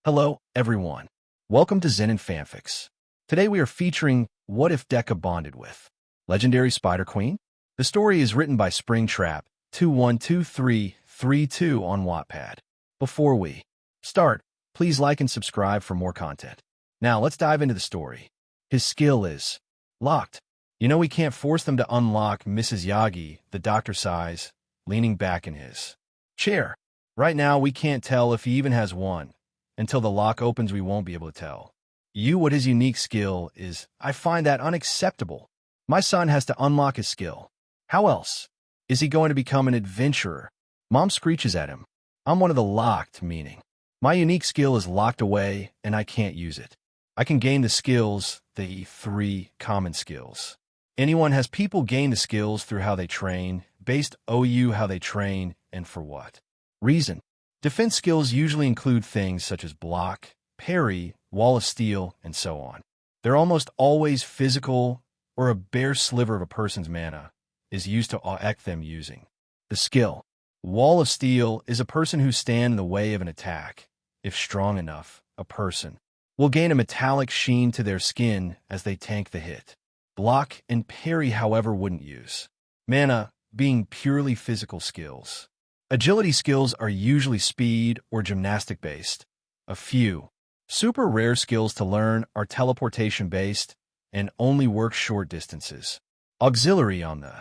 Hello, everyone. Welcome to Zen and Fanfics. Today we are featuring What If Deku Bonded With Legendary Spider Queen? The story is written by Springtrap 212332 on Wattpad. Before we start, please like and subscribe for more content. Now let's dive into the story. His skill is locked. You know we can't force them to unlock Mrs. Yagi, the doctor sighs, leaning back in his chair. Right now we can't tell if he even has one. Until the lock opens, we won't be able to tell. What his unique skill is, I find that unacceptable. My son has to unlock his skill. How else? Is he going to become an adventurer? Mom screeches at him. I'm one of the locked, meaning. My unique skill is locked away, and I can't use it. I can gain the skills, the 3 common skills. Anyone has people gain the skills through how they train, based OU how they train, and for what reason. Defense skills usually include things such as block, parry, wall of steel, and so on. They're almost always physical, or a bare sliver of a person's mana is used to act them using the skill. Wall of steel is a person who stands in the way of an attack. If strong enough, a person will gain a metallic sheen to their skin as they tank the hit. Block and parry, however, wouldn't use mana, being purely physical skills. Agility skills are usually speed or gymnastic-based. A few super rare skills to learn are teleportation-based and only work short distances. Auxiliary, on the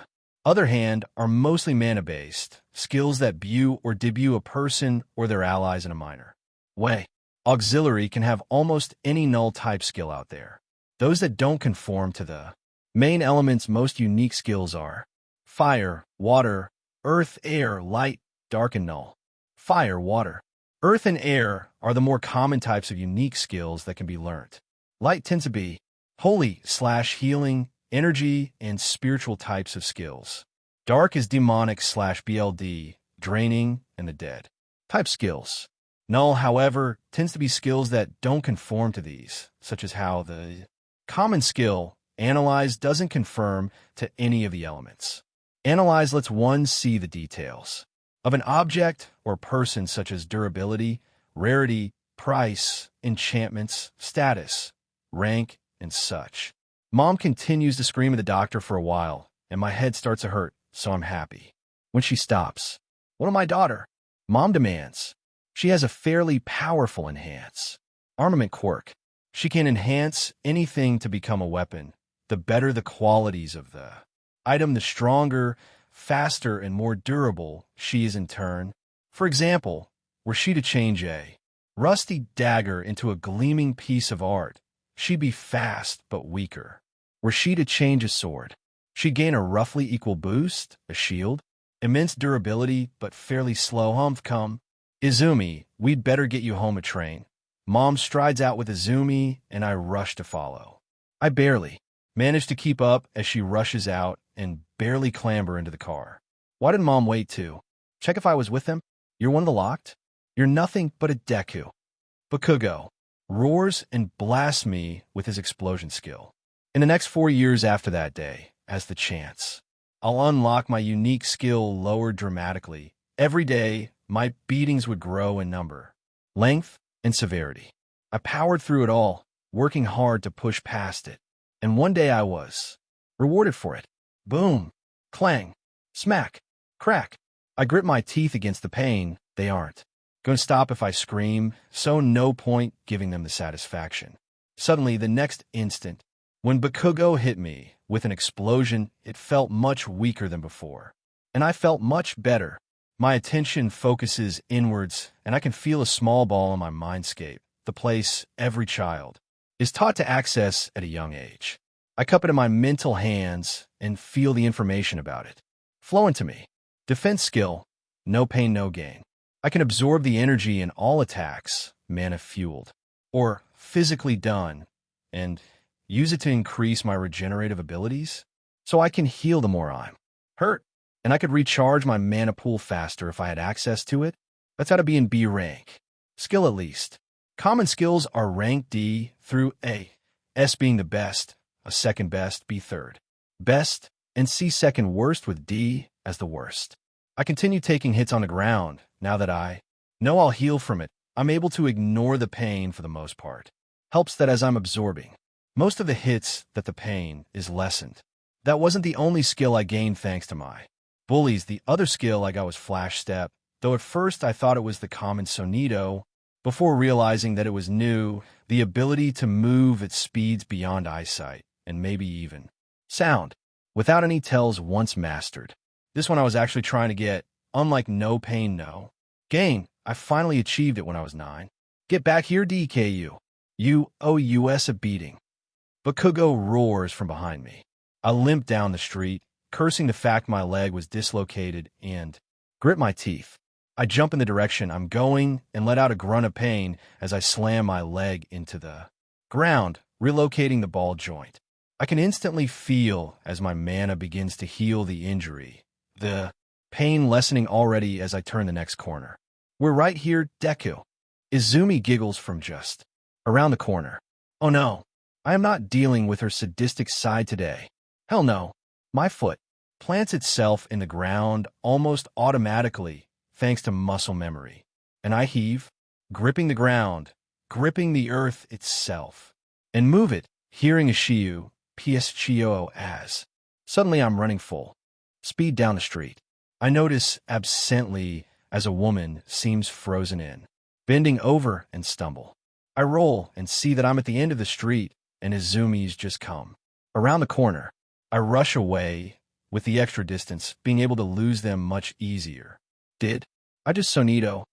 other hand, are mostly mana-based, skills that bue or debut a person or their allies in a minor way. Auxiliary can have almost any null-type skill out there. Those that don't conform to the main element's most unique skills are fire, water, earth, air, light, dark, and null. Fire, water, earth, and air are the more common types of unique skills that can be learnt. Light tends to be holy/healing, energy, and spiritual types of skills. Dark is demonic/BLD, draining, and the dead type skills. Null, however, tends to be skills that don't conform to these, such as how the common skill, Analyze, doesn't conform to any of the elements. Analyze lets one see the details of an object or person, such as durability, rarity, price, enchantments, status, rank, and such. Mom continues to scream at the doctor for a while, and my head starts to hurt, so I'm happy when she stops. What of my daughter? Mom demands. She has a fairly powerful enhance armament quirk. She can enhance anything to become a weapon. The better the qualities of the item, the stronger, faster, and more durable she is in turn. For example, were she to change a rusty dagger into a gleaming piece of art, she'd be fast but weaker. Were she to change a sword, she'd gain a roughly equal boost, a shield, immense durability but fairly slow. Come, Izumi, we'd better get you home a train. Mom strides out with Izumi, and I rush to follow. I barely manage to keep up as she rushes out and barely clamber into the car. Why did Mom wait to check if I was with them? You're one of the locked? You're nothing but a Deku. Bakugo roars and blasts me with his explosion skill. In the next 4 years after that day, as the chance, I'll unlock my unique skill lowered dramatically. Every day, my beatings would grow in number, length, and severity. I powered through it all, working hard to push past it. And one day I was rewarded for it. Boom, clang, smack, crack. I grit my teeth against the pain. They aren't going to stop if I scream, so no point giving them the satisfaction. Suddenly, the next instant, when Bakugo hit me with an explosion, it felt much weaker than before. And I felt much better. My attention focuses inwards, and I can feel a small ball in my mindscape, the place every child is taught to access at a young age. I cup it in my mental hands and feel the information about it flow into me. Defense skill, no pain, no gain. I can absorb the energy in all attacks, mana-fueled, or physically done, and use it to increase my regenerative abilities, so I can heal the more I'm hurt, and I could recharge my mana pool faster if I had access to it. That's how to be in B rank. Skill at least. Common skills are rank D through A, S being the best, a second best, B third best, and C second worst, with D as the worst. I continue taking hits on the ground now that I know I'll heal from it. I'm able to ignore the pain for the most part. Helps that as I'm absorbing most of the hits that the pain is lessened. That wasn't the only skill I gained thanks to my bullies. The other skill I got was Flash Step, though at first I thought it was the common Sonido, before realizing that it was new, the ability to move at speeds beyond eyesight, and maybe even sound, without any tells once mastered. This one I was actually trying to get, unlike No Pain No Gain. I finally achieved it when I was 9. Get back here, DKU. You owe US a beating. But Kugo roars from behind me. I limp down the street, cursing the fact my leg was dislocated, and grit my teeth. I jump in the direction I'm going and let out a grunt of pain as I slam my leg into the ground, relocating the ball joint. I can instantly feel as my mana begins to heal the injury, the pain lessening already as I turn the next corner. We're right here, Deku. Izumi giggles from just around the corner. Oh no, I am not dealing with her sadistic side today. Hell no. My foot plants itself in the ground almost automatically, thanks to muscle memory. And I heave, gripping the ground, gripping the earth itself, and move it, hearing a Shiu, PS Chio as. Suddenly I'm running full speed down the street. I notice absently as a woman seems frozen in, bending over and stumble. I roll and see that I'm at the end of the street and Izumi's just come around the corner. I rush away, with the extra distance being able to lose them much easier. Did I just Sonido?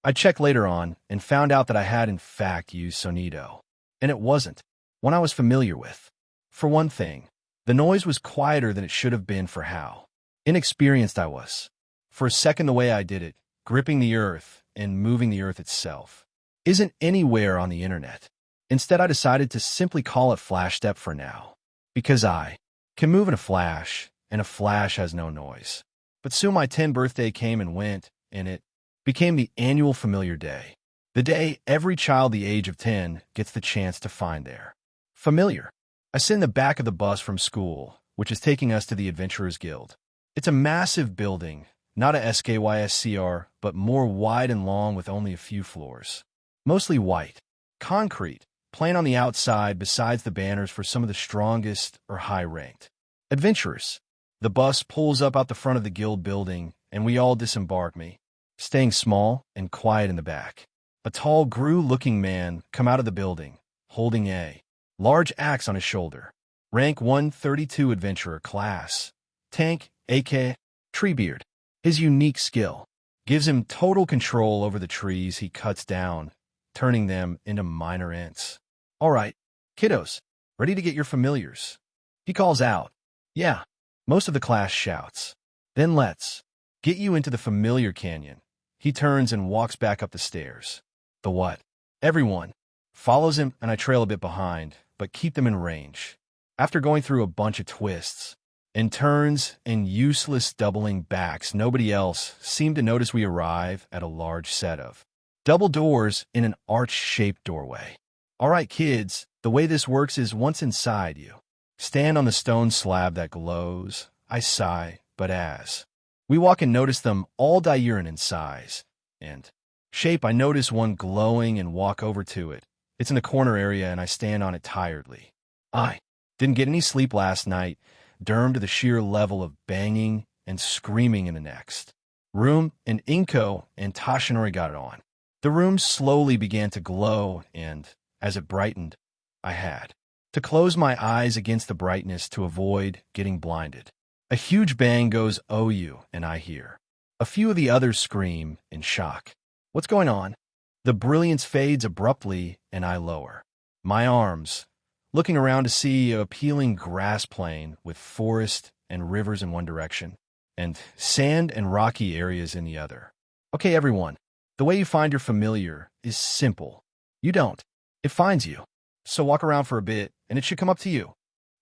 I checked later on and found out that I had in fact used Sonido. And it wasn't one I was familiar with. For one thing, the noise was quieter than it should have been for how inexperienced I was. For a second the way I did it, gripping the earth and moving the earth itself, isn't anywhere on the internet. Instead I decided to simply call it Flash Step for now, because I can move in a flash, and a flash has no noise. But soon my 10th birthday came and went, and it became the annual familiar day. The day every child the age of 10 gets the chance to find their familiar. I sit in the back of the bus from school, which is taking us to the Adventurers Guild. It's a massive building, not a SKYSCR, but more wide and long with only a few floors. Mostly white, concrete, plain on the outside besides the banners for some of the strongest or high-ranked adventurers. The bus pulls up out the front of the guild building, and we all disembark, me staying small and quiet in the back. A tall, Gru-looking man come out of the building, holding a large axe on his shoulder. Rank 132 adventurer class. Tank, AK, Treebeard. His unique skill gives him total control over the trees he cuts down, turning them into minor ents. All right, kiddos, ready to get your familiars? He calls out. Yeah, most of the class shouts. Then let's get you into the familiar canyon. He turns and walks back up the stairs. The what? Everyone follows him, and I trail a bit behind, but keep them in range. After going through a bunch of twists and turns and useless doubling backs, nobody else seemed to notice we arrive at a large set of double doors in an arch-shaped doorway. All right, kids, the way this works is once inside you stand on the stone slab that glows. I sigh, but as we walk and notice them all different in size and shape, I notice one glowing and walk over to it. It's in the corner area, and I stand on it tiredly. I didn't get any sleep last night, doomed to the sheer level of banging and screaming in the next room, and Inko and Tashinori got it on. The room slowly began to glow, and as it brightened, I had to close my eyes against the brightness to avoid getting blinded. A huge bang goes OU, and I hear a few of the others scream in shock. What's going on? The brilliance fades abruptly, and I lower my arms, looking around to see a appealing grass plain with forest and rivers in one direction, and sand and rocky areas in the other. Okay, everyone, the way you find your familiar is simple. You don't. It finds you. So walk around for a bit, and it should come up to you.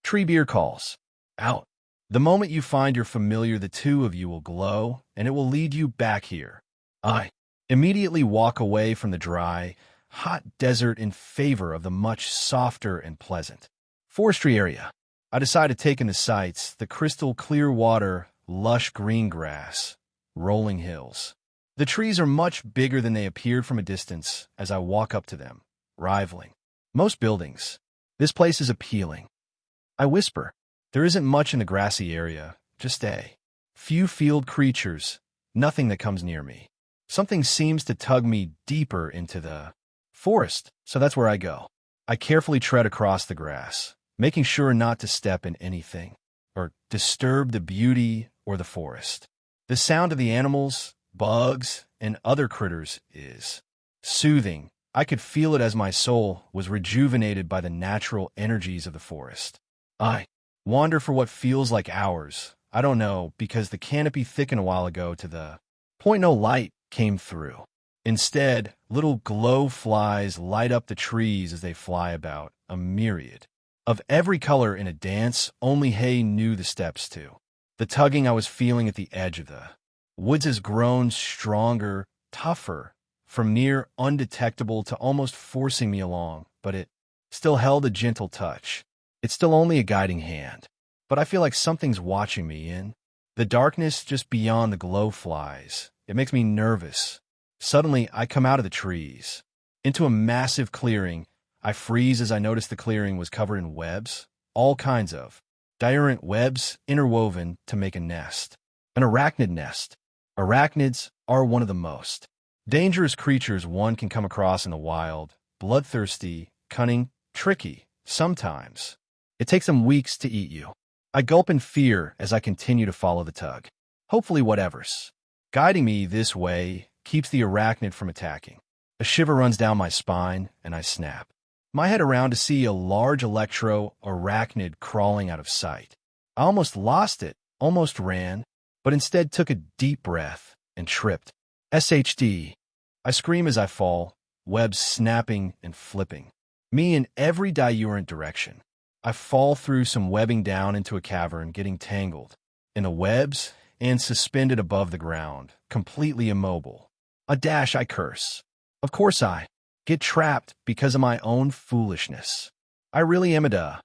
Treebeard calls out. The moment you find your familiar, the two of you will glow, and it will lead you back here. I immediately walk away from the dry, hot desert in favor of the much softer and pleasant forestry area. I decide to take in the sights, the crystal clear water, lush green grass, rolling hills, The trees are much bigger than they appeared from a distance as I walk up to them, rivaling most buildings. This place is appealing. I whisper. There isn't much in the grassy area, just a few field creatures, nothing that comes near me. Something seems to tug me deeper into the forest, so that's where I go. I carefully tread across the grass, making sure not to step in anything or disturb the beauty or the forest. The sound of the animals, bugs, and other critters is soothing. I could feel it as my soul was rejuvenated by the natural energies of the forest. I wander for what feels like hours. I don't know, because the canopy thickened a while ago to the point no light came through. Instead, little glow flies light up the trees as they fly about, a myriad of every color in a dance only Hay knew the steps to. The tugging I was feeling at the edge of the woods has grown stronger, tougher, from near undetectable to almost forcing me along, but it still held a gentle touch. It's still only a guiding hand, but I feel like something's watching me in the darkness just beyond the glow flies. It makes me nervous. Suddenly, I come out of the trees into a massive clearing. I freeze as I notice the clearing was covered in webs, all kinds of diorite webs interwoven to make a nest. An arachnid nest. Arachnids are one of the most dangerous creatures one can come across in the wild, bloodthirsty, cunning, tricky. Sometimes it takes them weeks to eat you. I gulp in fear as I continue to follow the tug. Hopefully whatever's guiding me this way keeps the arachnid from attacking. A shiver runs down my spine, and I snap my head around to see a large electro-arachnid crawling out of sight. I almost lost it, almost ran, but instead took a deep breath and tripped. SHD. I scream as I fall, webs snapping and flipping me in every diurent direction. I fall through some webbing down into a cavern, getting tangled in the webs and suspended above the ground, completely immobile. A dash, I curse. Of course I get trapped because of my own foolishness. I really am a duh.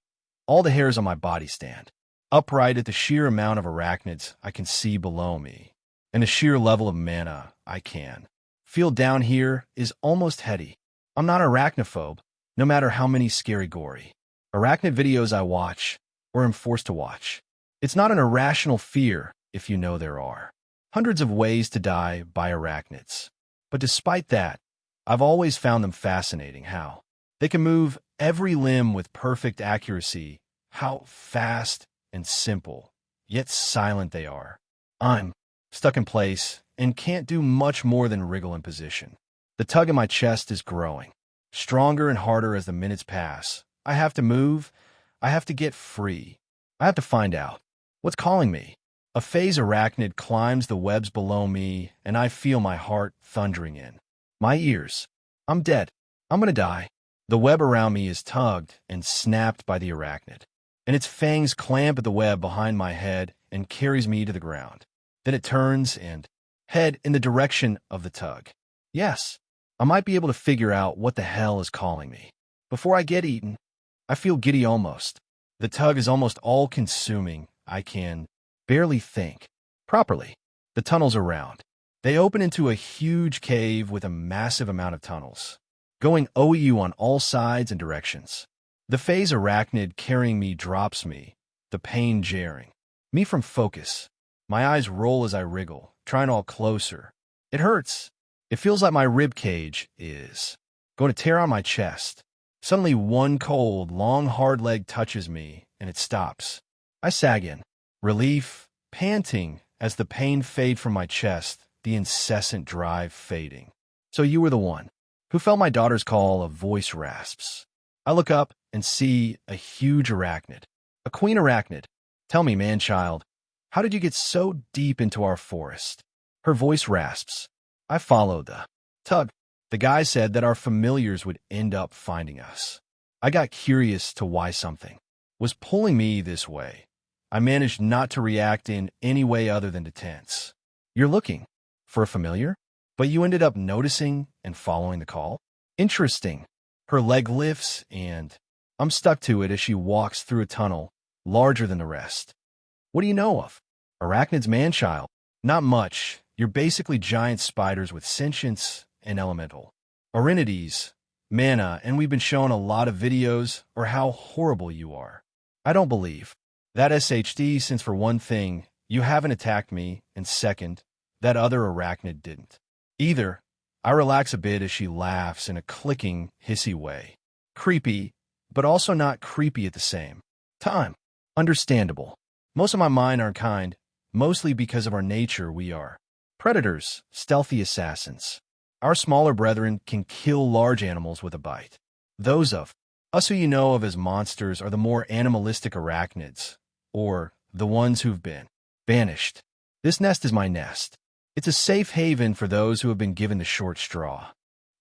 All the hairs on my body stand upright at the sheer amount of arachnids I can see below me, and the sheer level of mana I can feel down here is almost heady. I'm not arachnophobe, no matter how many scary gory arachnid videos I watch or am forced to watch. It's not an irrational fear if you know there are hundreds of ways to die by arachnids. But despite that, I've always found them fascinating how they can move every limb with perfect accuracy, how fast and simple, yet silent they are. I'm stuck in place and can't do much more than wriggle in position. The tug in my chest is growing, stronger and harder as the minutes pass. I have to move. I have to get free. I have to find out what's calling me. A phase arachnid climbs the webs below me, and I feel my heart thundering in my ears. I'm dead. I'm gonna die. The web around me is tugged and snapped by the arachnid, and its fangs clamp at the web behind my head and carries me to the ground. Then it turns and head in the direction of the tug. Yes, I might be able to figure out what the hell is calling me. Before I get eaten, I feel giddy almost. The tug is almost all-consuming. I can barely think properly. The tunnels are round. They open into a huge cave with a massive amount of tunnels, going OU on all sides and directions. The phase arachnid carrying me drops me, the pain jarring me from focus. My eyes roll as I wriggle, trying all closer. It hurts. It feels like my rib cage is going to tear on my chest. Suddenly, one cold, long, hard leg touches me, and it stops. I sag in, relief, panting as the pain fades from my chest, the incessant drive fading. So you were the one who felt my daughter's call, a voice rasps. I look up and see a huge arachnid, a queen arachnid. Tell me, man-child, how did you get so deep into our forest? Her voice rasps. I followed the tug. The guy said that our familiars would end up finding us. I got curious to why something was pulling me this way. I managed not to react in any way other than to tense. You're looking for a familiar, but you ended up noticing and following the call? Interesting. Her leg lifts, and I'm stuck to it as she walks through a tunnel larger than the rest. What do you know of arachnids, man-child? Not much. You're basically giant spiders with sentience and elemental. Arenides, mana, and we've been shown a lot of videos or how horrible you are. I don't believe that SHD, since for one thing, you haven't attacked me, and second, that other arachnid didn't. Either. I relax a bit as she laughs in a clicking, hissy way. Creepy, but also not creepy at the same time. Understandable. Most of my mind aren't kind, mostly because of our nature. We are predators, stealthy assassins. Our smaller brethren can kill large animals with a bite. Those of us who you know of as monsters are the more animalistic arachnids, or the ones who've been banished. This nest is my nest. It's a safe haven for those who have been given the short straw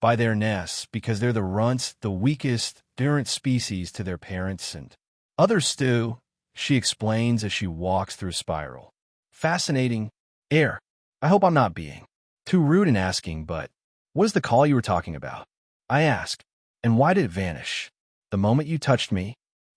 by their nests because they're the runts, the weakest, different species to their parents and others too, she explains as she walks through a spiral. Fascinating air. I hope I'm not being too rude in asking, but what is the call you were talking about? I ask. And why did it vanish? The moment you touched me?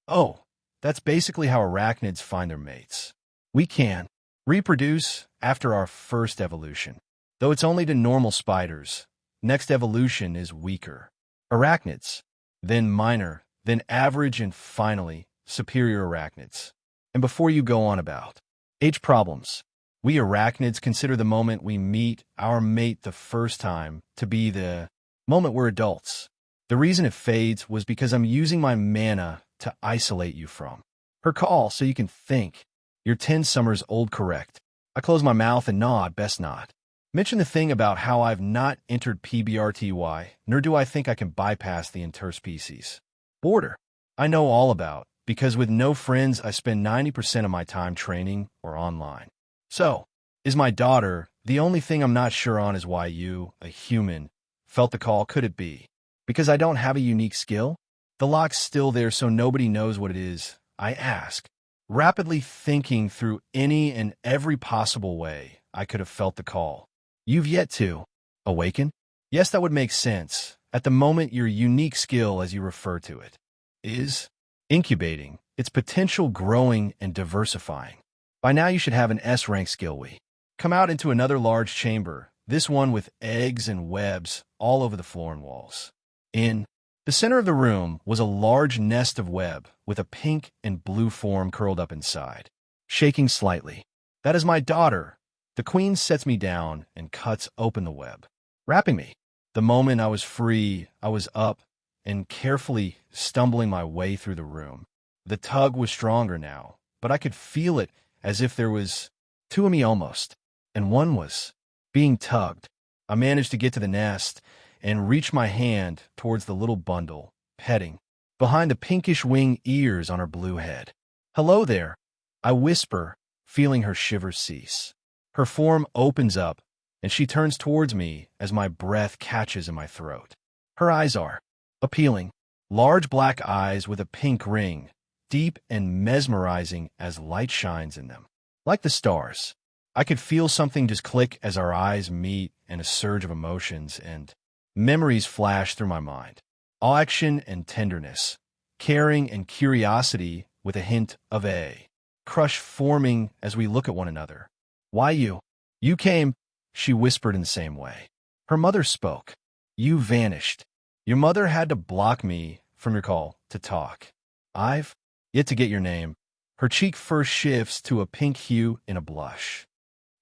Oh, that's basically how arachnids find their mates. We can reproduce after our first evolution, though it's only to normal spiders. Next evolution is weaker arachnids, then minor, then average, and finally superior arachnids. And before you go on about age problems, we arachnids consider the moment we meet our mate the first time to be the moment we're adults. The reason it fades was because I'm using my mana to isolate you from her call so you can think. You're 10 summers old, correct? I close my mouth and nod, best not. Mention the thing about how I've not entered PBRTY, nor do I think I can bypass the interspecies border. I know all about, because with no friends I spend 90% of my time training or online. So, is my daughter, the only thing I'm not sure on is why you, a human, felt the call. Could it be because I don't have a unique skill? The lock's still there so nobody knows what it is, I ask, rapidly thinking through any and every possible way I could have felt the call. You've yet to awaken? Yes, that would make sense. At the moment, your unique skill, as you refer to it, is incubating, its potential growing and diversifying. By now, you should have an S-rank skill. We come out into another large chamber, this one with eggs and webs all over the floor and walls. In the center of the room was a large nest of web with a pink and blue form curled up inside, shaking slightly. That is my daughter. The queen sets me down and cuts open the web, wrapping me. The moment I was free, I was up and carefully stumbling my way through the room. The tug was stronger now, but I could feel it as if there was two of me almost, and one was being tugged. I managed to get to the nest and reach my hand towards the little bundle, petting behind the pinkish wing ears on her blue head. Hello there, I whisper, feeling her shivers cease. Her form opens up, and she turns towards me as my breath catches in my throat. Her eyes are appealing, large black eyes with a pink ring, deep and mesmerizing as light shines in them. Like the stars, I could feel something just click as our eyes meet, and a surge of emotions and memories flash through my mind. Action and tenderness, caring and curiosity with a hint of a crush forming as we look at one another. Why you? You came, she whispered in the same way. Her mother spoke. You vanished. Your mother had to block me from your call to talk. I've yet to get your name. Her cheek first shifts to a pink hue in a blush.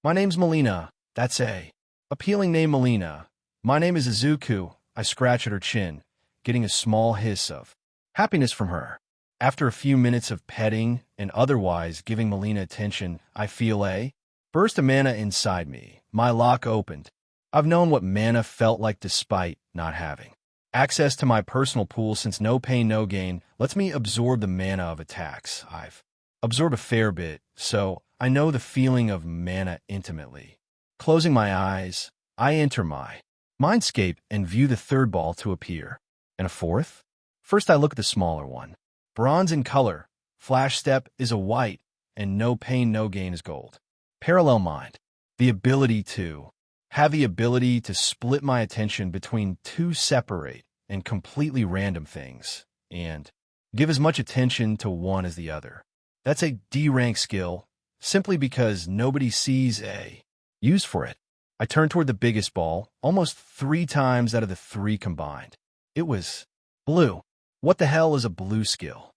My name's Molina. That's a appealing name, Molina. My name is Izuku. I scratch at her chin, getting a small hiss of happiness from her. After a few minutes of petting and otherwise giving Molina attention, I feel a burst of mana inside me. My lock opened. I've known what mana felt like despite not having access to my personal pool since no pain, no gain lets me absorb the mana of attacks. I've absorbed a fair bit, so I know the feeling of mana intimately. Closing my eyes, I enter my mindscape and view the third ball to appear. And a fourth? First I look at the smaller one. Bronze in color, flash step is a white, and no pain, no gain is gold. Parallel mind, the ability to have the ability to split my attention between two separate and completely random things, and give as much attention to one as the other. That's a D-rank skill, simply because nobody sees a use for it. I turned toward the biggest ball, almost 3 times out of the 3 combined. It was blue. What the hell is a blue skill?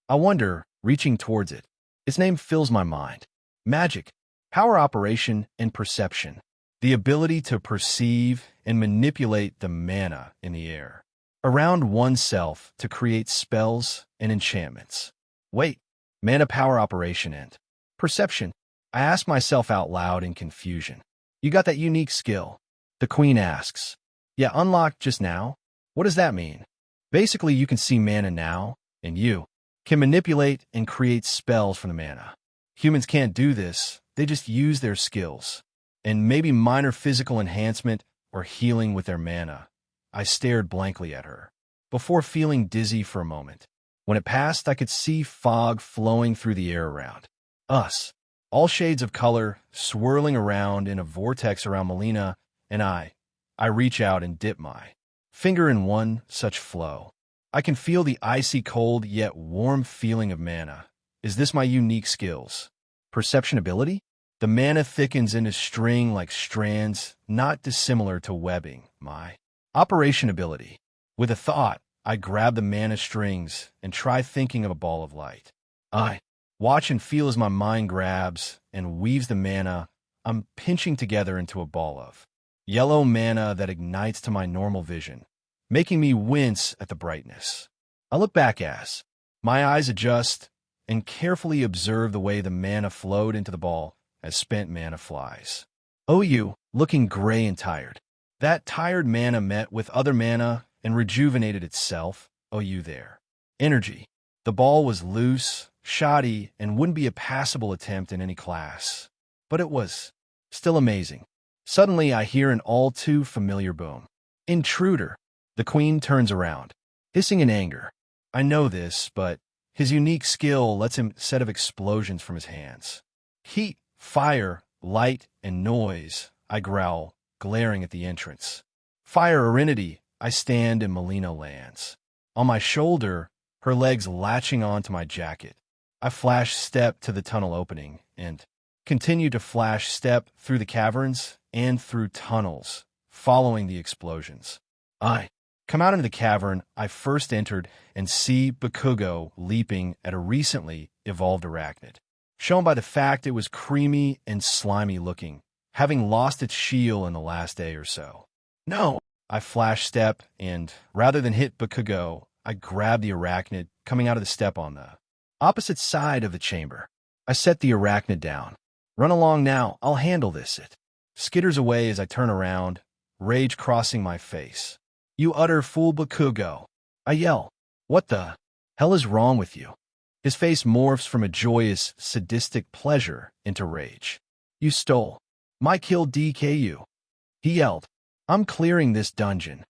I wonder, reaching towards it. Its name fills my mind. Magic, power operation, and perception. The ability to perceive and manipulate the mana in the air around oneself to create spells and enchantments. Wait, mana power operation and perception. I ask myself out loud in confusion. You got that unique skill? The queen asks. Yeah, unlocked just now? What does that mean? Basically, you can see mana now, and you can manipulate and create spells from the mana. Humans can't do this, they just use their skills. And maybe minor physical enhancement or healing with their mana. I stared blankly at her, before feeling dizzy for a moment. When it passed, I could see fog flowing through the air around us. All shades of color swirling around in a vortex around Molina and I reach out and dip my finger in one such flow. I can feel the icy cold yet warm feeling of mana. Is this my unique skills? Perception ability? The mana thickens into string like strands, not dissimilar to webbing. My operation ability. With a thought, I grab the mana strings and try thinking of a ball of light. I watch and feel as my mind grabs and weaves the mana I'm pinching together into a ball of yellow mana that ignites to my normal vision, making me wince at the brightness. I look back as my eyes adjust and carefully observe the way the mana flowed into the ball as spent mana flies. OU, looking gray and tired. That tired mana met with other mana and rejuvenated itself. OU there. Energy. The ball was loose, shoddy, and wouldn't be a passable attempt in any class. But it was still amazing. Suddenly, I hear an all too familiar boom. Intruder. The queen turns around, hissing in anger. I know this, but his unique skill lets him set of explosions from his hands. Heat, fire, light, and noise, I growl, glaring at the entrance. Fire Arinity, I stand and Molina lands. On my shoulder, her legs latching onto my jacket. I flash step to the tunnel opening and continue to flash step through the caverns and through tunnels, following the explosions. I come out into the cavern I first entered and see Bakugo leaping at a recently evolved arachnid, shown by the fact it was creamy and slimy looking, having lost its shield in the last day or so. No! I flash step and, rather than hit Bakugo, I grab the arachnid coming out of the step on the opposite side of the chamber. I set the arachnid down. Run along now, I'll handle this. It skitters away as I turn around, rage crossing my face. You utter fool Bakugo. I yell. What the hell is wrong with you? His face morphs from a joyous, sadistic pleasure into rage. You stole my kill DKU. He yelled. I'm clearing this dungeon.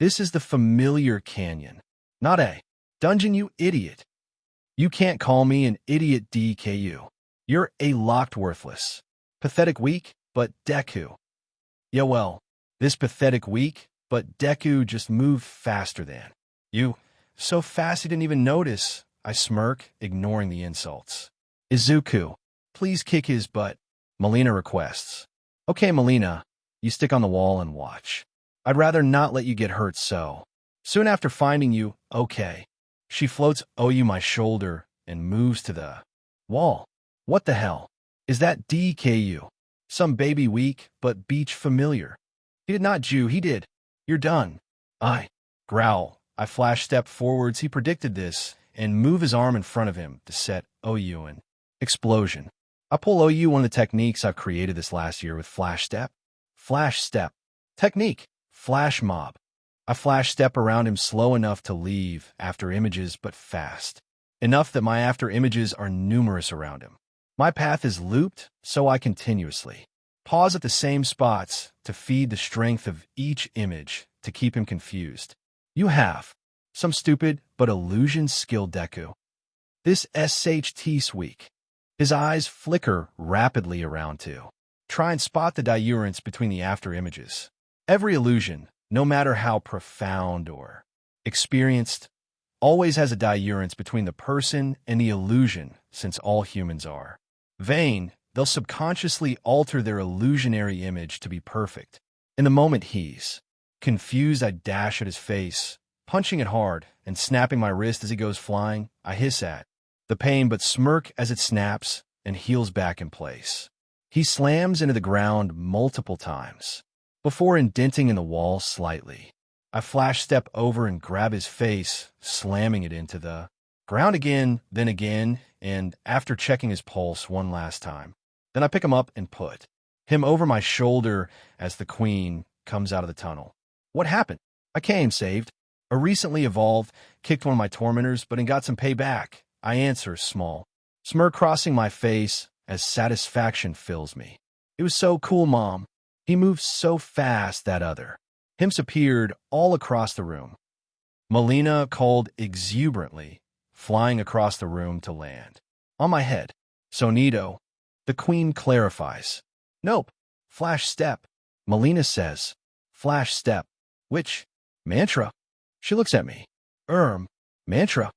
This is the familiar canyon, not a dungeon, you idiot. You can't call me an idiot DKU. You're a locked worthless. Pathetic weak, but Deku. Yeah, well, this pathetic weak, but Deku just moved faster than you. So fast he didn't even notice. I smirk, ignoring the insults. Izuku, please kick his butt, Molina requests. Okay, Molina, you stick on the wall and watch. I'd rather not let you get hurt, so. Soon after finding you, okay. She floats OU my shoulder and moves to the wall. What the hell? Is that DKU? Some baby weak, but beach familiar. He did not Jew, he did. You're done. I growl. I flash step forwards. He predicted this and move his arm in front of him to set OU in explosion. I pull OU one of the techniques I've created this last year with flash step. Flash step. Technique. Flash mob. I flash step around him slow enough to leave after images, but fast. Enough that my after images are numerous around him. My path is looped, so I continuously pause at the same spots to feed the strength of each image to keep him confused. You have some stupid but illusion skill, Deku. This SHT weak. His eyes flicker rapidly around to try and spot the diurance between the after images. Every illusion, no matter how profound or experienced, always has a diurance between the person and the illusion, since all humans are vain, they'll subconsciously alter their illusionary image to be perfect. In the moment he's confused, I dash at his face, punching it hard and snapping my wrist as he goes flying. I hiss at the pain but smirk as it snaps and heals back in place. He slams into the ground multiple times before indenting in the wall slightly. I flash step over and grab his face, slamming it into the ground again, then again, and after checking his pulse one last time, then I pick him up and put him over my shoulder as the queen comes out of the tunnel. What happened? I came saved. A recently evolved, kicked one of my tormentors, but got some payback. I answer, small smirk crossing my face as satisfaction fills me. It was so cool, Mom. He moved so fast that other himps appeared all across the room. Molina called exuberantly, flying across the room to land on my head. Sonito. The queen clarifies. Nope. Flash step. Molina says. Flash step. Which? Mantra. She looks at me. Mantra?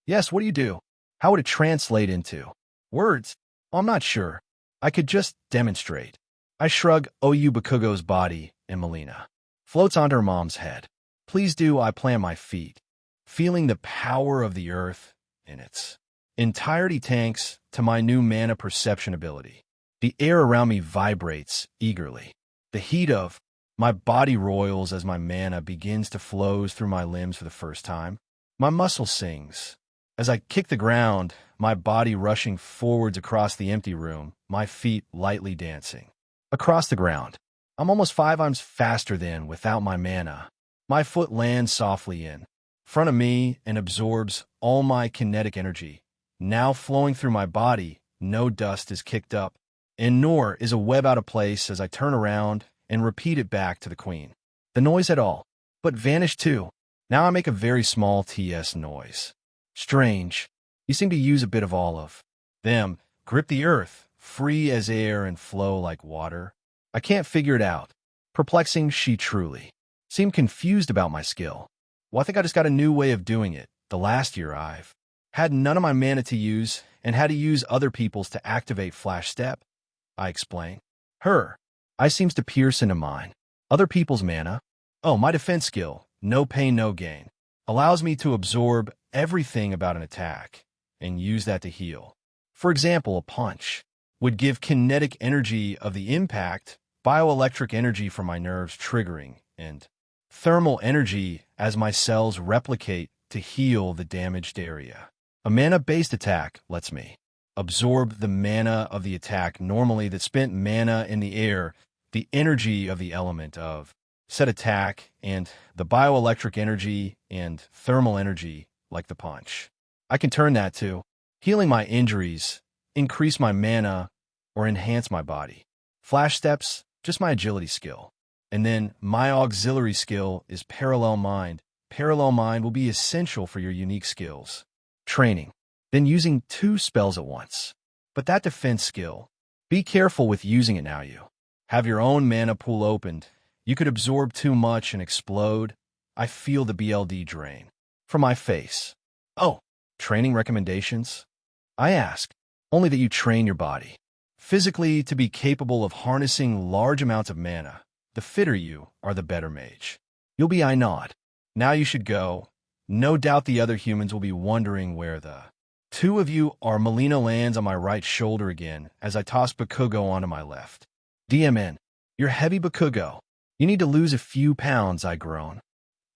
Yes, what do you do? How would it translate into words? I'm not sure. I could just demonstrate. I shrug. Oyu Bakugo's body, and Molina floats onto her mom's head. Please do. I plant my feet, feeling the power of the earth in its entirety tanks to my new mana perception ability. The air around me vibrates eagerly. The heat of my body roils as my mana begins to flow through my limbs for the first time. My muscle sings. As I kick the ground, my body rushing forwards across the empty room, my feet lightly dancing across the ground. I'm almost 5 times faster than without my mana. My foot lands softly in front of me and absorbs all my kinetic energy. Now flowing through my body, no dust is kicked up, and nor is a web out of place as I turn around and repeat it back to the queen. The noise had all but vanished too. Now I make a very small TS noise. Strange. You seem to use a bit of all of them. Grip the earth, free as air and flow like water. I can't figure it out. Perplexing, she truly seemed confused about my skill. Well, I think I just got a new way of doing it. The last year I've had none of my mana to use and had to use other people's to activate Flash Step. I explain. I seems to pierce into mine. Other people's mana? Oh, my defense skill, no pain, no gain, allows me to absorb everything about an attack and use that to heal. For example, a punch would give kinetic energy of the impact, bioelectric energy from my nerves triggering, and thermal energy as my cells replicate to heal the damaged area. A mana-based attack lets me absorb the mana of the attack normally that spent mana in the air, the energy of the element of said attack, and the bioelectric energy and thermal energy like the punch. I can turn that to healing my injuries, increase my mana, or enhance my body. Flash steps, just my agility skill. And then my auxiliary skill is Parallel Mind. Parallel Mind will be essential for your unique skills. Training. Then using 2 spells at once. But that defense skill, be careful with using it now you have your own mana pool opened. You could absorb too much and explode. I feel the BLD drain from my face. Oh, training recommendations? I ask. Only that you train your body physically to be capable of harnessing large amounts of mana. The fitter you are, the better mage you'll be. I nod. Now you should go. No doubt the other humans will be wondering where the 2 of you are. Molina lands on my right shoulder again as I toss Bakugo onto my left. DMN, you're heavy, Bakugo. You need to lose a few pounds, I groan.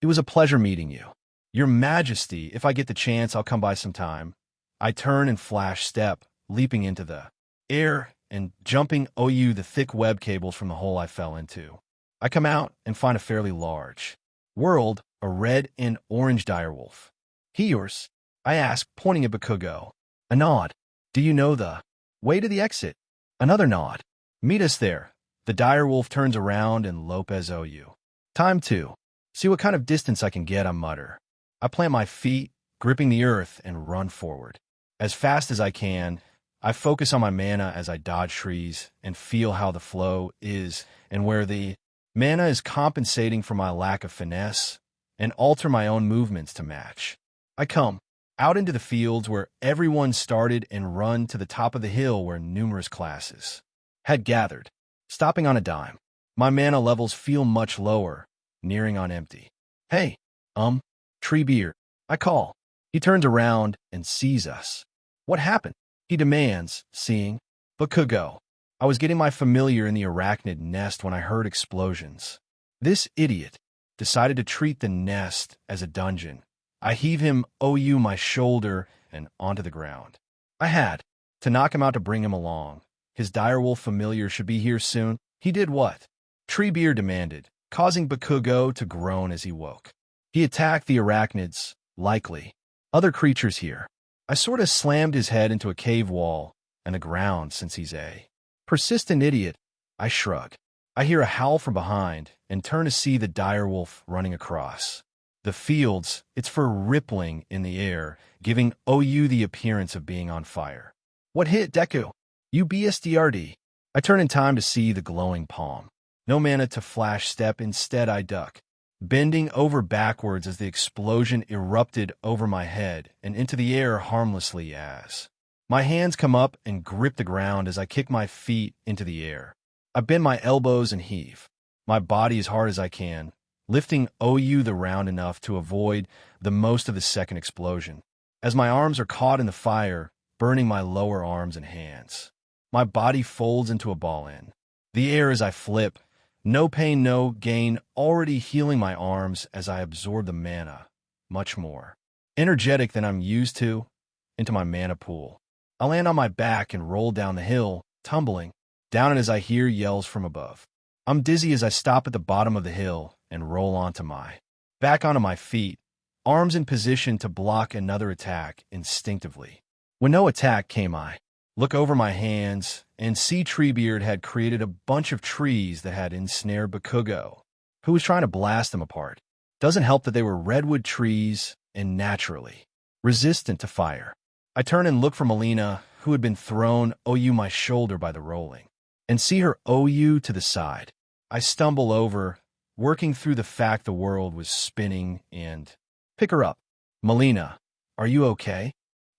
It was a pleasure meeting you. Your Majesty, if I get the chance, I'll come by sometime. I turn and Flash Step, leaping into the air and jumping OU the thick web cables from the hole I fell into. I come out and find a fairly large world, a red and orange direwolf. He yours? I ask, pointing at Bakugo. A nod. Do you know the way to the exit? Another nod. Meet us there. The direwolf turns around and Lopez OU. Time to see what kind of distance I can get, I mutter. I plant my feet, gripping the earth, and run forward. As fast as I can, I focus on my mana as I dodge trees and feel how the flow is and where the mana is compensating for my lack of finesse and alter my own movements to match. I come out into the fields where everyone started and run to the top of the hill where numerous classes had gathered, stopping on a dime. My mana levels feel much lower, nearing on empty. Hey, Treebeard, I call. He turns around and sees us. What happened? He demands, seeing. But could go. I was getting my familiar in the arachnid nest when I heard explosions. This idiot decided to treat the nest as a dungeon. I heave him my shoulder and onto the ground. I had to knock him out to bring him along. His direwolf familiar should be here soon. He did what? Treebeard demanded, causing Bakugo to groan as he woke. He attacked the arachnids, likely. Other creatures here. I sort of slammed his head into a cave wall and the ground since he's a persistent idiot. I shrug. I hear a howl from behind and turn to see the direwolf running across the fields. It's for rippling in the air, giving OU the appearance of being on fire. What hit, Deku? You BSDRD. I turn in time to see the glowing palm. No mana to flash step, instead I duck, bending over backwards as the explosion erupted over my head and into the air harmlessly as my hands come up and grip the ground as I kick my feet into the air. I bend my elbows and heave my body as hard as I can, lifting the round enough to avoid the most of the second explosion. As my arms are caught in the fire, burning my lower arms and hands, my body folds into a ball in the air as I flip. No pain, no gain, already healing my arms as I absorb the mana, much more energetic than I'm used to, into my mana pool. I land on my back and roll down the hill, tumbling down as I hear yells from above. I'm dizzy as I stop at the bottom of the hill and roll back onto my feet, arms in position to block another attack instinctively. When no attack came, I look over my hands and see Treebeard had created a bunch of trees that had ensnared Bakugo, who was trying to blast them apart. Doesn't help that they were redwood trees and naturally resistant to fire. I turn and look for Molina, who had been thrown my shoulder by the rolling, and see her to the side. I stumble over, working through the fact the world was spinning, and pick her up. Molina, are you okay?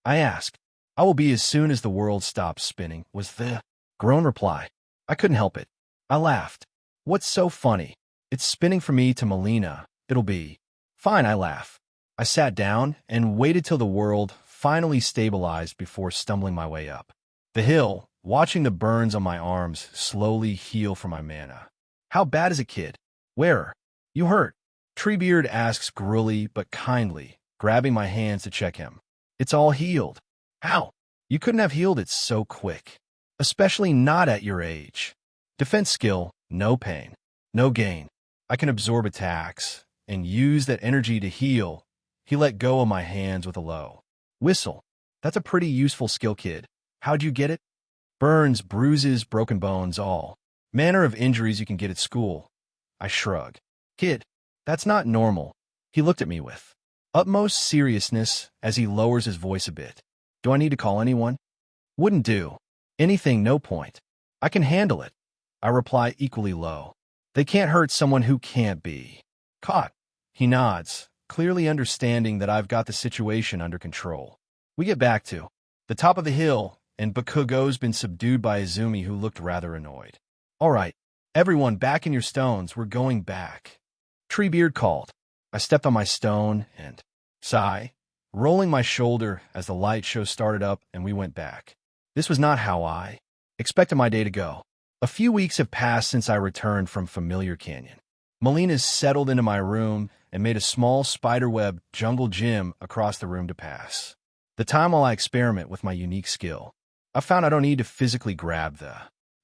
I ask. I will be as soon as the world stops spinning, was the groan reply. I couldn't help it. I laughed. What's so funny? It's spinning for me to Molina. It'll be fine, I laugh. I sat down and waited till the world finally stabilized before stumbling my way up the hill, watching the burns on my arms slowly heal from my mana. How bad is it, kid? Where? You hurt? Treebeard asks gruely but kindly, grabbing my hands to check him. It's all healed. How? You couldn't have healed it so quick. Especially not at your age. Defense skill, no pain, no gain. I can absorb attacks and use that energy to heal. He let go of my hands with a low whistle. That's a pretty useful skill, kid. How'd you get it? Burns, bruises, broken bones, all manner of injuries you can get at school. I shrug. Kid, that's not normal. He looked at me with utmost seriousness as he lowers his voice a bit. Do I need to call anyone? Wouldn't do. Anything, no point. I can handle it. I reply equally low. They can't hurt someone who can't be caught. He nods, clearly understanding that I've got the situation under control. We get back to the top of the hill, and Bakugo's been subdued by Izumi, who looked rather annoyed. All right, everyone back in your stones, we're going back. Treebeard called. I stepped on my stone and sigh, rolling my shoulder as the light show started up and we went back. This was not how I expected my day to go. A few weeks have passed since I returned from Familiar Canyon. Molina's settled into my room and made a small spiderweb jungle gym across the room to pass the time while I experiment with my unique skill. I found I don't need to physically grab the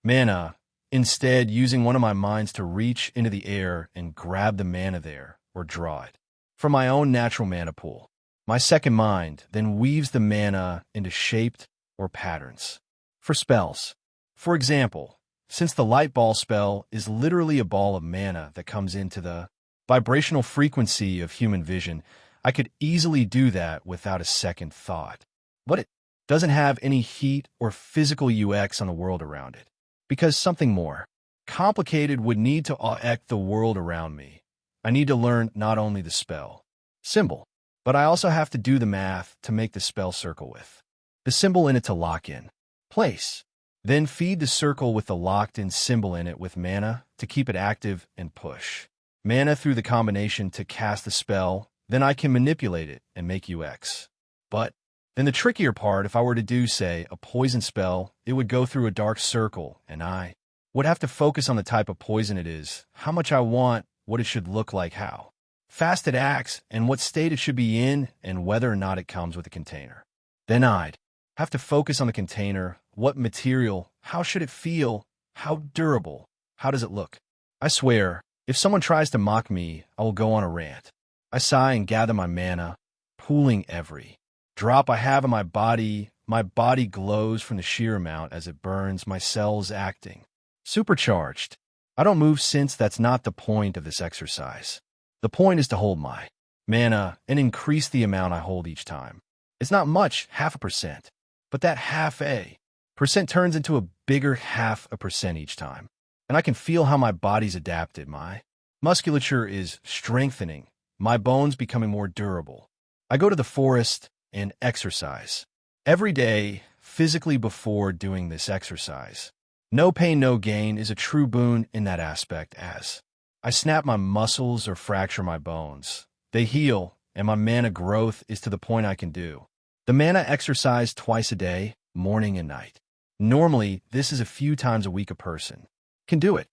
mana, instead using one of my minds to reach into the air and grab the mana there or draw it from my own natural mana pool. My second mind then weaves the mana into shaped or patterns for spells. For example, since the light ball spell is literally a ball of mana that comes into the vibrational frequency of human vision, I could easily do that without a second thought. But it doesn't have any heat or physical UX on the world around it, because something more complicated would need to affect the world around me. I need to learn not only the spell symbol, but I also have to do the math to make the spell circle with the symbol in it to lock in place. Then feed the circle with the locked-in symbol in it with mana to keep it active and push mana through the combination to cast the spell. Then I can manipulate it and make UX. But then the trickier part, if I were to do, say, a poison spell, it would go through a dark circle, and I would have to focus on the type of poison it is, how much I want, what it should look like, how fast it acts, and what state it should be in, and whether or not it comes with a container. Then I'd have to focus on the container, what material, how should it feel, how durable, how does it look. I swear, if someone tries to mock me, I will go on a rant. I sigh and gather my mana, pooling every drop I have in my body. My body glows from the sheer amount as it burns, my cells acting supercharged. I don't move since that's not the point of this exercise. The point is to hold my mana and increase the amount I hold each time. It's not much, 0.5%, but that 0.5% turns into a bigger 0.5% each time. And I can feel how my body's adapted. My musculature is strengthening, my bones becoming more durable. I go to the forest and exercise every day physically before doing this exercise. No pain, no gain is a true boon in that aspect, as I snap my muscles or fracture my bones. They heal, and my mana growth is to the point I can do the mana exercise twice a day, morning and night. Normally, this is a few times a week a person can do it.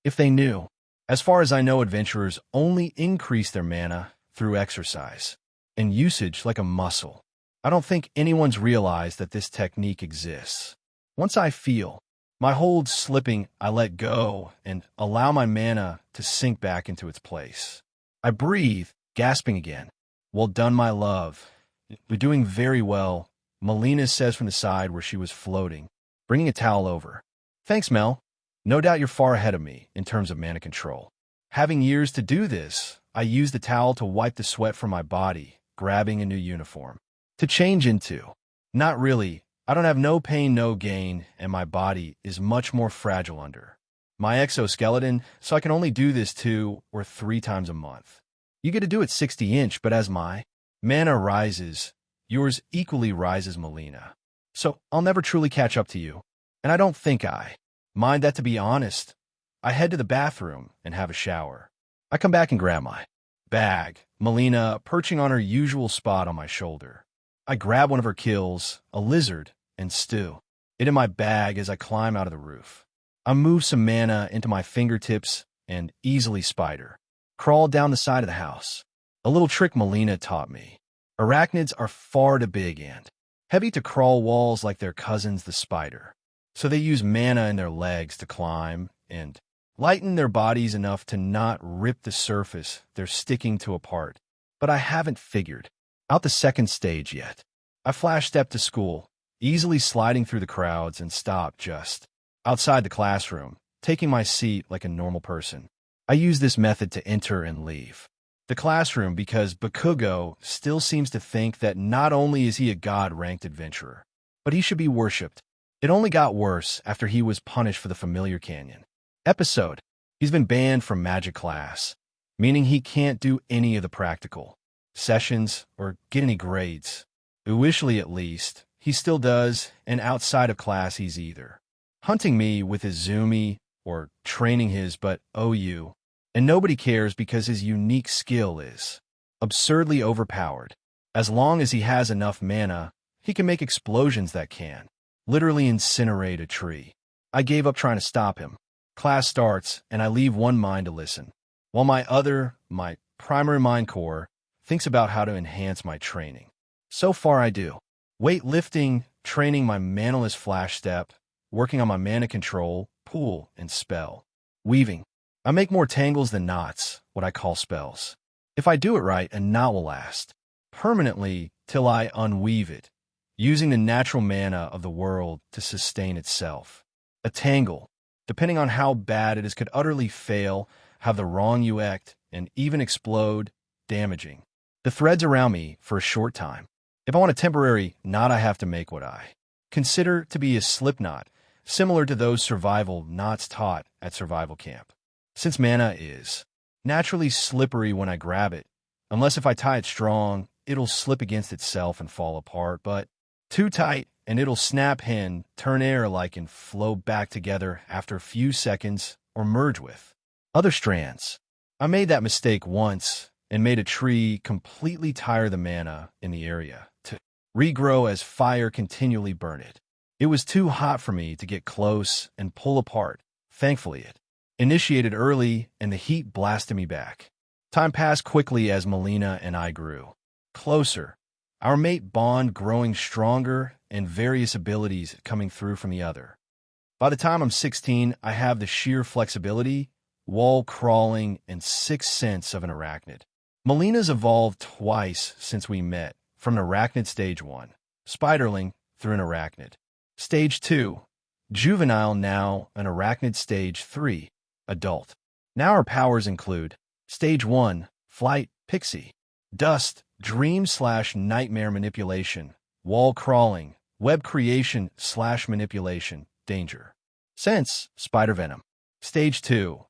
If they knew. As far as I know, adventurers only increase their mana through exercise and usage like a muscle. I don't think anyone's realized that this technique exists. Once I feel my hold slipping, I let go and allow my mana to sink back into its place. I breathe, gasping again. Well done, my love. You're doing very well, Molina says from the side where she was floating, bringing a towel over. Thanks, Mel. No doubt you're far ahead of me in terms of mana control. Having years to do this, I use the towel to wipe the sweat from my body, grabbing a new uniform to change into. Not really. I don't have no pain, no gain, and my body is much more fragile under my exoskeleton, so I can only do this 2 or 3 times a month. You get to do it 60-inch, but as my mana rises, yours equally rises, Molina. So I'll never truly catch up to you, and I don't think I mind that, to be honest. I head to the bathroom and have a shower. I come back and grab my bag, Molina perching on her usual spot on my shoulder. I grab one of her kills, a lizard, and stew it in my bag as I climb out of the roof. I move some mana into my fingertips and easily spider crawl down the side of the house. A little trick Molina taught me. Arachnids are far too big and heavy to crawl walls like their cousins the spider, so they use mana in their legs to climb and lighten their bodies enough to not rip the surface they're sticking to apart. But I haven't figured out the second stage yet. I flash step to school, easily sliding through the crowds and stop just outside the classroom, taking my seat like a normal person. I use this method to enter and leave the classroom because Bakugo still seems to think that not only is he a god-ranked adventurer, but he should be worshipped. It only got worse after he was punished for the Familiar Canyon episode. He's been banned from magic class, meaning he can't do any of the practical sessions or get any grades. Officially, at least, he still does, and outside of class he's either hunting me with his Zumi or training his but OU, and nobody cares because his unique skill is absurdly overpowered. As long as he has enough mana, he can make explosions that can literally incinerate a tree. I gave up trying to stop him. Class starts, and I leave one mind to listen, while my primary mind core, thinks about how to enhance my training. So far I do. Weightlifting, training my manaless flash step, working on my mana control, pool, and spell. Weaving. I make more tangles than knots, what I call spells. If I do it right, a knot will last permanently till I unweave it, using the natural mana of the world to sustain itself. A tangle, depending on how bad it is, could utterly fail, have the wrong UX, and even explode, damaging the threads around me for a short time. If I want a temporary knot, I have to make what I consider to be a slip knot, similar to those survival knots taught at survival camp. Since mana is naturally slippery when I grab it, unless if I tie it strong, it'll slip against itself and fall apart, but too tight, and it'll snap hin, turn air like and flow back together after a few seconds or merge with other strands. I made that mistake once and made a tree completely tire the mana in the area to regrow as fire continually burned it. It was too hot for me to get close and pull apart. Thankfully, it initiated early and the heat blasted me back. Time passed quickly as Molina and I grew closer, our mate bond growing stronger and various abilities coming through from the other. By the time I'm 16, I have the sheer flexibility, wall crawling, and sixth sense of an arachnid. Molina's evolved twice since we met, from an arachnid stage 1, spiderling, through an arachnid. Stage 2, juvenile, now an arachnid stage 3, adult. Now our powers include stage 1, flight, pixie, dust, dream/nightmare manipulation, wall crawling, web creation / manipulation, danger. Sense, spider venom. Stage 2,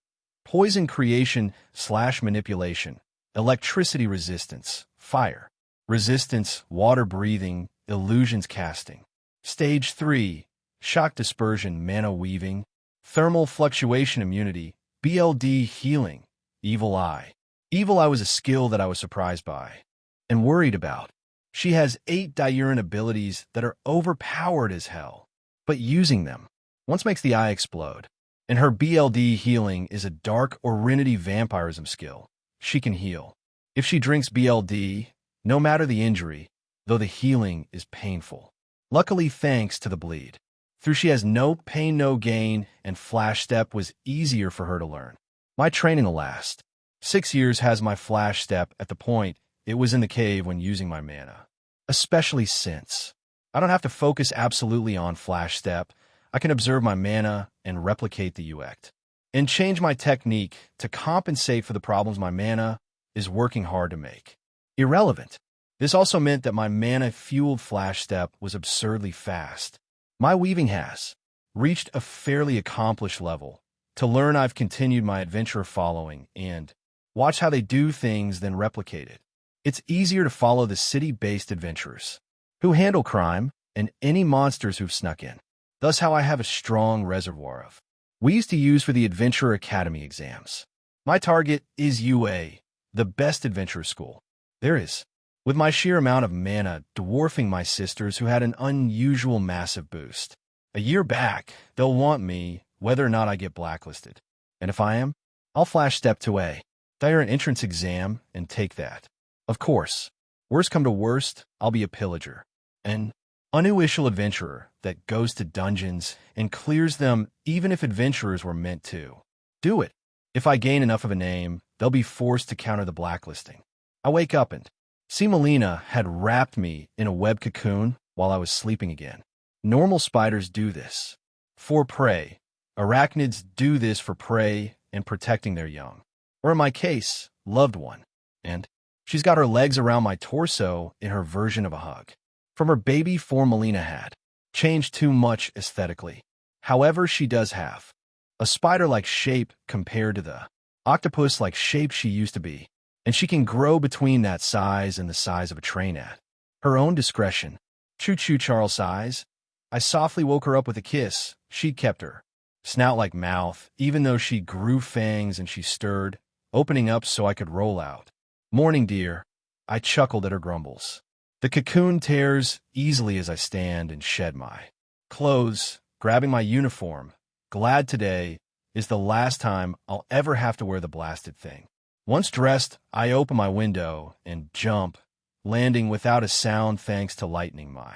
poison creation / manipulation, electricity resistance, fire. Resistance, water breathing, illusions casting. Stage 3, shock dispersion, mana weaving, thermal fluctuation immunity, BLD healing, evil eye. Evil eye was a skill that I was surprised by and worried about. She has 8 diurn abilities that are overpowered as hell, but using them once makes the eye explode. And her BLD healing is a dark Orinity vampirism skill. She can heal if she drinks BLD, no matter the injury, though the healing is painful. Luckily, thanks to the bleed through, she has no pain, no gain, and Flash Step was easier for her to learn. My training will last 6 years has my Flash Step at the point it was in the cave when using my mana. Especially since I don't have to focus absolutely on Flash Step, I can observe my mana and replicate the UX, and change my technique to compensate for the problems my mana is working hard to make irrelevant. This also meant that my mana-fueled Flash Step was absurdly fast. My weaving has reached a fairly accomplished level. To learn, I've continued my adventurer following and watch how they do things, then replicate it. It's easier to follow the city-based adventurers who handle crime and any monsters who've snuck in. Thus how I have a strong reservoir of weaves to use for the Adventurer Academy exams. My target is UA, the best adventurer school there is, with my sheer amount of mana dwarfing my sisters who had an unusual massive boost. A year back, they'll want me whether or not I get blacklisted. And if I am, I'll Flash Step to a an entrance exam and take that. Of course, worst come to worst, I'll be a pillager, an unusual adventurer that goes to dungeons and clears them even if adventurers were meant to do it. If I gain enough of a name, they'll be forced to counter the blacklisting. I wake up and see Molina had wrapped me in a web cocoon while I was sleeping again. Normal spiders do this for prey. Arachnids do this for prey and protecting their young, or in my case, loved one. And she's got her legs around my torso in her version of a hug. From her baby form, Molina had changed too much aesthetically. However, she does have a spider-like shape compared to the octopus-like shape she used to be, and she can grow between that size and the size of a train at her own discretion. Choo-choo, Charles size. I softly woke her up with a kiss. She'd kept her snout-like mouth, even though she grew fangs, and she stirred, opening up so I could roll out. Morning, dear. I chuckled at her grumbles. The cocoon tears easily as I stand and shed my clothes, grabbing my uniform. Glad today is the last time I'll ever have to wear the blasted thing. Once dressed, I open my window and jump, landing without a sound thanks to lightning my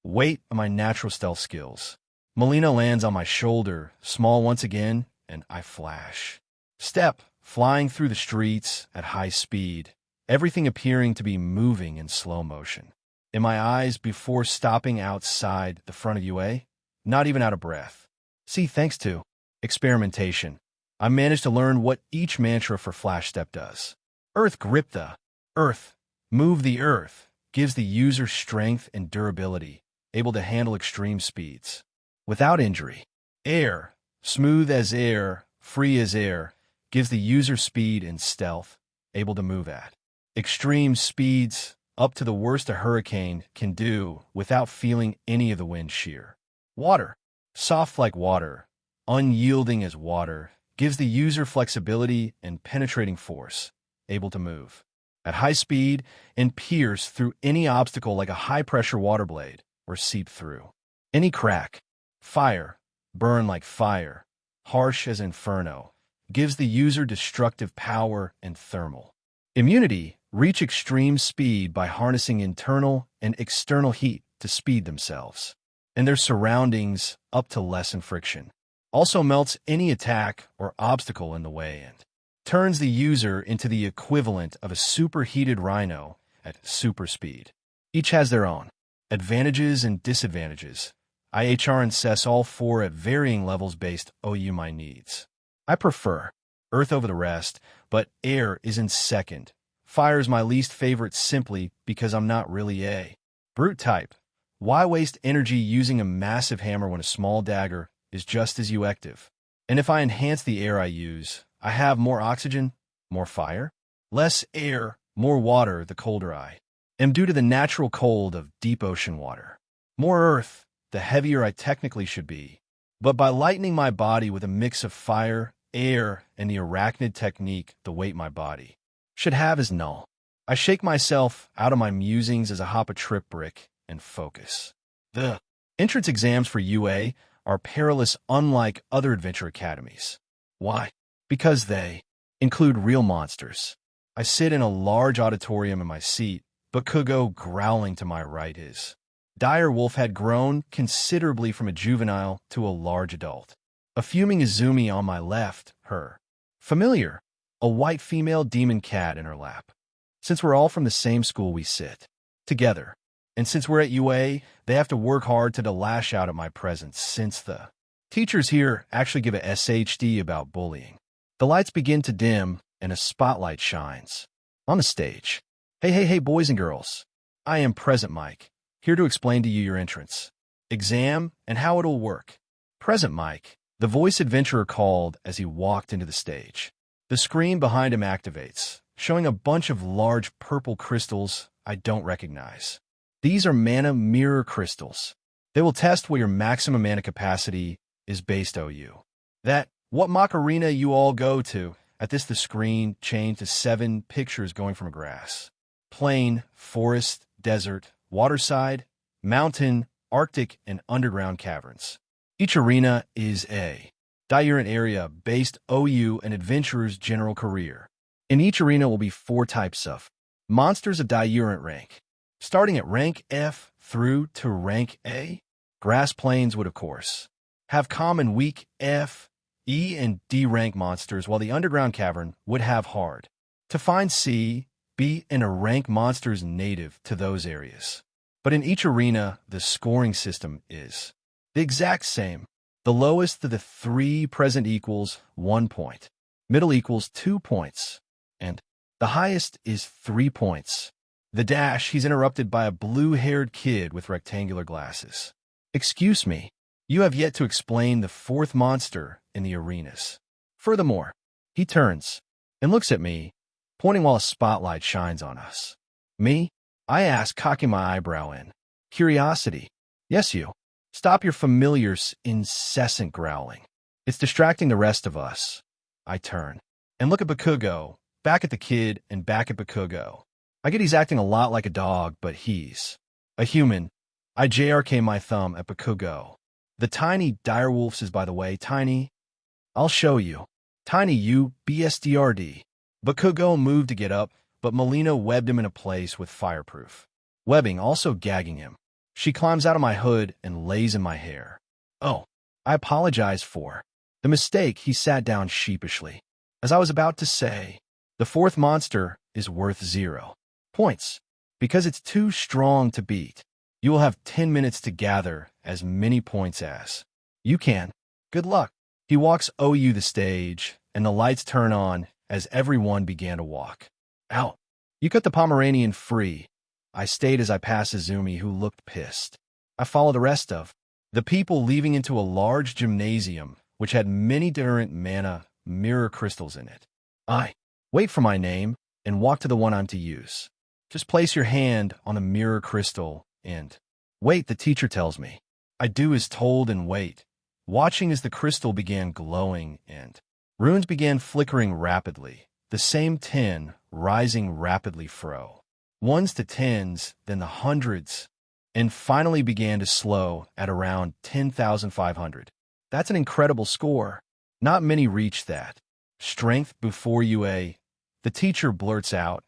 weight and my natural stealth skills. Molina lands on my shoulder, small once again, and I flash. Step, flying through the streets at high speed, everything appearing to be moving in slow motion. In my eyes before stopping outside the front of UA, not even out of breath. See, thanks to experimentation, I managed to learn what each mantra for Flash Step does. Earth, grip the earth, move the earth, gives the user strength and durability, able to handle extreme speeds without injury. Air, smooth as air, free as air, gives the user speed and stealth, able to move at extreme speeds, up to the worst a hurricane can do without feeling any of the wind shear. Water, soft like water, unyielding as water, gives the user flexibility and penetrating force, able to move at high speed and pierce through any obstacle like a high-pressure water blade or seep through any crack. Fire, burn like fire, harsh as inferno, gives the user destructive power and thermal immunity, reach extreme speed by harnessing internal and external heat to speed themselves and their surroundings up to lessen friction. Also melts any attack or obstacle in the way and turns the user into the equivalent of a superheated rhino at super speed. Each has their own advantages and disadvantages. IHR and CES all four at varying levels based on my needs. I prefer Earth over the rest, but air is in second. Fire is my least favorite simply because I'm not really a brute type. Why waste energy using a massive hammer when a small dagger is just as effective? And if I enhance the air I use, I have more oxygen, more fire, less air, more water the colder I am due to the natural cold of deep ocean water. More earth, the heavier I technically should be. But by lightening my body with a mix of fire, air, and the arachnid technique, the weight my body should have is null. I shake myself out of my musings as I hop a trip brick and focus. The entrance exams for UA are perilous unlike other adventure academies. Why? Because they include real monsters. I sit in a large auditorium in my seat, but Kugo growling to my right is. Dire Wolf had grown considerably from a juvenile to a large adult. A fuming Izumi on my left, her familiar, a white female demon cat in her lap. Since we're all from the same school, we sit together. And since we're at UA, they have to work hard to lash out at my presence since the teachers here actually give a SHD about bullying. The lights begin to dim and a spotlight shines on the stage. Hey, boys and girls. I am Present Mike, here to explain to you your entrance exam and how it'll work. Present Mike, the voice adventurer called as he walked into the stage. The screen behind him activates, showing a bunch of large purple crystals I don't recognize. These are mana mirror crystals. They will test what your maximum mana capacity is based on you. What mock arena you all go to. At this, the screen changed to 7 pictures going from a grass, plain, forest, desert, waterside, mountain, Arctic, and underground caverns. Each arena is a diurent area based OU an adventurer's general career. In each arena will be 4 types of monsters of diurent rank, starting at rank F through to rank A. Grass plains would, of course, have common weak F, E, and D rank monsters, while the underground cavern would have hard to find C, B, and a rank monsters native to those areas. But in each arena, the scoring system is the exact same. The lowest of the 3 present equals 1 point, middle equals 2 points, and the highest is 3 points. The dash, he's interrupted by a blue-haired kid with rectangular glasses. Excuse me, you have yet to explain the 4th monster in the arenas. Furthermore, he turns and looks at me, pointing while a spotlight shines on us. Me? I ask, cocking my eyebrow in curiosity. Yes, you. Stop your familiar's incessant growling. It's distracting the rest of us. I turn and look at Bakugo, back at the kid, and back at Bakugo. I get he's acting a lot like a dog, but he's a human. I JRK my thumb at Bakugo. The tiny direwolves is, by the way, tiny. I'll show you. Tiny you, BSDRD. Bakugo moved to get up, but Molina webbed him in a place with fireproof webbing, also gagging him. She climbs out of my hood and lays in my hair. Oh, I apologize for the mistake. He sat down sheepishly. As I was about to say, the 4th monster is worth 0 points because it's too strong to beat. You will have 10 minutes to gather as many points as you can. Good luck. He walks OU the stage, and the lights turn on as everyone began to walk out. You cut the Pomeranian free. I stayed as I passed Izumi, who looked pissed. I followed the rest of the people leaving into a large gymnasium, which had many different mana mirror crystals in it. I wait for my name and walk to the one I'm to use. Just place your hand on a mirror crystal and wait, the teacher tells me. I do as told and wait, watching as the crystal began glowing and runes began flickering rapidly, the same 10 rising rapidly fro. Ones to tens, then the hundreds, and finally began to slow at around 10,500. That's an incredible score. Not many reach that. Strength before UA. The teacher blurts out.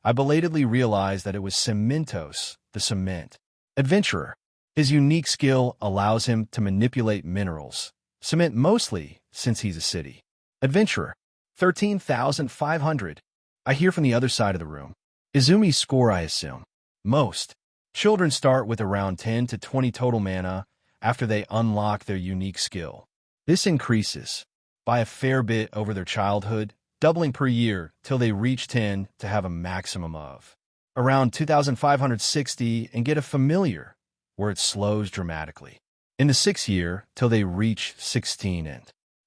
I belatedly realized that it was Cementos, the cement. Adventurer. His unique skill allows him to manipulate minerals. Cement mostly, since he's a city. Adventurer. 13,500. I hear from the other side of the room. Izumi's score, I assume. Most. Children start with around 10 to 20 total mana after they unlock their unique skill. This increases by a fair bit over their childhood, doubling per year till they reach 10 to have a maximum of around 2,560 and get a familiar, where it slows dramatically. In the 6th year, till they reach 16 and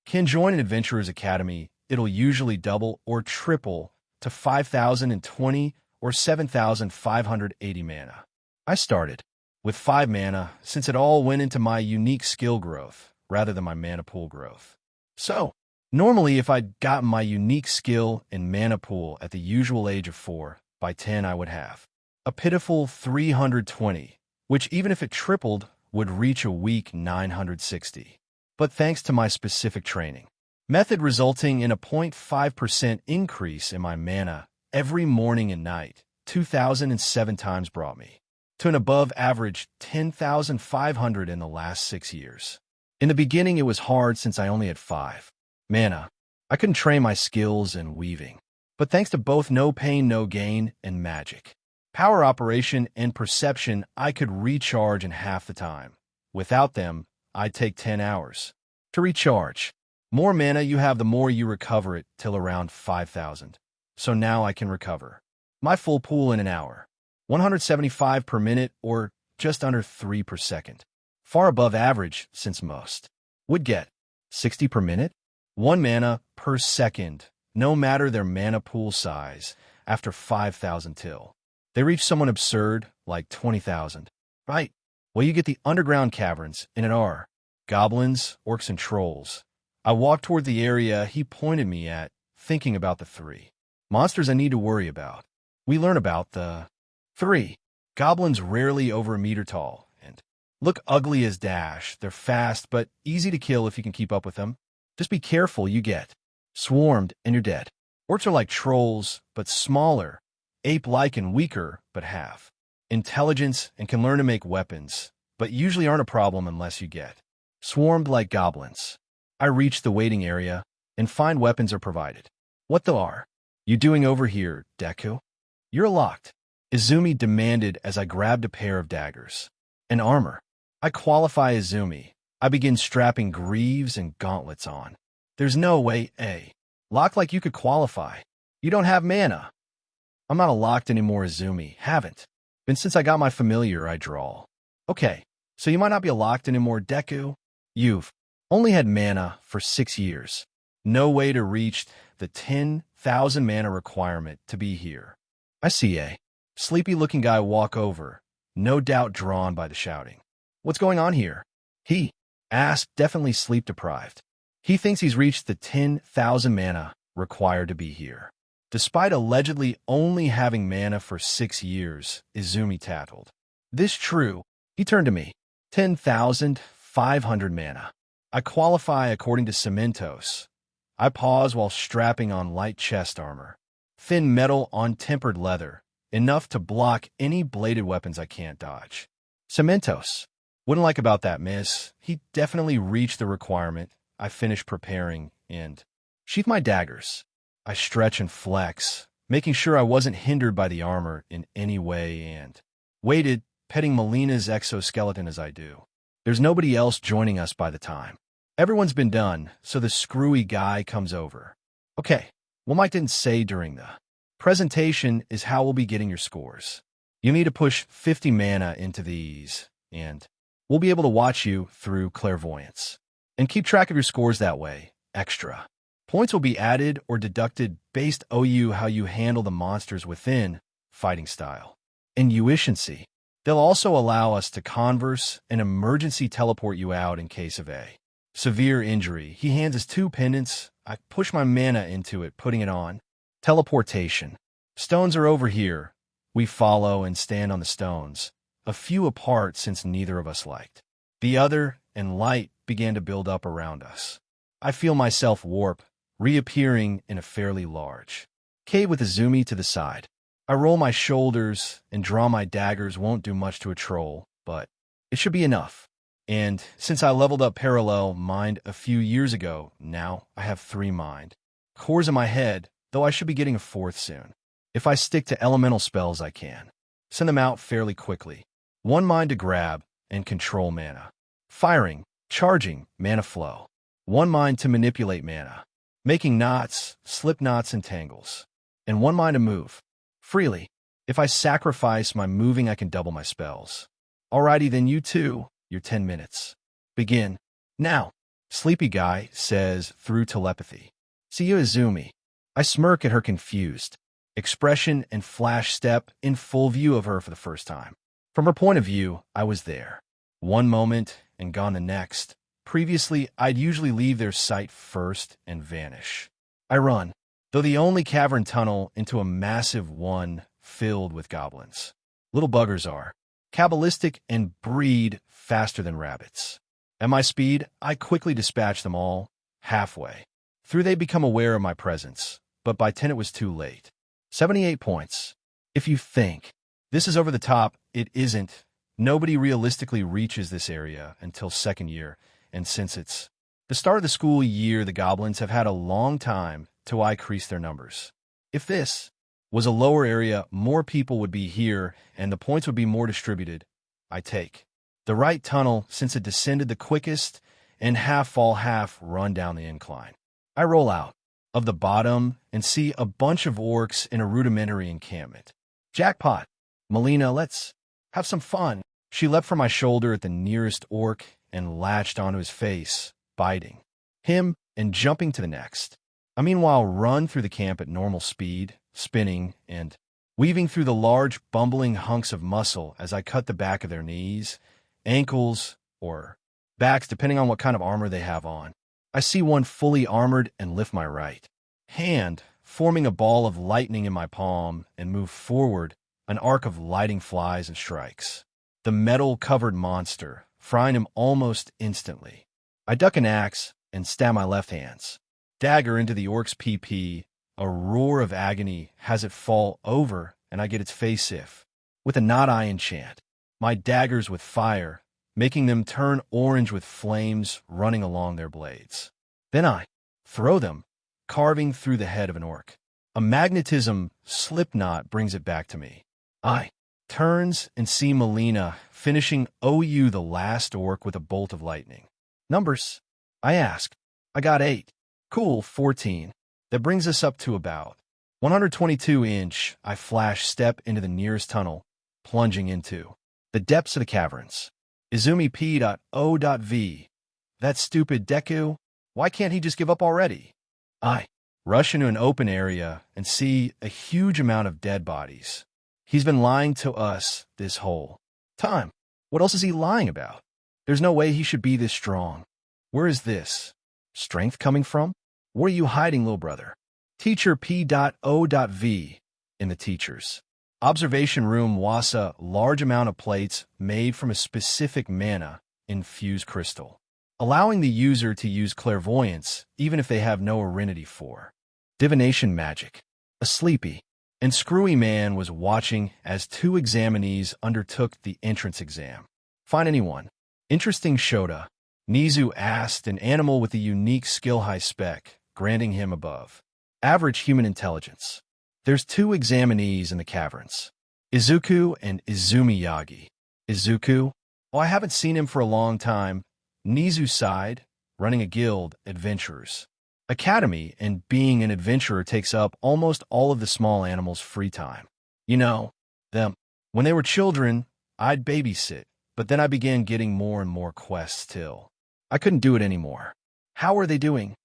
can join an Adventurer's Academy, it'll usually double or triple to 5,020 or 7,580 mana. I started with 5 mana since it all went into my unique skill growth rather than my mana pool growth. So, normally if I'd gotten my unique skill and mana pool at the usual age of 4, by 10 I would have a pitiful 320, which even if it tripled would reach a weak 960. But thanks to my specific training method resulting in a 0.5% increase in my mana every morning and night, 2,007 times brought me to an above average 10,500 in the last 6 years. In the beginning it was hard since I only had 5 mana. I couldn't train my skills in weaving. But thanks to both no pain, no gain and magic, power operation and perception, I could recharge in half the time. Without them, I'd take 10 hours to recharge. More mana you have, the more you recover it till around 5,000. So now I can recover my full pool in an hour. 175 per minute or just under 3 per second. Far above average since most would get 60 per minute, 1 mana per second, no matter their mana pool size, after 5,000 till they reach someone absurd like 20,000. Right. Well, you get the underground caverns in it are goblins, orcs, and trolls. I walked toward the area he pointed me at, thinking about the 3 monsters I need to worry about. We learn about the 3 goblins, rarely over a meter tall, and look ugly as dash. They're fast, but easy to kill if you can keep up with them. Just be careful, you get swarmed and you're dead. Orcs are like trolls, but smaller, ape-like and weaker, but have intelligence and can learn to make weapons, but usually aren't a problem unless you get swarmed like goblins. I reach the waiting area, and find weapons are provided. What the are you doing over here, Deku? You're locked, Izumi demanded as I grabbed a pair of daggers and armor. I qualify Izumi. I begin strapping greaves and gauntlets on. There's no way, lock like you could qualify. You don't have mana. I'm not a locked anymore, Izumi. Haven't been since I got my familiar, I drawl. Okay, so you might not be a locked anymore, Deku. You've only had mana for 6 years. No way to reach the 10,000 mana requirement to be here. I see a sleepy-looking guy walk over, no doubt drawn by the shouting. What's going on here? He asked, definitely sleep-deprived. He thinks he's reached the 10,000 mana required to be here. Despite allegedly only having mana for 6 years, Izumi tattled. This true, he turned to me. 10,500 mana. I qualify according to Cementos. I pause while strapping on light chest armor. Thin metal on tempered leather, enough to block any bladed weapons I can't dodge. Cementos. Wouldn't like about that, miss. He definitely reached the requirement. I finish preparing and sheath my daggers. I stretch and flex, making sure I wasn't hindered by the armor in any way and waited, petting Molina's exoskeleton as I do. There's nobody else joining us by the time everyone's been done, so the screwy guy comes over. Okay, what Mike didn't say during the presentation is how we'll be getting your scores. You need to push 50 mana into these, and we'll be able to watch you through clairvoyance and keep track of your scores that way. Extra points will be added or deducted based on how you handle the monsters within fighting style, and efficiency. They'll also allow us to converse and emergency teleport you out in case of a severe injury. He hands us 2 pendants. I push my mana into it, putting it on. Teleportation. Stones are over here. We follow and stand on the stones, a few apart since neither of us liked the other, and light began to build up around us. I feel myself warp, reappearing in a fairly large cave with Izumi to the side. I roll my shoulders and draw my daggers. Won't do much to a troll, but it should be enough. And since I leveled up Parallel Mind a few years ago, now I have 3 mind cores in my head, though I should be getting a 4th soon. If I stick to elemental spells, I can send them out fairly quickly. 1 mind to grab and control mana. Firing, charging, mana flow. 1 mind to manipulate mana. Making knots, slip knots and tangles. And 1 mind to move freely. If I sacrifice my moving, I can double my spells. Alrighty then, you two, your 10 minutes. Begin. Now, Sleepy Guy says through telepathy. See you, Izumi. I smirk at her confused expression and flash step in full view of her for the first time. From her point of view, I was there. One moment and gone the next. Previously, I'd usually leave their sight first and vanish. I run, though the only cavern tunnel into a massive one filled with goblins. Little buggers are cabalistic and breed faster than rabbits. At my speed, I quickly dispatch them all. Halfway through, they become aware of my presence, but by 10 it was too late. 78 points. If you think this is over the top, it isn't. Nobody realistically reaches this area until 2nd year, and since it's the start of the school year, the goblins have had a long time to increase their numbers. If this was a lower area, more people would be here, and the points would be more distributed. I take the right tunnel since it descended the quickest, and half fall, half run down the incline. I roll out of the bottom and see a bunch of orcs in a rudimentary encampment. Jackpot. Molina, let's have some fun. She leapt from my shoulder at the nearest orc and latched onto his face, biting him and jumping to the next. I meanwhile run through the camp at normal speed, spinning and weaving through the large, bumbling hunks of muscle as I cut the back of their knees, ankles, or backs, depending on what kind of armor they have on. I see one fully armored and lift my right hand, forming a ball of lightning in my palm, and move forward, an arc of lighting flies and strikes the metal-covered monster, frying him almost instantly. I duck an axe and stab my left hand's dagger into the orc's PP. A roar of agony has it fall over, and I get its face if, with a not-eye enchant, my daggers with fire, making them turn orange with flames running along their blades. Then I throw them, carving through the head of an orc. A magnetism slipknot brings it back to me. I turns and see Molina finishing OU the last orc with a bolt of lightning. Numbers? I ask. I got 8. Cool, 14. That brings us up to about 122 inch. I flash step into the nearest tunnel, plunging into the depths of the caverns. Izumi P.O.V. That stupid Deku? Why can't he just give up already? I rush into an open area and see a huge amount of dead bodies. He's been lying to us this whole time. What else is he lying about? There's no way he should be this strong. Where is this strength coming from? Where are you hiding, little brother? Teacher P.O.V. in the teacher's observation room was a large amount of plates made from a specific mana-infused crystal, allowing the user to use clairvoyance even if they have no arinity for divination magic. A sleepy and screwy man was watching as 2 examinees undertook the entrance exam. Find anyone interesting, Shota? Nizu asked, an animal with a unique skill high spec, granting him above average human intelligence. There's 2 examinees in the caverns, Izuku and Izumi Yagi. Izuku? Oh, I haven't seen him for a long time. Nizu sighed, running a guild, Adventurers Academy, and being an adventurer takes up almost all of the small animals' free time. You know, them. When they were children, I'd babysit, but then I began getting more and more quests till I couldn't do it anymore. How are they doing?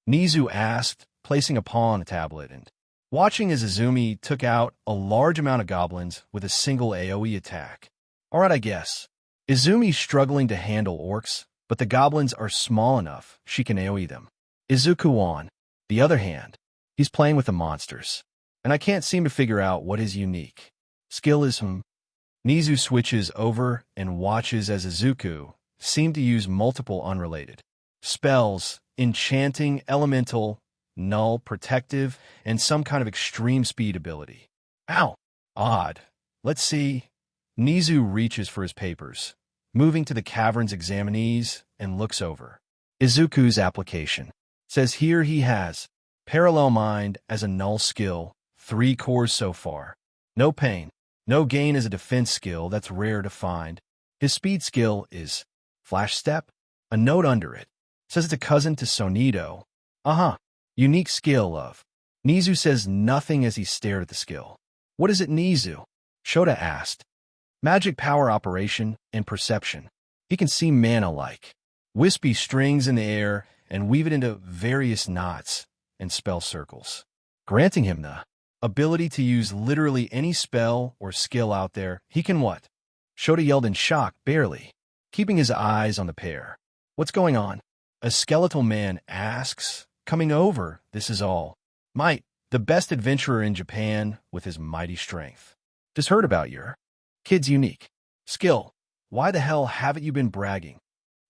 Nizu asked, placing a paw on a tablet and watching as Izumi took out a large amount of goblins with a single AoE attack. Alright, I guess. Izumi's struggling to handle orcs, but the goblins are small enough she can AoE them. Izuku on the other hand, he's playing with the monsters, and I can't seem to figure out what his unique skill is. Nizu switches over and watches as Izuku seem to use multiple unrelated spells, enchanting, elemental, null, protective, and some kind of extreme speed ability. Ow! Odd. Let's see. Nizu reaches for his papers, moving to the cavern's examinees and looks over. Izuku's application says here he has Parallel Mind as a null skill, 3 cores so far. No pain, no gain as a defense skill that's rare to find. His speed skill is Flash Step. A note under it says it's a cousin to Sonido. Unique skill of. Nizu says nothing as he stared at the skill. What is it, Nizu? Shota asked. Magic power operation and perception. He can see mana like wispy strings in the air and weave it into various knots and spell circles, granting him the ability to use literally any spell or skill out there. He can what? Shota yelled in shock, barely, keeping his eyes on the pair. What's going on? A skeletal man asks, coming over, this is all. Might, the best adventurer in Japan with his mighty strength. Just heard about your kid's unique skill. Why the hell haven't you been bragging?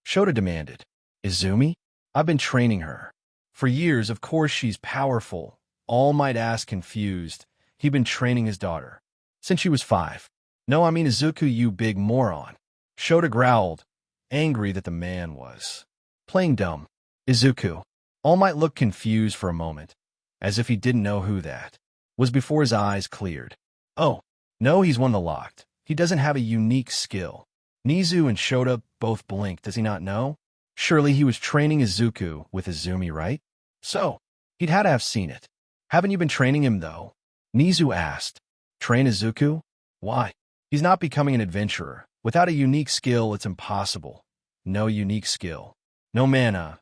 Shota demanded. Izumi? I've been training her. For years, of course she's powerful. All might ask confused. He'd been training his daughter since she was 5. No, I mean Izuku, you big moron. Shota growled, angry that the man was playing dumb. Izuku. All might look confused for a moment, as if he didn't know who that was before his eyes cleared. Oh, no, he's won the locked. He doesn't have a unique skill. Nizu and Shota both blinked. Does he not know? Surely he was training Izuku with Izumi, right? So, he'd had to have seen it. Haven't you been training him, though? Nizu asked. Train Izuku? Why? He's not becoming an adventurer. Without a unique skill, it's impossible. No unique skill. No mana,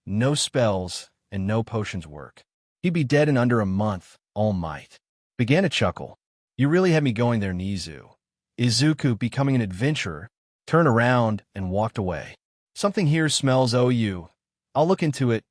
no spells, and no potions work. He'd be dead in under a month, All Might. Began to chuckle. You really had me going there, Nizu. Izuku, becoming an adventurer, turned around and walked away. Something here smells OU. I'll look into it,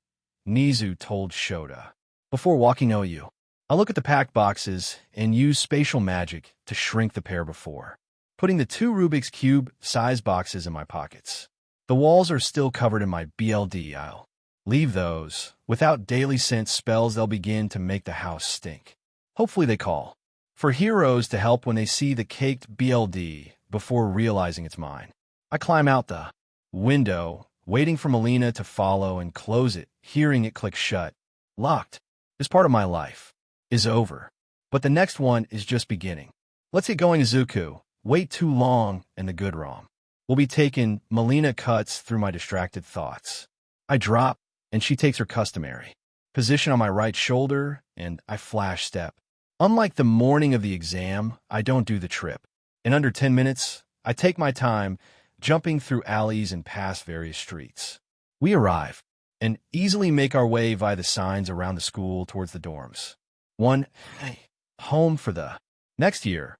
Nizu told Shota. Before walking OU, I'll look at the packed boxes and use spatial magic to shrink the pair before putting the 2 Rubik's Cube size boxes in my pockets. The walls are still covered in my BLD. I'll leave those. Without daily scent spells, they'll begin to make the house stink. Hopefully they call for heroes to help when they see the caked BLD before realizing it's mine. I climb out the window, waiting for Molina to follow and close it, hearing it click shut. Locked. This part of my life is over, but the next one is just beginning. Let's get going, Izuku. Wait too long, and the good ROM will be taken. Molina cuts through my distracted thoughts. I drop, and she takes her customary position on my right shoulder, and I flash step. Unlike the morning of the exam, I don't do the trip. In under 10 minutes, I take my time, jumping through alleys and past various streets. We arrive, and easily make our way via the signs around the school towards the dorms. Home for the next year.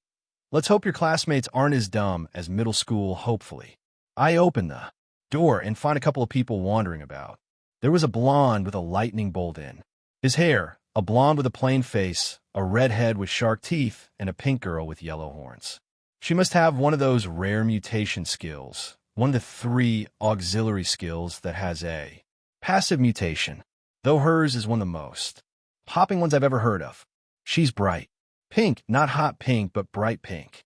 Let's hope your classmates aren't as dumb as middle school, hopefully. I open the door and find a couple of people wandering about. There was a blonde with a lightning bolt in his hair, a blonde with a plain face, a redhead with shark teeth, and a pink girl with yellow horns. She must have one of those rare mutation skills, one of the 3 auxiliary skills that has a passive mutation, though hers is one of the most popping ones I've ever heard of. She's bright. Pink, not hot pink, but bright pink.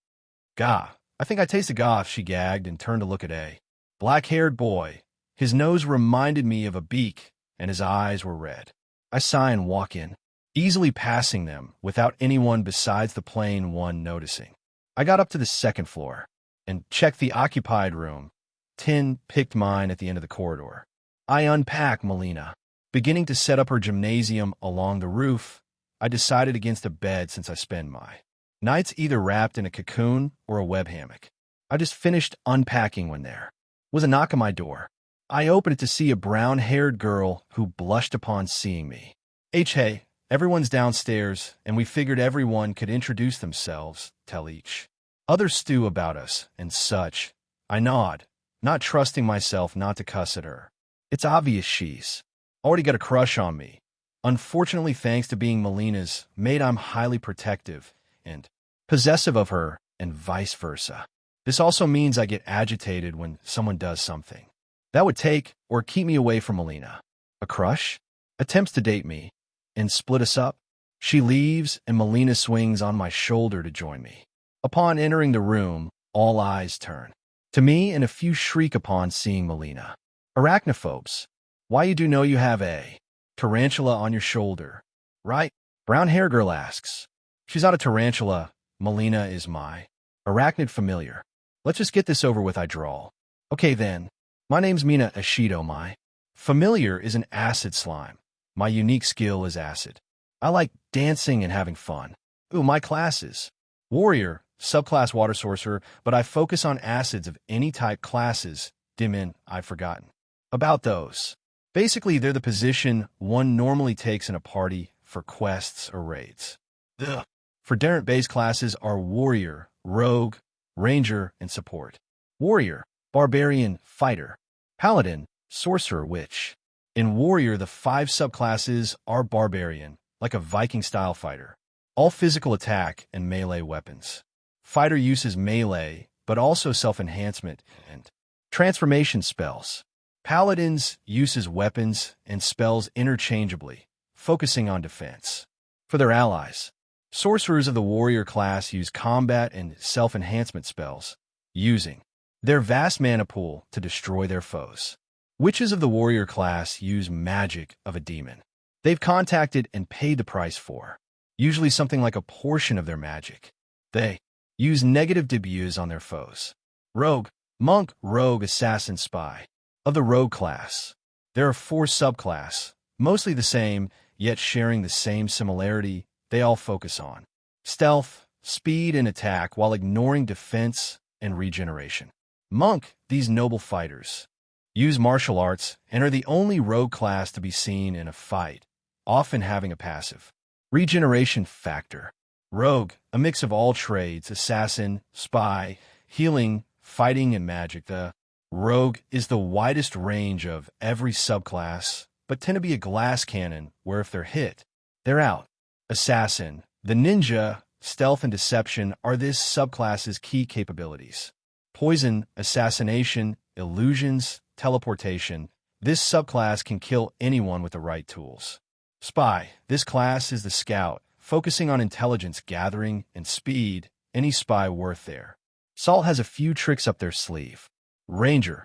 Gah, I think I tasted goth, she gagged and turned to look at a black-haired boy. His nose reminded me of a beak, and his eyes were red. I sigh and walk in, easily passing them without anyone besides the plain one noticing. I got up to the 2nd floor and checked the occupied room. 10 picked mine at the end of the corridor. I unpack Molina, beginning to set up her gymnasium along the roof. I decided against a bed since I spend my nights either wrapped in a cocoon or a web hammock. I just finished unpacking when there was a knock on my door. I opened it to see a brown-haired girl who blushed upon seeing me. Hey, Everyone's downstairs, and we figured everyone could introduce themselves, tell each other stew about us, and such. I nod, not trusting myself not to cuss at her. It's obvious she's already got a crush on me. Unfortunately, thanks to being Molina's maid, I'm highly protective and possessive of her, and vice versa. This also means I get agitated when someone does something that would take or keep me away from Molina. A crush? Attempts to date me and split us up? She leaves, and Molina swings on my shoulder to join me. Upon entering the room, all eyes turn to me, and a few shriek upon seeing Molina. Arachnophobes. Why, you do know you have a tarantula on your shoulder, right? Brown hair girl asks. She's not a tarantula. Molina is my arachnid familiar. Let's just get this over with, I drawl. Okay then. My name's Mina Ashido. My familiar is an acid slime. My unique skill is acid. I like dancing and having fun. Ooh, my classes. Warrior, subclass water sorcerer, but I focus on acids of any type classes. Dimin, I've forgotten about those. Basically, they're the position one normally takes in a party for quests or raids. Ugh. For Darrent-based classes are Warrior, Rogue, Ranger, and Support. Warrior, Barbarian, Fighter. Paladin, Sorcerer, Witch. In Warrior, the 5 subclasses are Barbarian, like a Viking-style fighter. All physical attack and melee weapons. Fighter uses melee, but also self-enhancement and transformation spells. Paladins uses weapons and spells interchangeably, focusing on defense. For their allies, sorcerers of the warrior class use combat and self-enhancement spells, using their vast mana pool to destroy their foes. Witches of the warrior class use magic of a demon they've contacted and paid the price for, usually something like a portion of their magic. They use negative debuts on their foes. Rogue, Monk, Rogue, Assassin, Spy. Of the Rogue class, there are 4 subclasses, mostly the same, yet sharing the same similarity. They all focus on stealth, speed, and attack while ignoring defense and regeneration. Monk, these noble fighters, use martial arts and are the only rogue class to be seen in a fight, often having a passive regeneration factor. Rogue, a mix of all trades, assassin, spy, healing, fighting, and magic. The Rogue is the widest range of every subclass, but tend to be a glass cannon where if they're hit, they're out. Assassin, the ninja, stealth, and deception are this subclass's key capabilities. Poison, assassination, illusions, teleportation. This subclass can kill anyone with the right tools. Spy, this class is the scout, focusing on intelligence gathering and speed, any spy worth their salt has a few tricks up their sleeve. Ranger,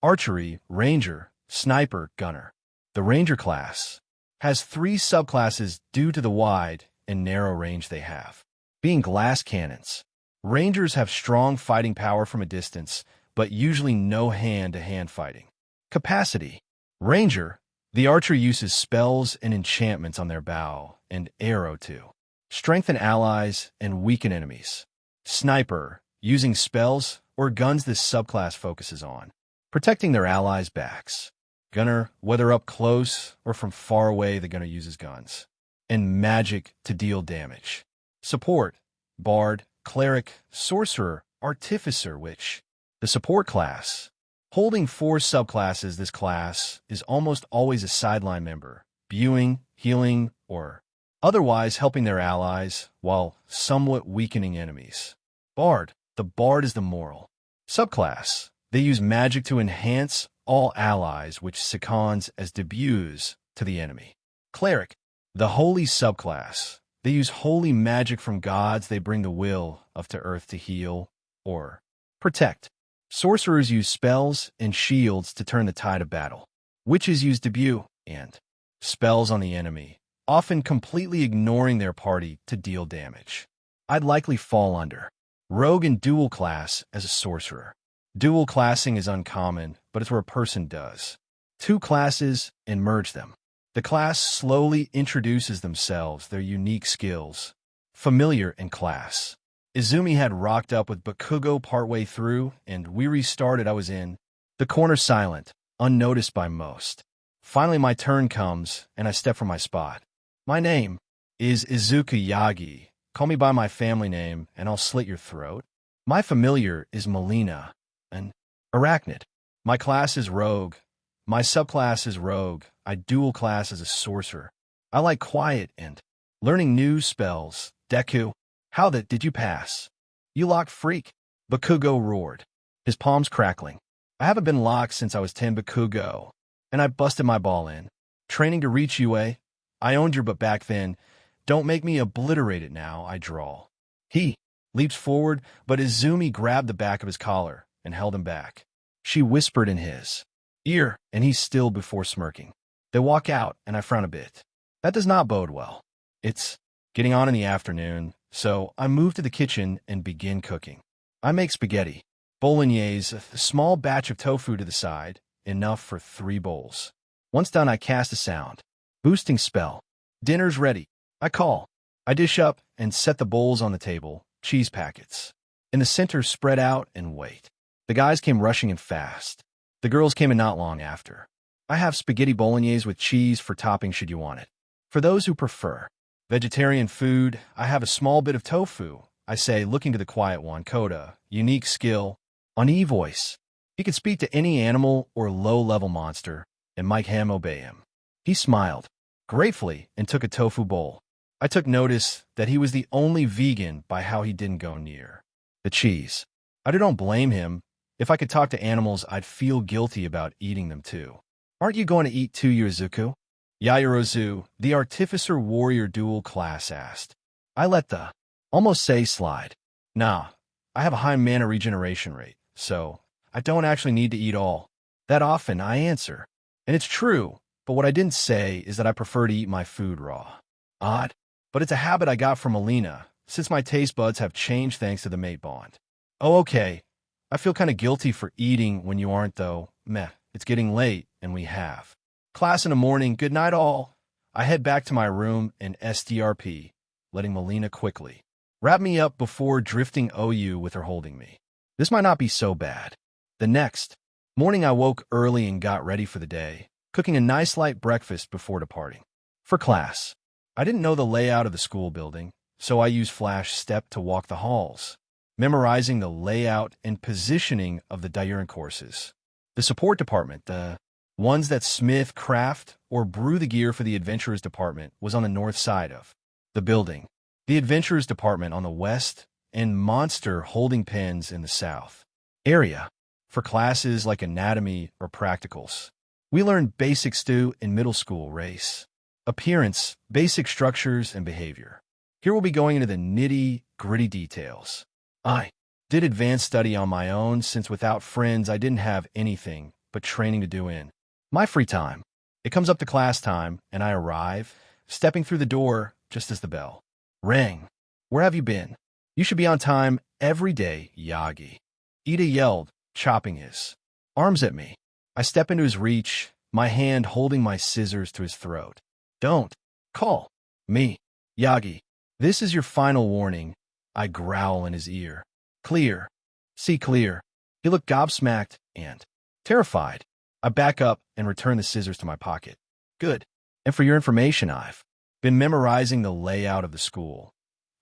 archery, ranger, sniper, gunner. The ranger class has 3 subclasses due to the wide and narrow range they have. Being glass cannons, rangers have strong fighting power from a distance, but usually no hand-to-hand fighting capacity. Ranger, the archer uses spells and enchantments on their bow and arrow to strengthen allies and weaken enemies. Sniper, using spells or guns this subclass focuses on protecting their allies' backs. Gunner, whether up close or from far away, the gunner uses guns and magic to deal damage. Support, bard, cleric, sorcerer, artificer, witch. The support class, holding 4 subclasses, this class is almost always a sideline member, buing, healing, or otherwise helping their allies while somewhat weakening enemies. Bard, the bard is the moral subclass. They use magic to enhance all allies, which seconds as debuts to the enemy. Cleric, the holy subclass. They use holy magic from gods. They bring the will of to earth to heal or protect. Sorcerers use spells and shields to turn the tide of battle. Witches use debut and spells on the enemy, often completely ignoring their party to deal damage. I'd likely fall under rogue and dual class as a sorcerer. Dual classing is uncommon, but it's where a person does 2 classes and merge them. The class slowly introduces themselves, their unique skills. Familiar and class. Izumi had rocked up with Bakugo partway through, and we restarted. I was in the corner silent, unnoticed by most. Finally, my turn comes, and I step from my spot. My name, is Izuku Yagi. Call me by my family name, and I'll slit your throat. My familiar is Molina, an arachnid. My class is rogue. My subclass is rogue. I dual class as a sorcerer. I like quiet and learning new spells. Deku, how the did you pass? You locked freak. Bakugo roared, his palms crackling. I haven't been locked since I was 10 Bakugo, and I busted my ball in. Training to reach UA. I owned your butt back then. Don't make me obliterate it now, I drawl. He leaps forward, but Izumi grabbed the back of his collar and held him back. She whispered in his ear, and he stilled before smirking. They walk out, and I frown a bit. That does not bode well. It's getting on in the afternoon, so I move to the kitchen and begin cooking. I make spaghetti, bolognese, a small batch of tofu to the side, enough for 3 bowls. Once done, I cast a sound. Boosting spell. Dinner's ready. I call. I dish up and set the bowls on the table, cheese packets. In the center, spread out and wait. The guys came rushing in fast. The girls came in not long after. I have spaghetti bolognese with cheese for topping should you want it. For those who prefer vegetarian food, I have a small bit of tofu, I say, looking to the quiet one, Koda, unique skill, on E-voice. He could speak to any animal or low-level monster, and Mike Ham obey him. He smiled gratefully and took a tofu bowl. I took notice that he was the only vegan by how he didn't go near the cheese. I don't blame him. If I could talk to animals, I'd feel guilty about eating them too. Aren't you going to eat too, Izuku? Yaoyorozu, the Artificer Warrior Dual class, asked. I let the almost say slide. Nah, I have a high mana regeneration rate, so I don't actually need to eat all that often, I answer. And it's true, but what I didn't say is that I prefer to eat my food raw. Odd, but it's a habit I got from Molina, since my taste buds have changed thanks to the mate bond. Oh, okay. I feel kind of guilty for eating when you aren't, though. Meh, it's getting late, and we have class in the morning. Good night, all. I head back to my room and SDRP, letting Molina quickly wrap me up before drifting OU with her holding me. This might not be so bad. The next morning, I woke early and got ready for the day, cooking a nice light breakfast before departing for class. I didn't know the layout of the school building, so I used Flash Step to walk the halls, memorizing the layout and positioning of the diurn courses. The support department, the ones that smith, craft, or brew the gear for the adventurers department, was on the north side of the building. The adventurers department on the west, and monster holding pens in the south area for classes like anatomy or practicals. We learned basics too in middle school: race, appearance, basic structures, and behavior. Here we'll be going into the nitty-gritty details. I did advanced study on my own since without friends I didn't have anything but training to do in my free time. It comes up to class time, and I arrive, stepping through the door just as the bell rang. Where have you been? You should be on time every day, Yagi. Ida yelled, chopping his arms at me. I step into his reach, my hand holding my scissors to his throat. Don't call me Yagi. This is your final warning, I growl in his ear. Clear. See clear. He looked gobsmacked and terrified. I back up and return the scissors to my pocket. Good. And for your information, I've been memorizing the layout of the school.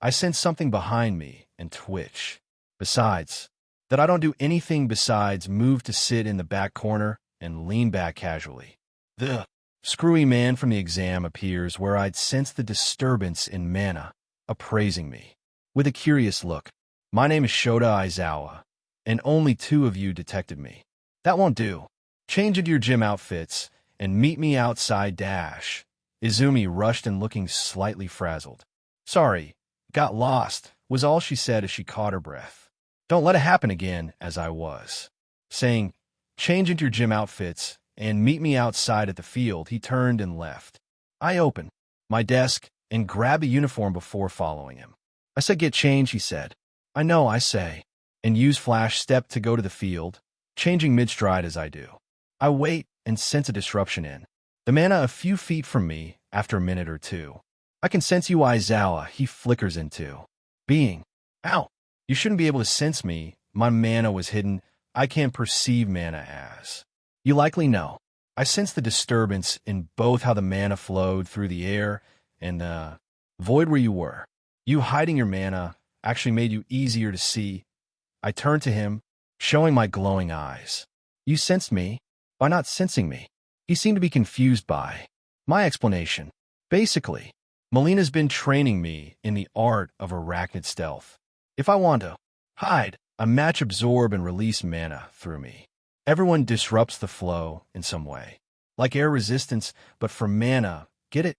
I sense something behind me and twitch. Besides, that I don't do anything besides move to sit in the back corner and lean back casually. The screwy man from the exam appears where I'd sensed the disturbance in mana, appraising me with a curious look. My name is Shota Aizawa, and only 2 of you detected me. That won't do. Change into your gym outfits and meet me outside dash. Izumi rushed and looking slightly frazzled. Sorry, got lost, was all she said as she caught her breath. Don't let it happen again, as I was saying, change into your gym outfits and meet me outside at the field. He turned and left. I opened my desk and grabbed a uniform before following him. I said get change, he said. I know, I say, and use Flash Step to go to the field, changing mid-stride as I do. I wait and sense a disruption in the mana a few feet from me after a minute or two. I can sense you, Aizawa, he flickers into being. Ow! You shouldn't be able to sense me. My mana was hidden. I can't perceive mana as you likely know. I sense the disturbance in both how the mana flowed through the air and Void where you were. You hiding your mana actually made you easier to see. I turned to him, showing my glowing eyes. You sensed me by not sensing me. He seemed to be confused by my explanation. Basically, Molina's been training me in the art of arachnid stealth. If I want to hide, I match absorb and release mana through me. Everyone disrupts the flow in some way. Like air resistance, but for mana, get it?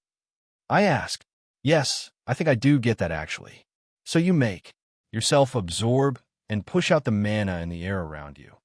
I asked. Yes, I think I do get that actually. So you make yourself absorb and push out the mana in the air around you.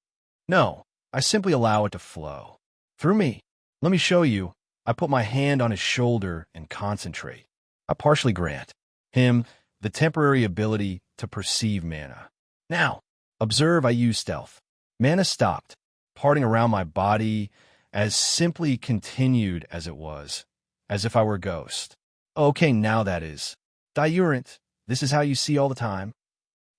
No, I simply allow it to flow through me. Let me show you. I put my hand on his shoulder and concentrate. I partially grant him the temporary ability to perceive mana. Now, observe I use stealth. Mana stopped, parting around my body as simply continued as it was, as if I were a ghost. Okay, now that is diurent. This is how you see all the time?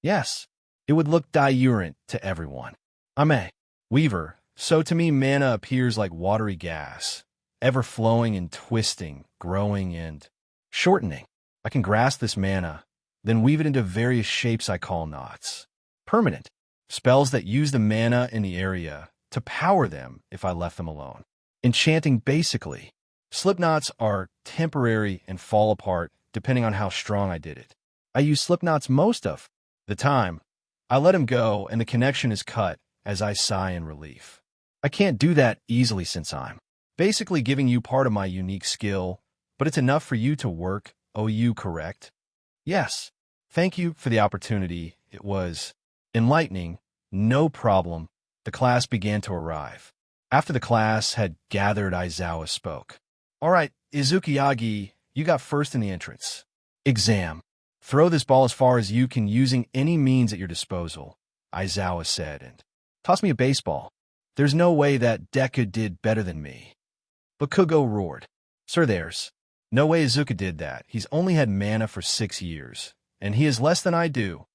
Yes, it would look diurent to everyone. I'm a weaver, so to me mana appears like watery gas, ever flowing and twisting, growing and shortening. I can grasp this mana, then weave it into various shapes I call knots. Permanent. Spells that use the mana in the area to power them if I left them alone. Enchanting basically. Slipknots are temporary and fall apart depending on how strong I did it. I use slipknots most of the time. I let him go and the connection is cut as I sigh in relief. I can't do that easily since I'm basically giving you part of my unique skill, but it's enough for you to work. Oh, you correct? Yes. Thank you for the opportunity. It was enlightening. No problem. The class began to arrive. After the class had gathered, Aizawa spoke. All right, Izuku, you got first in the entrance exam. Throw this ball as far as you can using any means at your disposal, Aizawa said, and toss me a baseball. There's no way that Deku did better than me. Bakugo roared. Sir, there's no way Izuku did that. He's only had mana for 6 years, and he is less than I do.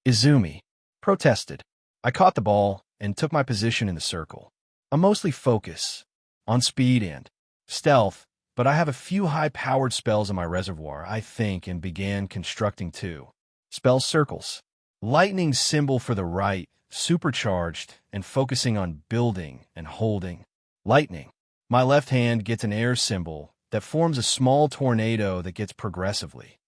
Izumi protested. I caught the ball and took my position in the circle. I mostly focus on speed and stealth, but I have a few high-powered spells in my reservoir, I think, and began constructing 2 spell circles. Lightning symbol for the right, supercharged, and focusing on building and holding. Lightning. My left hand gets an air symbol that forms a small tornado that gets progressively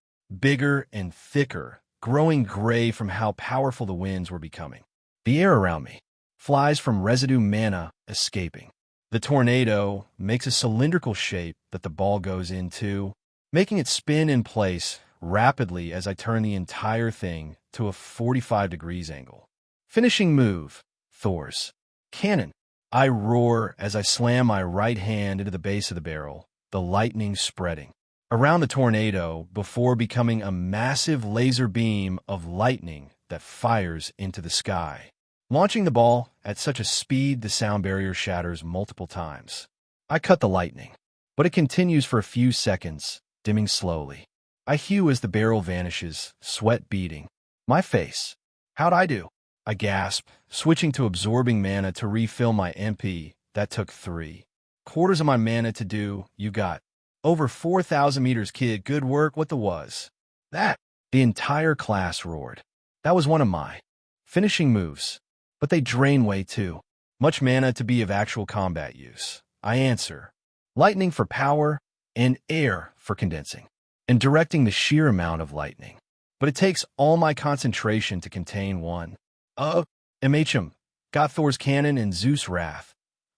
bigger and thicker, growing gray from how powerful the winds were becoming. The air around me flies from residue mana escaping. The tornado makes a cylindrical shape that the ball goes into, making it spin in place rapidly as I turn the entire thing to a 45 degrees angle. Finishing move, Thor's cannon. I roar as I slam my right hand into the base of the barrel, the lightning spreading around the tornado before becoming a massive laser beam of lightning that fires into the sky. Launching the ball at such a speed the sound barrier shatters multiple times. I cut the lightning, but it continues for a few seconds, dimming slowly. I hew as the barrel vanishes, sweat beading. My face. How'd I do? I gasp, switching to absorbing mana to refill my MP. That took 3/4 of my mana to do. You got over 4,000 meters, kid. Good work. What the was that? The entire class roared. That was one of my finishing moves. But they drain way too much mana to be of actual combat use. I answer. Lightning for power and air for condensing and directing the sheer amount of lightning. But it takes all my concentration to contain one. MHM, got Thor's cannon and Zeus' wrath.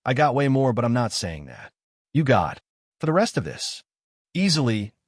I got way more, but I'm not saying that. You got. For the rest of this.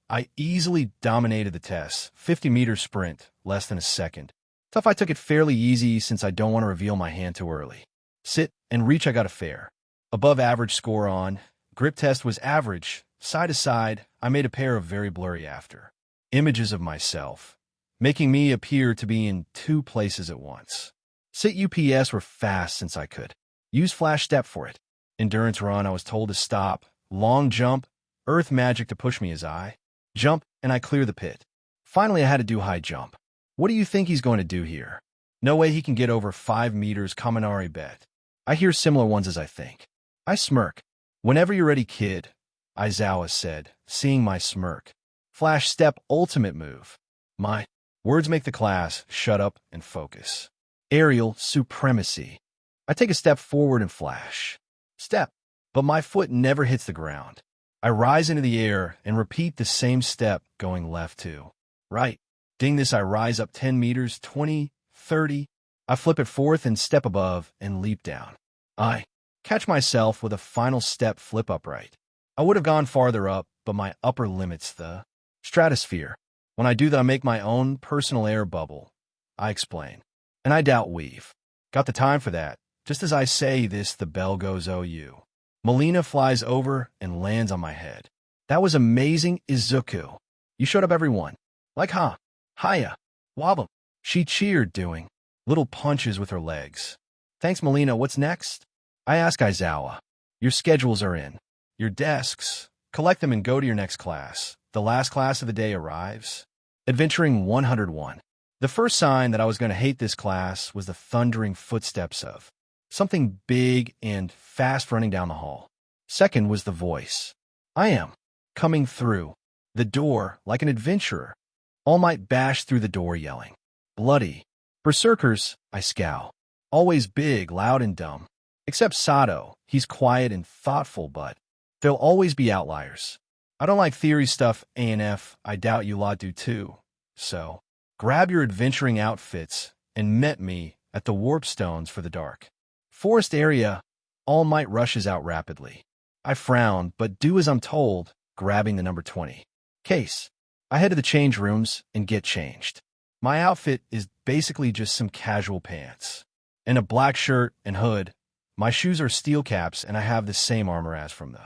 I easily dominated the test. 50-meter sprint, less than a second. Tough I took it fairly easy since I don't want to reveal my hand too early. Sit and reach I got a fair. Above average score on. Grip test was average. Side to side, I made a pair of very blurry after images of myself, making me appear to be in 2 places at once. Sit UPS were fast since I could use flash step for it. Endurance run, I was told to stop. Long jump, earth magic to push me as I jump, and I clear the pit. Finally, I had to do high jump. What do you think he's going to do here? No way he can get over 5 meters, Kaminari bet. I hear similar ones as I think. I smirk. Whenever you're ready, kid, Aizawa said, seeing my smirk. Flash step ultimate move. My words make the class shut up and focus. Aerial supremacy. I take a step forward and flash. Step. But my foot never hits the ground. I rise into the air and repeat the same step going left to right. Ding this, I rise up 10 meters, 20, 30. I flip it forth and step above and leap down. I catch myself with a final step flip upright. I would have gone farther up, but my upper limits the stratosphere. When I do that, I make my own personal air bubble. I explain. And I doubt we've got the time for that. Just as I say this, the bell goes OU. Molina flies over and lands on my head. That was amazing, Izuku. You showed up, everyone. Like, huh? Hiya. Wobble. She cheered, doing little punches with her legs. Thanks, Molina. What's next? I ask Aizawa. Your schedules are in your desks. Collect them and go to your next class. The last class of the day arrives. Adventuring 101. The first sign that I was going to hate this class was the thundering footsteps of something big and fast running down the hall. Second was the voice. I am coming through the door like an adventurer. All Might bashed through the door yelling, bloody berserkers, I scowl. Always big, loud, and dumb. Except Sato, he's quiet and thoughtful, but there'll always be outliers. I don't like theory stuff, ANF. I doubt you lot do too. So, grab your adventuring outfits and met me at the warp stones for the dark forest area. All Might rushes out rapidly. I frown, but do as I'm told, grabbing the number 20 case. I head to the change rooms and get changed. My outfit is basically just some casual pants and a black shirt and hood. My shoes are steel caps, and I have the same armor as from the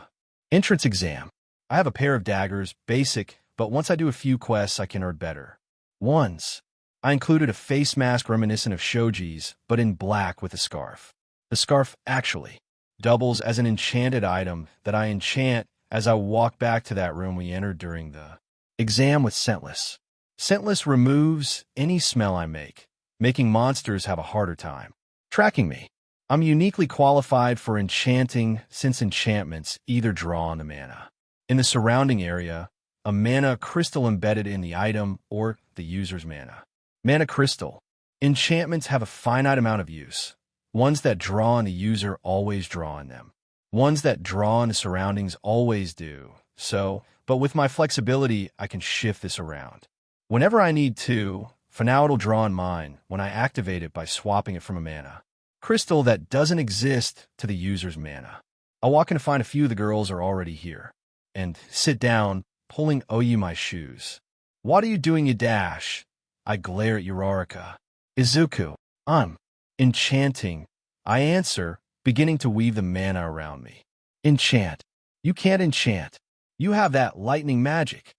entrance exam. I have a pair of daggers, basic, but once I do a few quests, I can earn better ones. I included a face mask reminiscent of Shoji's, but in black with a scarf. The scarf actually doubles as an enchanted item that I enchant as I walk back to that room we entered during the exam with Scentless. Scentless removes any smell I make, making monsters have a harder time tracking me. I'm uniquely qualified for enchanting since enchantments either draw on the mana in the surrounding area, a mana crystal embedded in the item, or the user's mana. Mana crystal. Enchantments have a finite amount of use. Ones that draw on the user always draw on them. Ones that draw on the surroundings always do. So, but with my flexibility, I can shift this around whenever I need to. For now, it'll draw on mine when I activate it by swapping it from a mana crystal that doesn't exist to the user's mana. I walk in to find a few of the girls are already here and sit down, pulling OU my shoes. What are you doing, you dash? I glare at Uraraka. Izuku, I'm enchanting, I answer, beginning to weave the mana around me. Enchant. You can't enchant. You have that lightning magic.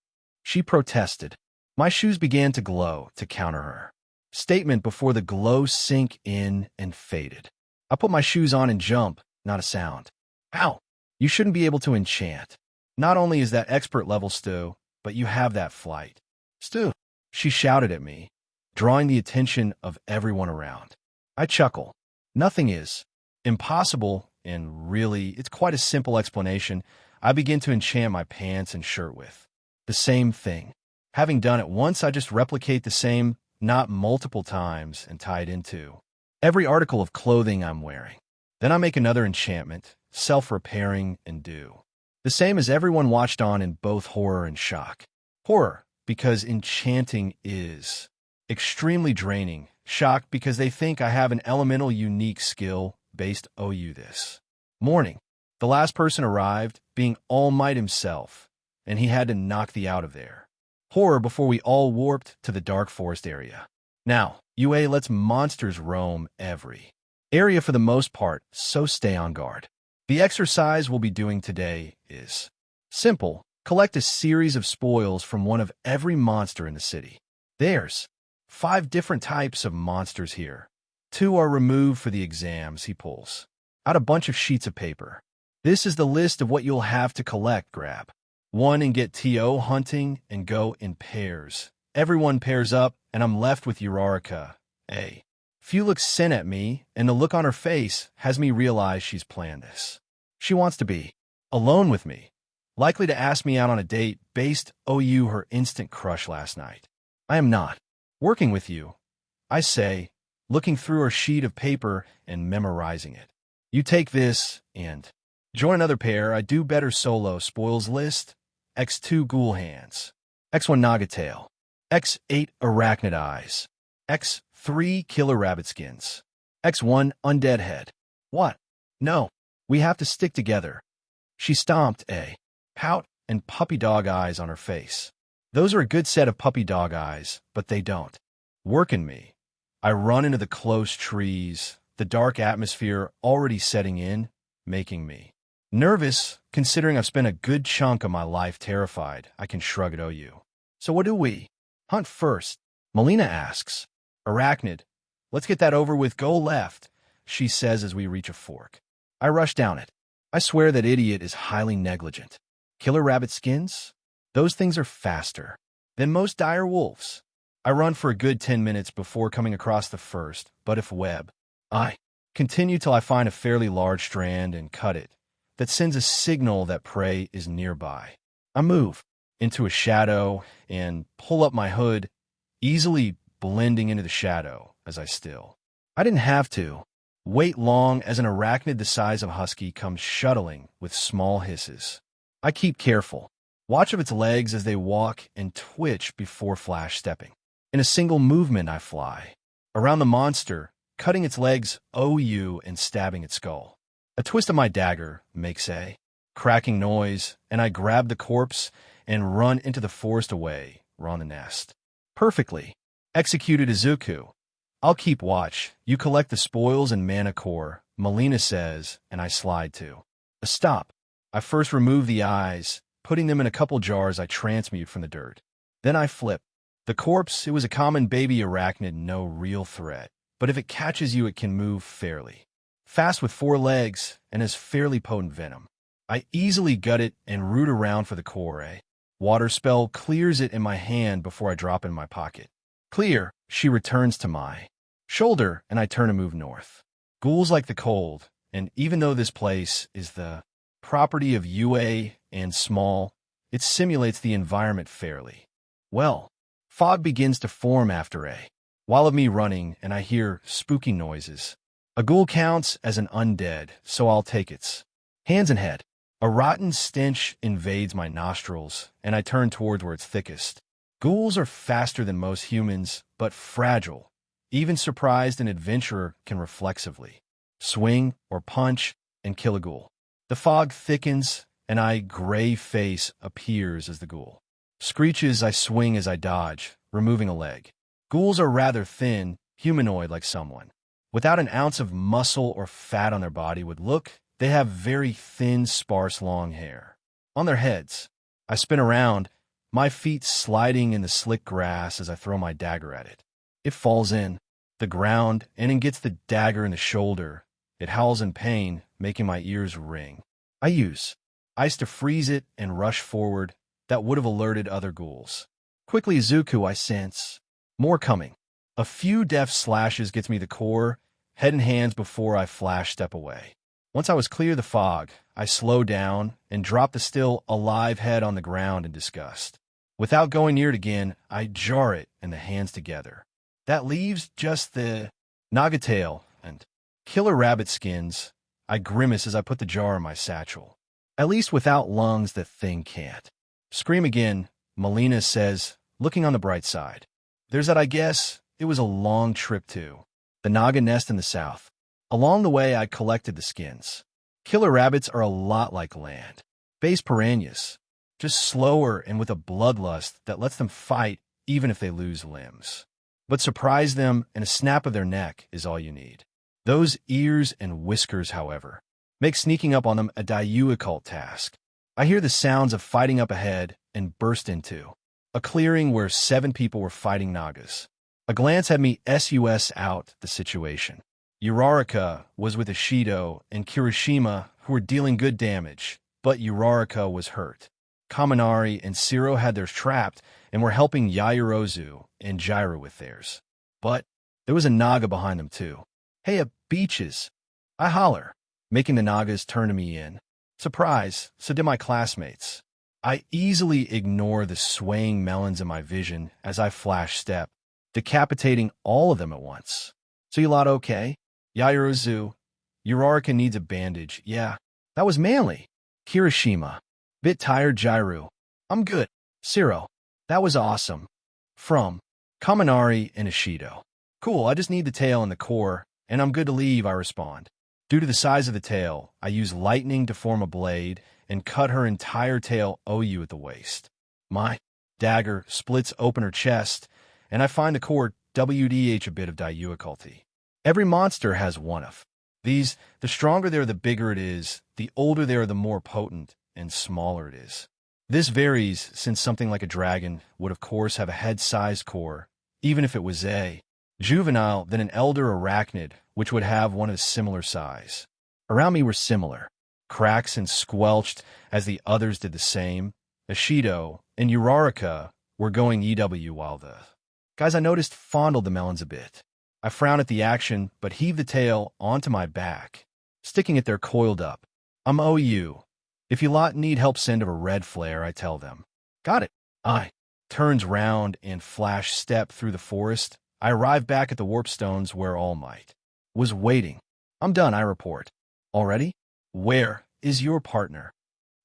She protested. My shoes began to glow to counter her statement before the glow sank in and faded. I put my shoes on and jump, not a sound. Ow! You shouldn't be able to enchant. Not only is that expert level, Stu, but you have that flight. Stu, she shouted at me, drawing the attention of everyone around. I chuckle. Nothing is impossible, and really, it's quite a simple explanation. I begin to enchant my pants and shirt with the same thing. Having done it once, I just replicate the same, not multiple times, and tie it into every article of clothing I'm wearing. Then I make another enchantment, self-repairing, and do the same as everyone watched on in both horror and shock. Horror, because enchanting is extremely draining. Shock, because they think I have an elemental unique skill based OU this morning. The last person arrived, being All Might himself, and he had to knock the out of there. Horror, before we all warped to the dark forest area. Now, UA lets monsters roam every area for the most part, so stay on guard. The exercise we'll be doing today is simple. Collect a series of spoils from one of every monster in the city. There's 5 different types of monsters here. 2 are removed for the exams. He pulls out a bunch of sheets of paper. This is the list of what you'll have to collect. Grab 1 and get TO hunting and go in pairs. Everyone pairs up, and I'm left with Uraraka. A few looks sent at me, and the look on her face has me realize she's planned this. She wants to be alone with me. Likely to ask me out on a date based OU her instant crush last night. I am not. Working with you, I say, looking through her sheet of paper and memorizing it. You take this and join another pair. I do better solo. Spoils list. X2 ghoul hands. X1 naga tail. X8 arachnid eyes. X3 killer rabbit skins. X1 undead head. What? No. We have to stick together. She stomped a pout and puppy dog eyes on her face. Those are a good set of puppy dog eyes, but they don't work in me. I run into the close trees, the dark atmosphere already setting in, making me nervous, considering I've spent a good chunk of my life terrified. I can shrug at OU. So what do we hunt first? Molina asks. Arachnid. Let's get that over with. Go left, she says as we reach a fork. I rush down it. I swear that idiot is highly negligent. Killer rabbit skins? Those things are faster than most dire wolves. I run for a good 10 minutes before coming across the first, but if web. I continue till I find a fairly large strand and cut it. That sends a signal that prey is nearby. I move into a shadow and pull up my hood, easily blending into the shadow as I still. I didn't have to wait long as an arachnid the size of husky comes shuttling with small hisses. I keep careful watch of its legs as they walk and twitch before flash stepping. In a single movement I fly around the monster, cutting its legs OU and stabbing its skull. A twist of my dagger makes a cracking noise, and I grab the corpse and run into the forest away from the nest. Perfectly executed, Izuku. I'll keep watch. You collect the spoils and mana core, Molina says, and I slide to a stop. I first remove the eyes, putting them in a couple jars I transmute from the dirt. Then I flip. The corpse, it was a common baby arachnid, no real threat, but if it catches you it can move fairly fast with 4 legs and has fairly potent venom. I easily gut it and root around for the core. A water spell clears it in my hand before I drop it in my pocket. Clear, she returns to my shoulder, and I turn to move north. Ghouls like the cold, and even though this place is the property of UA and small, it simulates the environment fairly well. Fog begins to form after a while of me running, and I hear spooky noises. A ghoul counts as an undead, so I'll take its hands and head. A rotten stench invades my nostrils, and I turn towards where it's thickest. Ghouls are faster than most humans, but fragile. Even surprised an adventurer can reflexively swing or punch and kill a ghoul. The fog thickens, and a gray face appears as the ghoul screeches. I swing as I dodge, removing a leg. Ghouls are rather thin, humanoid like someone without an ounce of muscle or fat on their body would look. They have very thin, sparse, long hair on their heads. I spin around, my feet sliding in the slick grass as I throw my dagger at it. It falls in the ground and it gets the dagger in the shoulder. It howls in pain, making my ears ring. I use ice to freeze it and rush forward. That would have alerted other ghouls. Quickly, Izuku, I sense more coming. A few deft slashes gets me the core, head and hands before I flash step away. Once I was clear of the fog, I slow down and drop the still alive head on the ground in disgust. Without going near it again, I jar it and the hands together. That leaves just the naga tail and killer rabbit skins. I grimace as I put the jar in my satchel. At least without lungs, that thing can't scream again, Molina says, looking on the bright side. There's that. I guess it was a long trip to the naga nest in the south. Along the way, I collected the skins. Killer rabbits are a lot like land based piranhas, just slower and with a bloodlust that lets them fight even if they lose limbs. But surprise them, and a snap of their neck is all you need. Those ears and whiskers, however, make sneaking up on them a difficult task. I hear the sounds of fighting up ahead and burst into a clearing where 7 people were fighting nagas. A glance had me sus out the situation. Uraraka was with Ishido and Kirishima, who were dealing good damage, but Uraraka was hurt. Kaminari and Siro had theirs trapped and were helping Yairozu and Jiraiya with theirs. But there was a naga behind them too. Hey, beaches! I holler, making the nagas turn to me in surprise. So did my classmates. I easily ignore the swaying melons in my vision as I flash step, decapitating all of them at once. So you lot okay? Yaoyorozu, Uraraka needs a bandage. Yeah, that was manly. Kirishima, bit tired. Jairu, I'm good. Siro, that was awesome. From Kaminari and Ishido, cool, I just need the tail and the core, and I'm good to leave, I respond. Due to the size of the tail, I use lightning to form a blade and cut her entire tail OU at the waist. My dagger splits open her chest, and I find the core WDH a bit of difficulty. Every monster has one of these. The stronger they are, the bigger it is. The older they are, the more potent and smaller it is. This varies since something like a dragon would of course have a head-sized core, even if it was a juvenile, than an elder arachnid, which would have one of a similar size. Around me were similar cracks and squelched as the others did the same. Ishido and Uraraka were going EW while the guys I noticed fondled the melons a bit. I frown at the action, but heave the tail onto my back, sticking it there coiled up. I'm OU. If you lot need help, send of a red flare, I tell them. Got it. I turns round and flash step through the forest. I arrive back at the warp stones where All Might was waiting. I'm done, I report. Already? Where is your partner?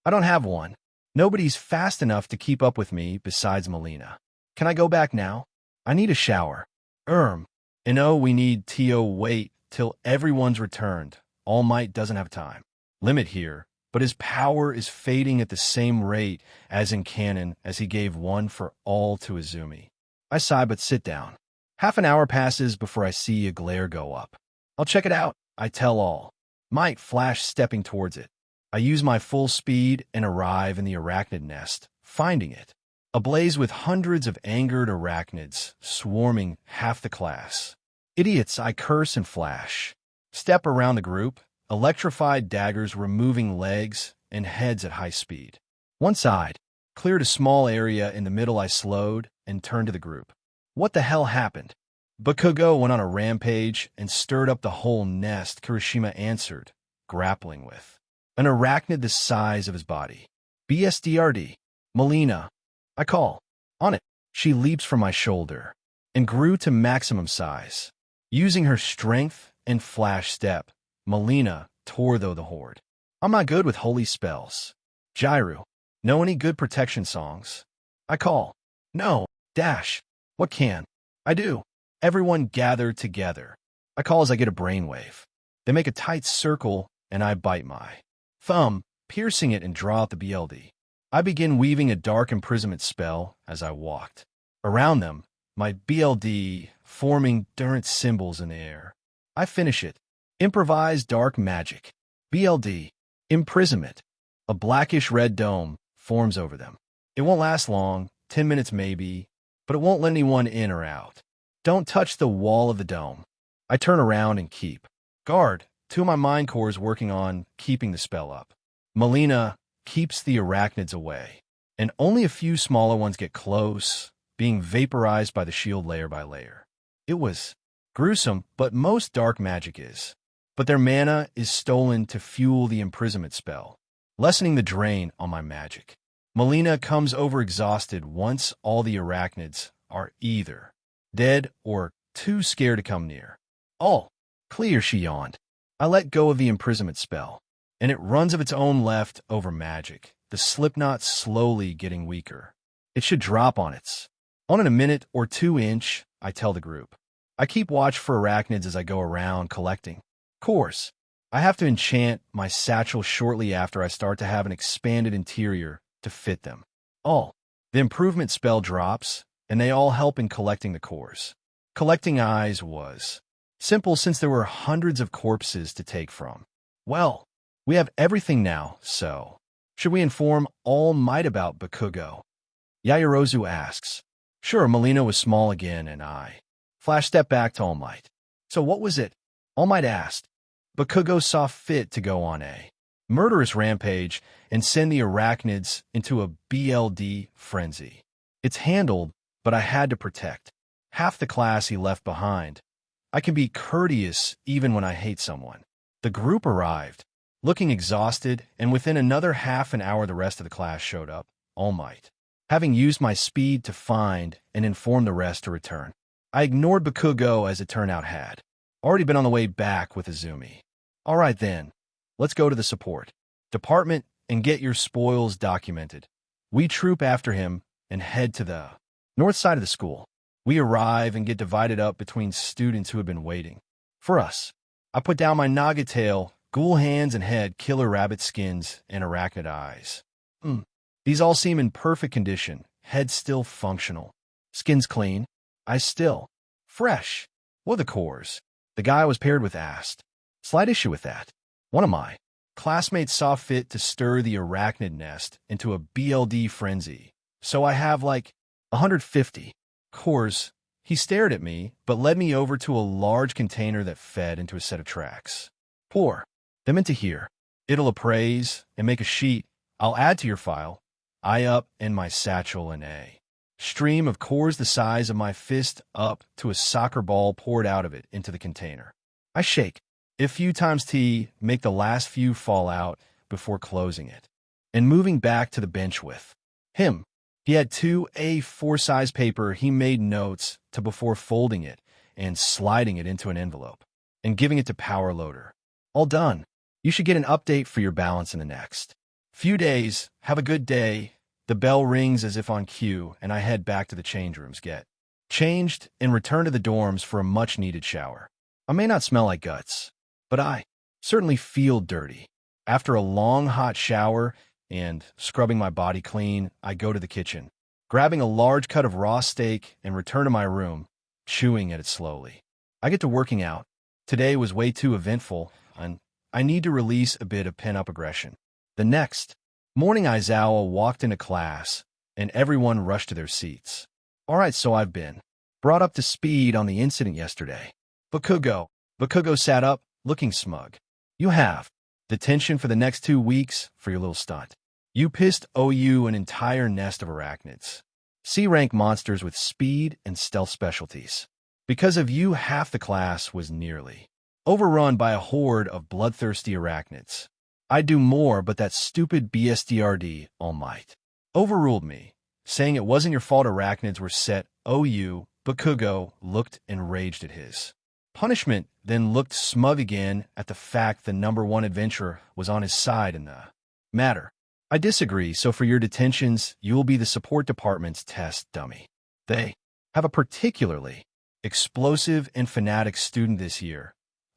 I don't have one. Nobody's fast enough to keep up with me besides Molina. Can I go back now? I need a shower. And oh, we need to wait till everyone's returned. All Might doesn't have time limit here, but his power is fading at the same rate as in canon as he gave one for all to Izumi. I sigh but sit down. Half an hour passes before I see a glare go up. I'll check it out, I tell All Might, flash stepping towards it. I use my full speed and arrive in the arachnid nest, finding it ablaze with hundreds of angered arachnids, swarming half the class. Idiots, I curse and flash. Step around the group, electrified daggers removing legs and heads at high speed. One side, cleared a small area in the middle. I slowed and turned to the group. What the hell happened? Bakugo went on a rampage and stirred up the whole nest, Kirishima answered, grappling with an arachnid the size of his body. BSDRD. Molina. I call. On it. She leaps from my shoulder and grew to maximum size. Using her strength and flash step, Molina tore though the horde. I'm not good with holy spells. Jairu. Know any good protection songs? I call. No. Dash. What can I do? Everyone gather together. I call as I get a brainwave. They make a tight circle, and I bite my thumb, piercing it and draw out the BLD. I begin weaving a dark imprisonment spell as I walked. Around them, my BLD forming durant symbols in the air. I finish it. Improvised dark magic. BLD. Imprisonment. A blackish-red dome forms over them. It won't last long, 10 minutes maybe, but it won't let anyone in or out. Don't touch the wall of the dome. I turn around and keep guard. Two of my mind cores working on keeping the spell up. Molina keeps the arachnids away, and only a few smaller ones get close, being vaporized by the shield layer by layer. It was gruesome, but most dark magic is. But their mana is stolen to fuel the imprisonment spell, lessening the drain on my magic. Molina comes over exhausted once all the arachnids are either dead or too scared to come near. All clear, she yawned. I let go of the imprisonment spell, and it runs of its own left over magic, the slipknot slowly getting weaker. It should drop on in a minute or 2 inch, I tell the group. I keep watch for arachnids as I go around collecting. Course, I have to enchant my satchel shortly after I start to have an expanded interior to fit them. All. The improvement spell drops, and they all help in collecting the cores. Collecting eyes was simple since there were hundreds of corpses to take from. Well, we have everything now, so should we inform All Might about Bakugo? Yaoyorozu asks. Sure, Molina was small again, and I flash step back to All Might. So what was it? All Might asked. Bakugo saw fit to go on a murderous rampage and send the arachnids into a BLD frenzy. It's handled, but I had to protect half the class he left behind. I can be courteous even when I hate someone. The group arrived, looking exhausted, and within another half an hour the rest of the class showed up. All Might. Having used my speed to find and inform the rest to return, I ignored Bakugo as it turned out had. Already been on the way back with Izumi. All right then, let's go to the support department and get your spoils documented. We troop after him and head to the north side of the school. We arrive and get divided up between students who have been waiting for us. I put down my naga tail, ghoul hands and head, killer rabbit skins, and arachnid eyes. These all seem in perfect condition, head still functional. Skin's clean, eyes still fresh. What are the cores? The guy I was paired with asked. Slight issue with that. One of my classmates saw fit to stir the arachnid nest into a BLD frenzy, so I have like 150 cores. He stared at me, but led me over to a large container that fed into a set of tracks. Pour them into here. It'll appraise and make a sheet. I'll add to your file. I up in my satchel and a stream of cores the size of my fist up to a soccer ball poured out of it into the container. I shake a few times T, make the last few fall out before closing it, and moving back to the bench with him. He had 2 A4 size paper. He made notes to before folding it and sliding it into an envelope and giving it to Power Loader. All done. You should get an update for your balance in the next few days. Have a good day. The bell rings as if on cue, and I head back to the change rooms, get changed, and return to the dorms for a much-needed shower. I may not smell like guts, but I certainly feel dirty. After a long, hot shower and scrubbing my body clean, I go to the kitchen, grabbing a large cut of raw steak and return to my room, chewing at it slowly. I get to working out. Today was way too eventful, and I need to release a bit of pent-up aggression. The next morning, Aizawa walked into class, and everyone rushed to their seats. All right, so I've been brought up to speed on the incident yesterday. Bakugo sat up, looking smug. You have detention for the next 2 weeks for your little stunt. You pissed OU an entire nest of arachnids. C-rank monsters with speed and stealth specialties. Because of you, half the class was nearly overrun by a horde of bloodthirsty arachnids. I'd do more, but that stupid BSDRD, All Might, overruled me, saying it wasn't your fault arachnids were set OU. Bakugo looked enraged at his punishment, then looked smug again at the fact the #1 adventurer was on his side in the matter. I disagree, so for your detentions, you will be the support department's test dummy. They have a particularly explosive and fanatic student this year.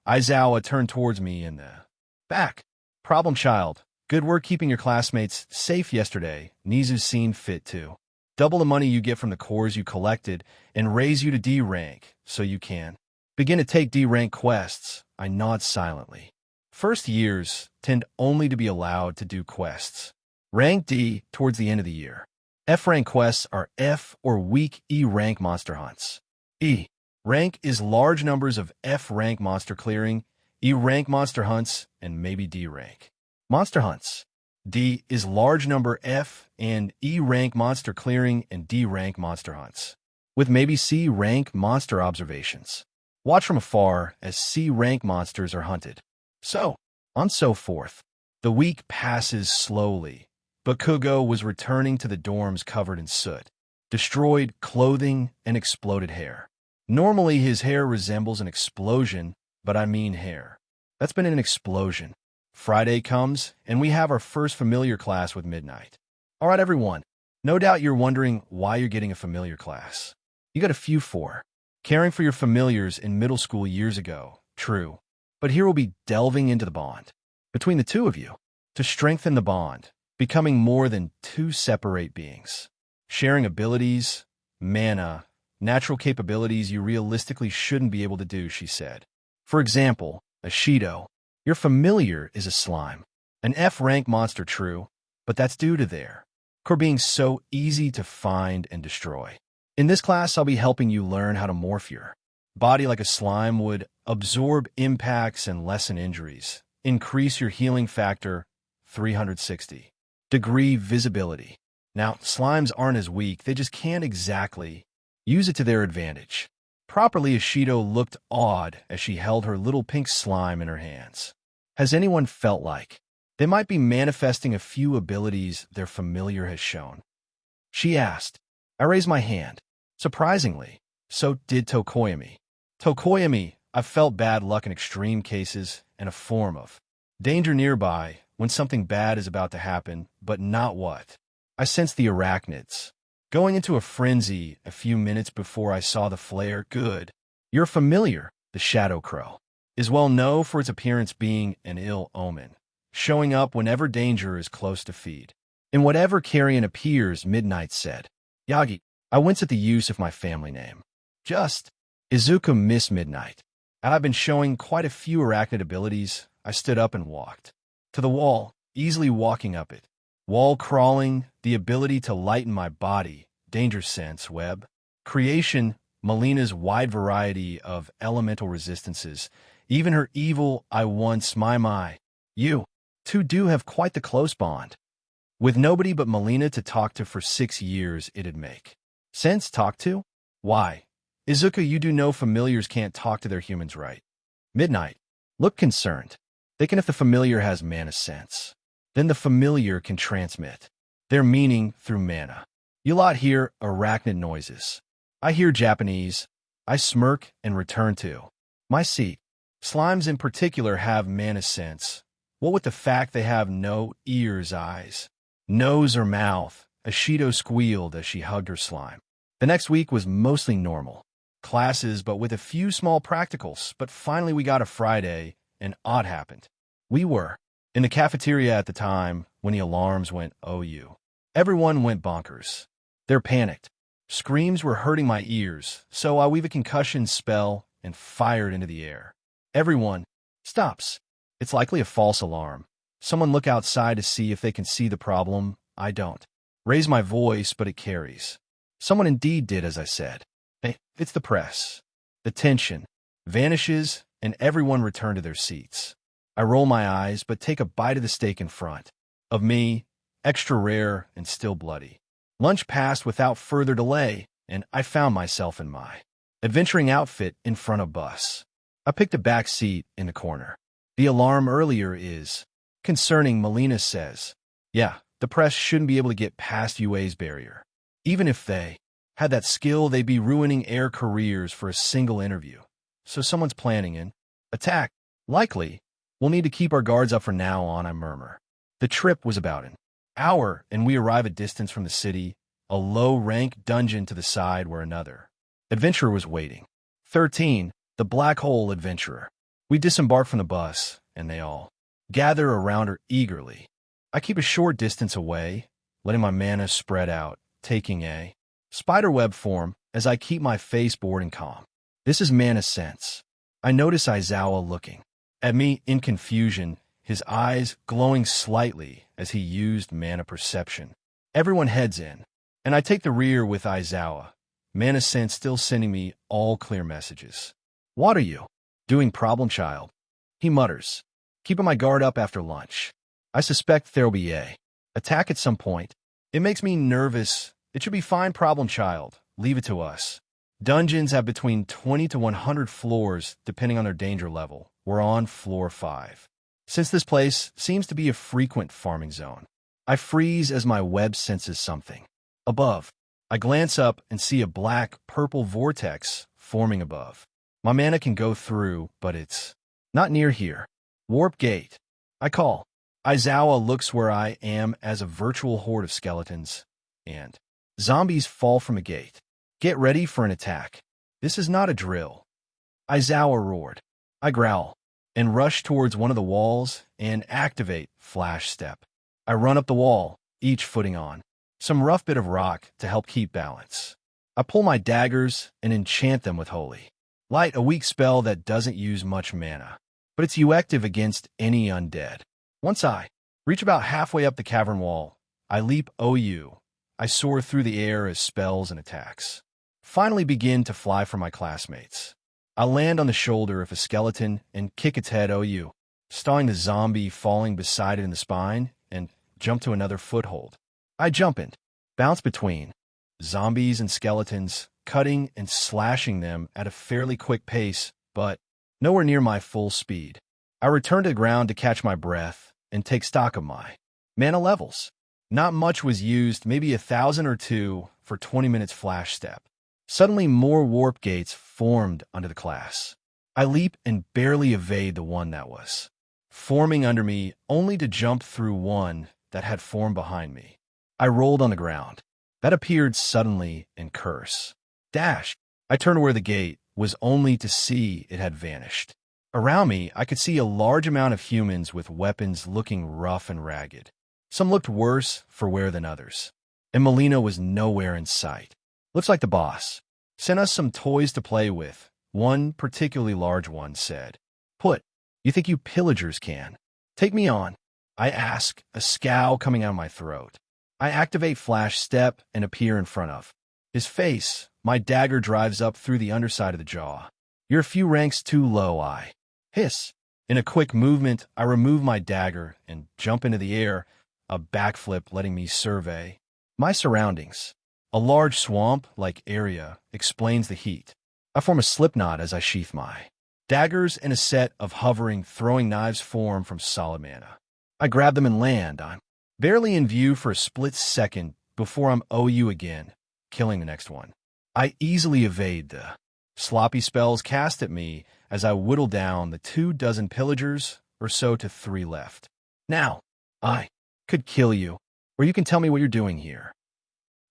Aizawa turned towards me in the back. Problem child. Good work keeping your classmates safe yesterday. Nizu's seen fit to double the money you get from the cores you collected and raise you to D rank so you can begin to take D rank quests. I nod silently. First years tend only to be allowed to do quests rank D towards the end of the year. F rank quests are F or weak E rank monster hunts. E rank is large numbers of F rank monster clearing, E rank monster hunts, and maybe D rank monster hunts. D is large number F and E rank monster clearing and D rank monster hunts, with maybe C rank monster observations. Watch from afar as C rank monsters are hunted. So on so forth. The week passes slowly. Bakugo was returning to the dorms covered in soot, destroyed clothing, and exploded hair. Normally his hair resembles an explosion, but I mean hair. That's been an explosion. Friday comes, and we have our first familiar class with Midnight. All right, everyone. No doubt you're wondering why you're getting a familiar class. You got a few for caring for your familiars in middle school years ago. True. But here we'll be delving into the bond between the two of you to strengthen the bond, becoming more than two separate beings. Sharing abilities, mana, natural capabilities you realistically shouldn't be able to do, she said. For example, Ashido, your familiar is a slime. An F-rank monster, true, but that's due to their core being so easy to find and destroy. In this class, I'll be helping you learn how to morph your body like a slime would, absorb impacts and lessen injuries, increase your healing factor 360-degree visibility. Now, slimes aren't as weak, they just can't exactly use it to their advantage. Properly, Ashido looked awed as she held her little pink slime in her hands. Has anyone felt like They might be manifesting a few abilities their familiar has shown. She asked. I raised my hand. Surprisingly, so did Tokoyami. Tokoyami, I've felt bad luck in extreme cases and a form of danger nearby when something bad is about to happen, but not what. I sensed the arachnids. Going into a frenzy a few minutes before I saw the flare. Good. You're familiar, the Shadow Crow, is well known for its appearance being an ill omen, showing up whenever danger is close to feed. In whatever carrion appears, Midnight said. Yagi, I wince at the use of my family name. Just Izuku Miss Midnight. I've been showing quite a few arachnid abilities. I stood up and walked to the wall, easily walking up it. Wall crawling, the ability to lighten my body, danger sense, web. Creation, Molina's wide variety of elemental resistances, even her evil I once my. You two do have quite the close bond. With nobody but Molina to talk to for 6 years, it'd make sense. Talk to? Why? Izuku, you do know familiars can't talk to their humans, right? Midnight. Look concerned. Thinking if the familiar has mana sense, then the familiar can transmit their meaning through mana. You lot hear arachnid noises. I hear Japanese. I smirk and return to my seat. Slimes in particular have mana sense. What with the fact they have no ears, eyes, nose, or mouth? Ashido squealed as she hugged her slime. The next week was mostly normal classes, but with a few small practicals. But finally we got a Friday, and odd happened. We were in the cafeteria at the time when the alarms went OU. Everyone went bonkers. They're panicked. Screams were hurting my ears, so I weave a concussion spell and fired into the air. Everyone stops. It's likely a false alarm. Someone look outside to see if they can see the problem. I don't raise my voice, but it carries. Someone indeed did as I said. Hey, it's the press. The tension vanishes, and everyone returned to their seats. I roll my eyes, but take a bite of the steak in front of me, extra rare and still bloody. Lunch passed without further delay, and I found myself in my adventuring outfit in front of bus. I picked a back seat in the corner. The alarm earlier is concerning, Molina says. Yeah, the press shouldn't be able to get past UA's barrier. Even if they had that skill, they'd be ruining air careers for a single interview. So someone's planning an attack. Likely. We'll need to keep our guards up for now on, I murmur. The trip was about an hour, and we arrive at distance from the city, a low-rank dungeon to the side where another adventurer was waiting. 13, the Black Hole Adventurer. We disembark from the bus, and they all gather around her eagerly. I keep a short distance away, letting my mana spread out, taking a spiderweb form as I keep my face bored and calm. This is mana sense. I notice Aizawa looking at me in confusion, his eyes glowing slightly as he used mana perception. Everyone heads in, and I take the rear with Aizawa, mana sense still sending me all clear messages. What are you doing, problem child? He mutters, keeping my guard up after lunch. I suspect there'll be a attack at some point. It makes me nervous. It should be fine, problem child. Leave it to us. Dungeons have between 20 to 100 floors, depending on their danger level. We're on floor 5. Since this place seems to be a frequent farming zone, I freeze as my web senses something above. I glance up and see a black-purple vortex forming above. My mana can go through, but it's not near here. Warp gate. I call. Aizawa looks where I am as a virtual horde of skeletons and zombies fall from a gate. Get ready for an attack. This is not a drill. Aizawa roared. I growl and rush towards one of the walls and activate Flash Step. I run up the wall, each footing on some rough bit of rock to help keep balance. I pull my daggers and enchant them with Holy Light, a weak spell that doesn't use much mana, but it's effective against any undead. Once I reach about halfway up the cavern wall, I leap OU. I soar through the air as spells and attacks finally begin to fly for my classmates. I land on the shoulder of a skeleton and kick its head OU, stalling the zombie falling beside it in the spine, and jump to another foothold. I jump and bounce between zombies and skeletons, cutting and slashing them at a fairly quick pace, but nowhere near my full speed. I return to the ground to catch my breath and take stock of my mana levels. Not much was used, maybe 1,000 or two for 20 minutes flash step. Suddenly more warp gates formed under the class. I leap and barely evade the one that was forming under me, only to jump through one that had formed behind me. I rolled on the ground. That appeared suddenly and curse. Dash! I turned where the gate was only to see it had vanished. Around me, I could see a large amount of humans with weapons looking rough and ragged. Some looked worse for wear than others. And Molina was nowhere in sight. Looks like the boss sent us some toys to play with. One particularly large one said, "Put, you think you pillagers can take me on?" I ask, a scowl coming out of my throat. I activate flash step and appear in front of his face. My dagger drives up through the underside of the jaw. "You're a few ranks too low," I hiss. In a quick movement, I remove my dagger and jump into the air, a backflip letting me survey my surroundings. A large swamp-like area explains the heat. I form a slipknot as I sheath my daggers, and a set of hovering, throwing knives form from solid mana. I grab them and land. I'm barely in view for a split second before I'm OU again, killing the next one. I easily evade the sloppy spells cast at me as I whittle down the 24 pillagers or so to 3 left. "Now, I could kill you, or you can tell me what you're doing here."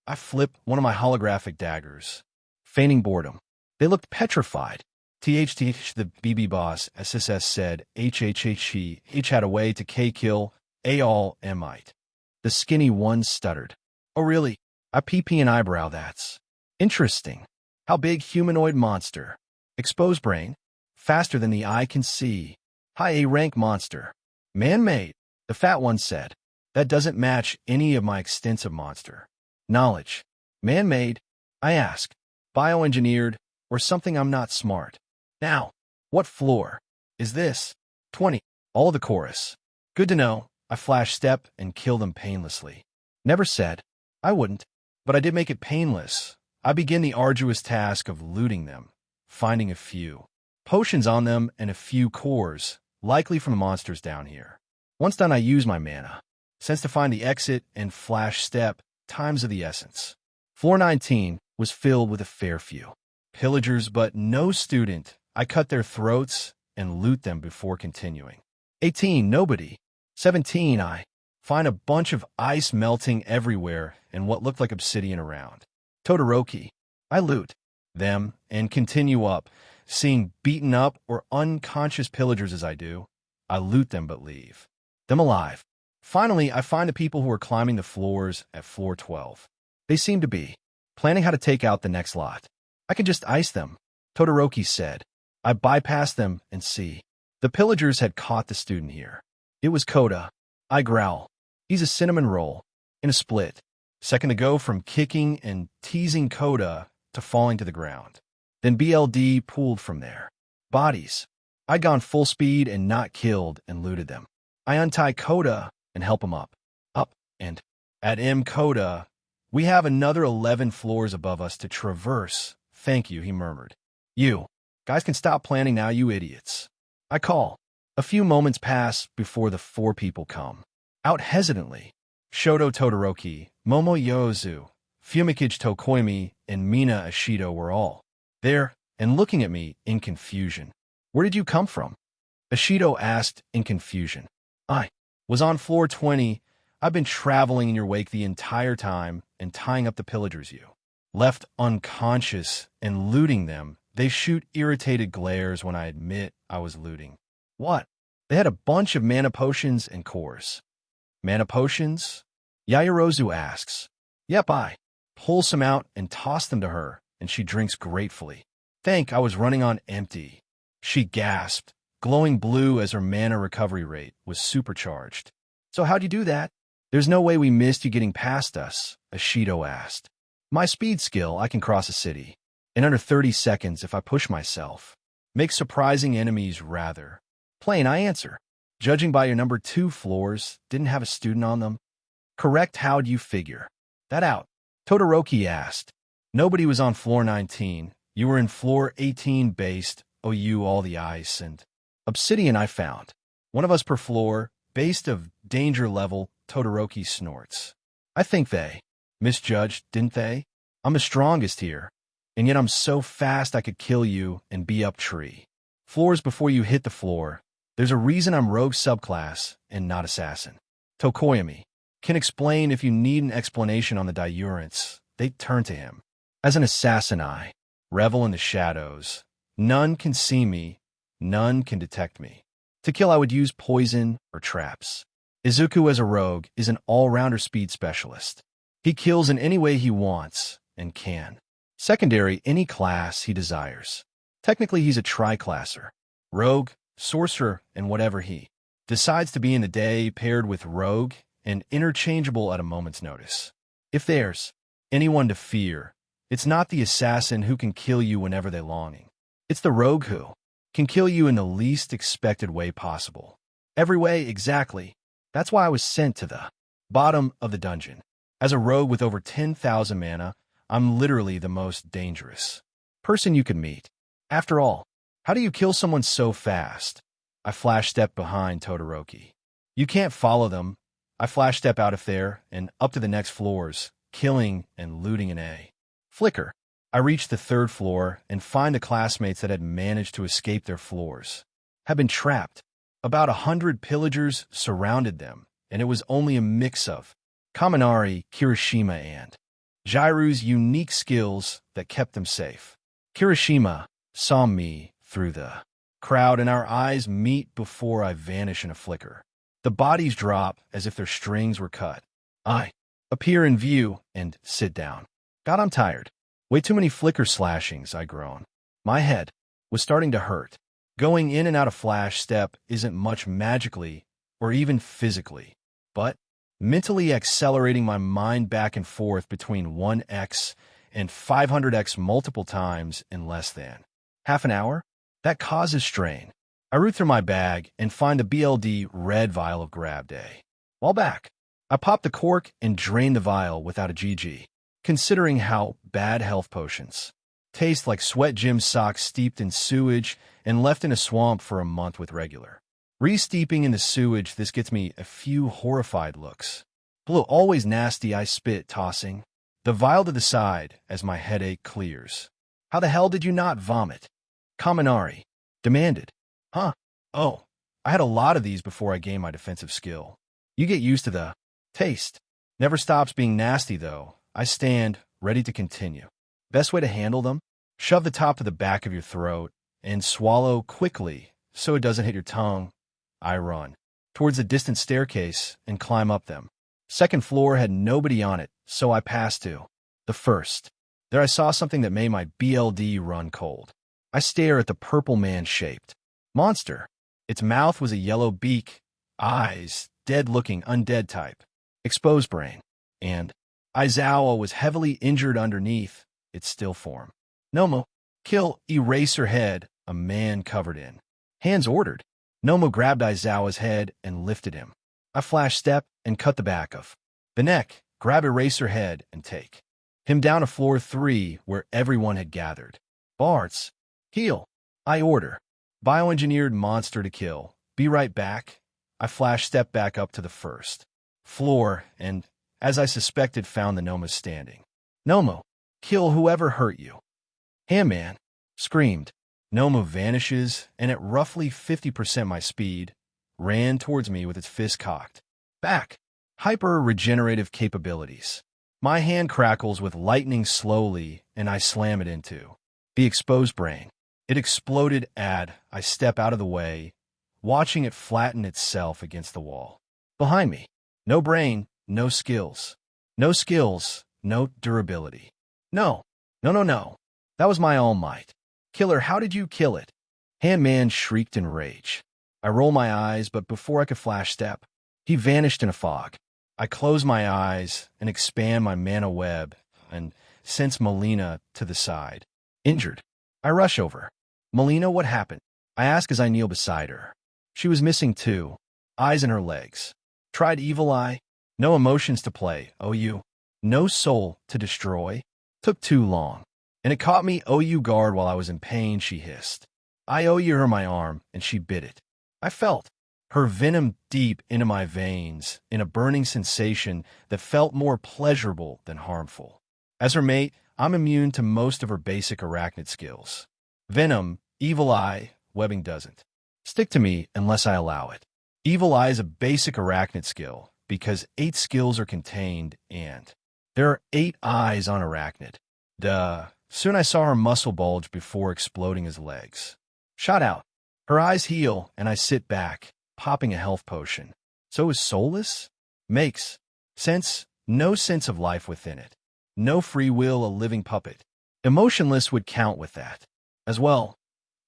I flip one of my holographic daggers, feigning boredom. They looked petrified. "THTH, the BB boss," SSS said. "HHHH had a way to K-kill all Mite." The skinny one stuttered. "Oh really? I PP an eyebrow, that's interesting. How big humanoid monster? Exposed brain? Faster than the eye can see. High A-rank monster. Man-made," the fat one said. "That doesn't match any of my extensive monster knowledge." "Man-made?" I ask. "Bioengineered, or something? I'm not smart." "Now, what floor is this?" 20. All the chorus. "Good to know." I flash step and kill them painlessly. Never said I wouldn't, but I did make it painless. I begin the arduous task of looting them, finding a few potions on them and a few cores, likely from the monsters down here. Once done, I use my mana sense to find the exit and flash step, times of the essence. Floor 19 was filled with a fair few pillagers, but no student. I cut their throats and loot them before continuing. 18, nobody. 17, I find a bunch of ice melting everywhere and what looked like obsidian around. Todoroki. I loot them and continue up, seeing beaten up or unconscious pillagers as I do. I loot them but leave them alive. Finally, I find the people who are climbing the floors at floor 12. They seem to be planning how to take out the next lot. "I can just ice them," Todoroki said. I bypass them and see the pillagers had caught the student here. It was Koda. I growl. He's a cinnamon roll in a split second to go from kicking and teasing Koda to falling to the ground. Then BLD pulled from there. Bodies. I'd gone full speed and not killed and looted them. I untie Koda and help him up, and at Koda. "We have another 11 floors above us to traverse. Thank you," he murmured. "You guys can stop planning now, you idiots." I call. A few moments pass before the 4 people come out hesitantly. Shoto Todoroki, Momo Yozu, Fumikage Tokoimi, and Mina Ashido were all there and looking at me in confusion. "Where did you come from?" Ashido asked in confusion. "I was on floor 20. I've been traveling in your wake the entire time and tying up the pillagers you left unconscious and looting them." They shoot irritated glares when I admit I was looting. "What?" "They had a bunch of mana potions and cores." "Mana potions?" Yaoyorozu asks. "Yep." I pull some out and toss them to her, and she drinks gratefully. "Think I was running on empty." She gasped, glowing blue as her mana recovery rate was supercharged. "So how'd you do that?" "There's no way we missed you getting past us," Ashido asked. "My speed skill, I can cross a city in under 30 seconds if I push myself. Make surprising enemies rather plain," I answer. "Judging by your number 2 floors, didn't have a student on them?" "Correct. How'd you figure that out?" Todoroki asked. "Nobody was on floor 19. You were in floor 18 based. OU all the ice and obsidian I found. One of us per floor. Based of danger level, Todoroki snorts. I think they misjudged, didn't they? I'm the strongest here, and yet I'm so fast I could kill you and be up tree. Floors before you hit the floor. There's a reason I'm rogue subclass and not assassin. Tokoyami can explain if you need an explanation on the diurents. They turn to him. As an assassin, I revel in the shadows. None can see me. None can detect me. To kill, I would use poison or traps. Izuku as a rogue is an all-rounder speed specialist. He kills in any way he wants and can. Secondary, any class he desires. Technically, he's a tri-classer. Rogue, sorcerer, and whatever he decides to be in the day, paired with rogue and interchangeable at a moment's notice. If there's anyone to fear, it's not the assassin who can kill you whenever they're longing. It's the rogue who can kill you in the least expected way possible. Every way, exactly. That's why I was sent to the bottom of the dungeon. As a rogue with over 10,000 mana, I'm literally the most dangerous person you could meet. After all, how do you kill someone so fast? I flash step behind Todoroki. You can't follow them. I flash step out of there and up to the next floors, killing and looting an A. Flicker. I reach the third floor and find the classmates that had managed to escape their floors. Have been trapped. About 100 pillagers surrounded them, and it was only a mix of Kaminari, Kirishima, and Jairu's unique skills that kept them safe. Kirishima saw me through the crowd, and our eyes meet before I vanish in a flicker. The bodies drop as if their strings were cut. I appear in view and sit down. God, I'm tired. Way too many flicker slashings, I groan. My head was starting to hurt. Going in and out of flash step isn't much magically or even physically, but mentally accelerating my mind back and forth between 1x and 500x multiple times in less than half an hour? That causes strain. I root through my bag and find the BLD red vial of Grab Day. While back, I pop the cork and drain the vial without a GG. Considering how bad health potions taste like sweat gym socks steeped in sewage and left in a swamp for a month with regular re-steeping in the sewage, this gets me a few horrified looks. Blue, always nasty, I spit, tossing the vial to the side as my headache clears. How the hell did you not vomit? Kaminari demanded. Huh? Oh, I had a lot of these before I gained my defensive skill. You get used to the taste. Never stops being nasty, though. I stand, ready to continue. Best way to handle them? Shove the top to the back of your throat and swallow quickly so it doesn't hit your tongue. I run towards the distant staircase and climb up them. Second floor had nobody on it, so I passed to the first. There I saw something that made my BLD run cold. I stare at the purple man-shaped monster. Its mouth was a yellow beak, eyes, dead-looking, undead type, exposed brain, and Aizawa was heavily injured underneath its still form. Nomo, kill, erase her head, a man covered in. Hands ordered. Nomo grabbed Aizawa's head and lifted him. I flash step and cut the back of the neck, grab eraser head, and take him down to floor 3 where everyone had gathered. Barts, heal. I order. Bioengineered monster to kill. Be right back. I flash step back up to the first floor and, as I suspected, found the Nomas standing. Nomo, kill whoever hurt you. Handman screamed. Nomo vanishes, and at roughly 50% my speed, ran towards me with its fist cocked. Back. Hyper-regenerative capabilities. My hand crackles with lightning slowly, and I slam it into the exposed brain. It exploded. I step out of the way, watching it flatten itself against the wall. Behind me. No brain, no skills. No skills, no durability. No. No. That was my all might. Killer, how did you kill it? Handman shrieked in rage. I roll my eyes, but before I could flash step, he vanished in a fog. I close my eyes and expand my mana web and sense Molina to the side. Injured. I rush over. Molina, what happened? I ask as I kneel beside her. She was missing too. Eyes in her legs. Tried evil eye. No emotions to play, OU. No soul to destroy. Took too long. And it caught me OU guard while I was in pain, she hissed. I OU her my arm, and she bit it. I felt her venom deep into my veins in a burning sensation that felt more pleasurable than harmful. As her mate, I'm immune to most of her basic arachnid skills. Venom, Evil Eye, webbing doesn't stick to me unless I allow it. Evil Eye is a basic arachnid skill because 8 skills are contained and there are 8 eyes on arachnid. Duh. Soon I saw her muscle bulge before exploding his legs. Shot out. Her eyes heal, and I sit back, popping a health potion. So is soulless? Makes sense. No sense of life within it. No free will, a living puppet. Emotionless would count with that. As well,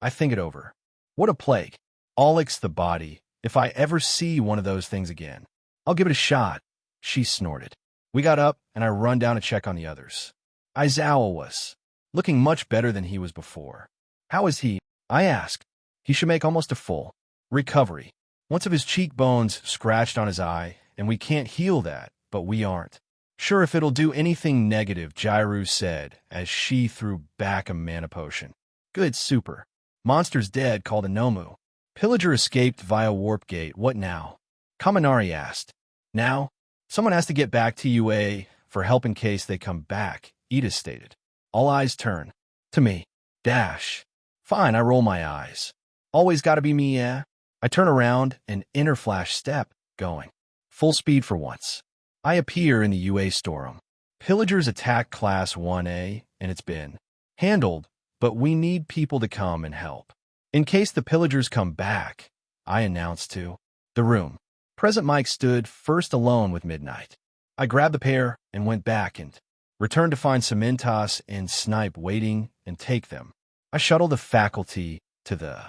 I think it over. What a plague. Alex the body. If I ever see one of those things again, I'll give it a shot. She snorted. We got up, and I run down to check on the others. Izuku was looking much better than he was before. How is he? I asked. He should make almost a full recovery. Once of his cheekbones scratched on his eye, and we can't heal that, but we aren't sure if it'll do anything negative, Jairu said as she threw back a mana potion. Good, super. Monster's dead, called a Nomu. Pillager escaped via warp gate. What now? Kaminari asked. Now? Someone has to get back to UA for help in case they come back, Ida stated. All eyes turn to me. Dash. Fine, I roll my eyes. Always gotta be me, yeah? I turn around and inner flash step, going. Full speed for once. I appear in the UA storeroom. Pillagers attack Class 1A, and it's been handled, but we need people to come and help. In case the pillagers come back, I announced to the room. Present Mike stood first alone with Midnight. I grabbed the pair and went back and returned to find Cementas and Snipe waiting and take them. I shuttled the faculty to the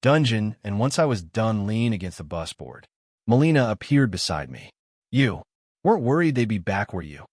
dungeon, and once I was done, lean against the bus board. Molina appeared beside me. You weren't worried they'd be back, were you?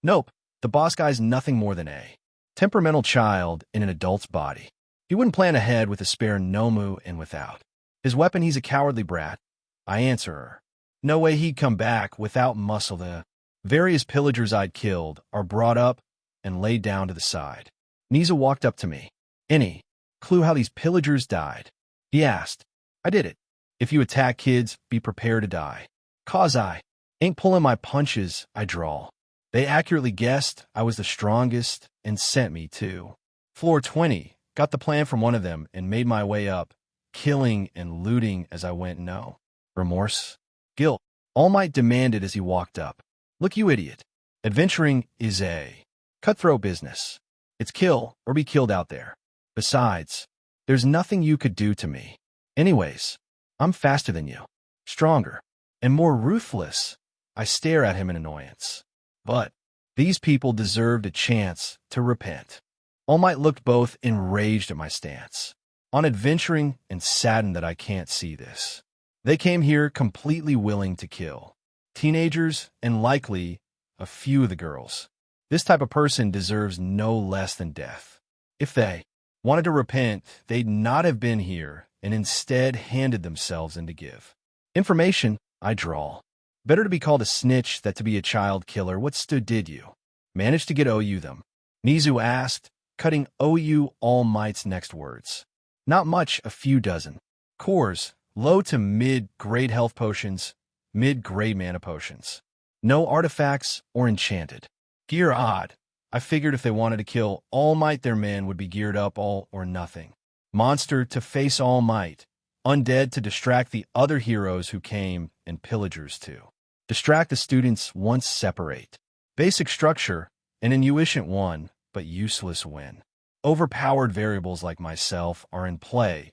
Nope. The boss guy's nothing more than a temperamental child in an adult's body. He wouldn't plan ahead with a spare Nomu, and without his weapon, he's a cowardly brat. I answer her. No way he'd come back without muscle. The various pillagers I'd killed are brought up and laid down to the side. Niza walked up to me. Any clue how these pillagers died? He asked. I did it. If you attack kids, be prepared to die. Cause I ain't pulling my punches, I drawl. They accurately guessed I was the strongest and sent me to floor 20. Got the plan from one of them and made my way up, killing and looting as I went. No remorse, guilt. All Might demanded as he walked up. Look, you idiot. Adventuring is a cutthroat business. It's kill or be killed out there. Besides, there's nothing you could do to me. Anyways, I'm faster than you, stronger, and more ruthless. I stare at him in annoyance. But these people deserved a chance to repent. All Might looked both enraged at my stance on adventuring and saddened that I can't see this. They came here completely willing to kill teenagers and likely a few of the girls. This type of person deserves no less than death. If they wanted to repent, they'd not have been here and instead handed themselves in to give information. I drawl. Better to be called a snitch than to be a child killer. What did you manage to get OU them? Nizu asked, cutting OU All Might's next words. Not much, a few dozen. Cores, low to mid-grade health potions, mid-grade mana potions. No artifacts or enchanted gear. Odd. I figured if they wanted to kill All Might, their men would be geared up all or nothing. Monster to face All Might. Undead to distract the other heroes who came, and pillagers to distract the students once separate. Basic structure, an inefficient one, but useless when overpowered variables like myself are in play.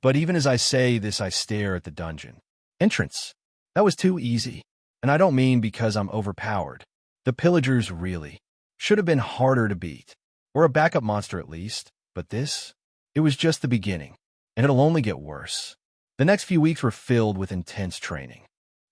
But even as I say this, I stare at the dungeon entrance. That was too easy. And I don't mean because I'm overpowered. The pillagers really should have been harder to beat, or a backup monster at least, but this, it was just the beginning, and it'll only get worse. The next few weeks were filled with intense training.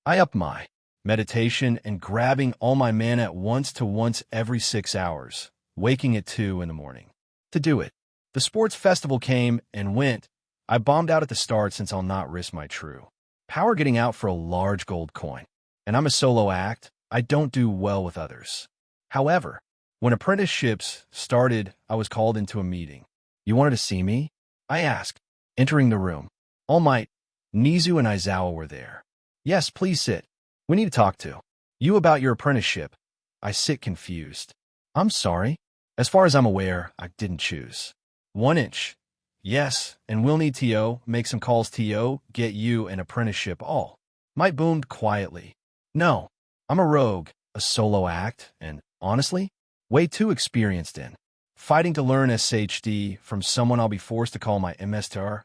I upped my meditation and grabbing all my mana at once every 6 hours, waking at 2 in the morning to do it. The sports festival came and went. I bombed out at the start since I'll not risk my true power getting out for a large gold coin. And I'm a solo act. I don't do well with others. However, when apprenticeships started, I was called into a meeting. You wanted to see me? I asked, entering the room. All Might Nizu and Izawa were there. Yes, please sit. We need to talk to you about your apprenticeship. I sit confused. I'm sorry. As far as I'm aware, I didn't choose. 1 inch. Yes, and we'll need TO, make some calls TO, get you an apprenticeship all. Mike boomed quietly. No, I'm a rogue, a solo act, and, honestly, way too experienced in fighting to learn SHD from someone I'll be forced to call my MSTR.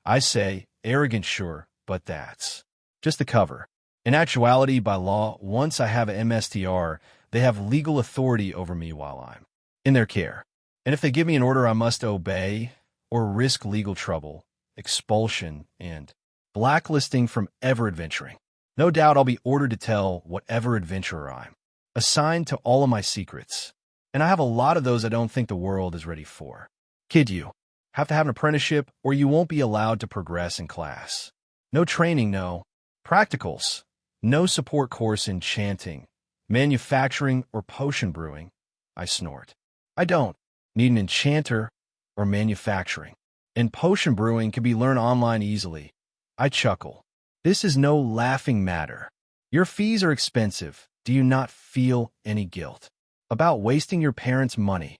I say, arrogant sure, but that's just the cover. In actuality, by law, once I have an MSTR, they have legal authority over me while I'm in their care. And if they give me an order I must obey, or risk legal trouble, expulsion, and blacklisting from ever adventuring, no doubt I'll be ordered to tell whatever adventurer I'm assigned to all of my secrets. And I have a lot of those I don't think the world is ready for. Kid, you have to have an apprenticeship or you won't be allowed to progress in class. No training, no practicals, no support course in chanting, manufacturing, or potion brewing. I snort. I don't need an enchanter or manufacturing. And potion brewing can be learned online easily. I chuckle. This is no laughing matter. Your fees are expensive. Do you not feel any guilt about wasting your parents' money?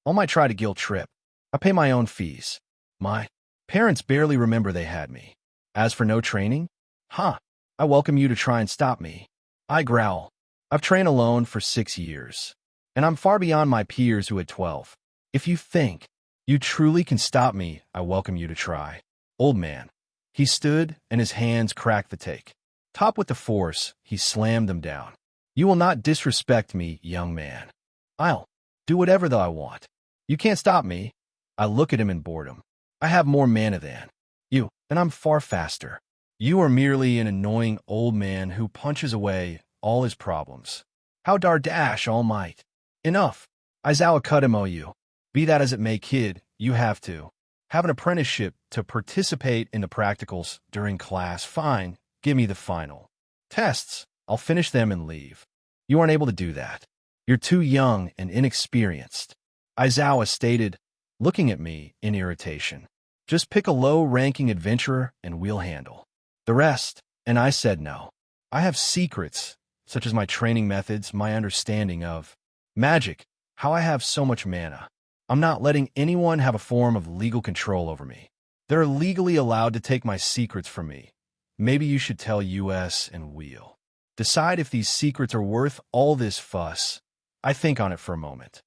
I might try to guilt trip. I pay my own fees. My parents barely remember they had me. As for no training, I welcome you to try and stop me. I growl. I've trained alone for 6 years, and I'm far beyond my peers who had 12. If you think you truly can stop me, I welcome you to try. Old man. He stood, and his hands cracked the take. Top with the force, he slammed them down. You will not disrespect me, young man. I'll do whatever I want. You can't stop me. I look at him in boredom. I have more mana than you, and I'm far faster. You are merely an annoying old man who punches away all his problems. How dash all might. Enough. Izawa cut him you. Be that as it may, kid, you have to have an apprenticeship to participate in the practicals during class. Fine, give me the final tests. I'll finish them and leave. You aren't able to do that. You're too young and inexperienced. Izawa stated, looking at me in irritation. Just pick a low-ranking adventurer and we'll handle the rest. And I said no. I have secrets, such as my training methods, my understanding of magic, how I have so much mana. I'm not letting anyone have a form of legal control over me. They're legally allowed to take my secrets from me. Maybe you should tell US and we'll decide if these secrets are worth all this fuss. I think on it for a moment.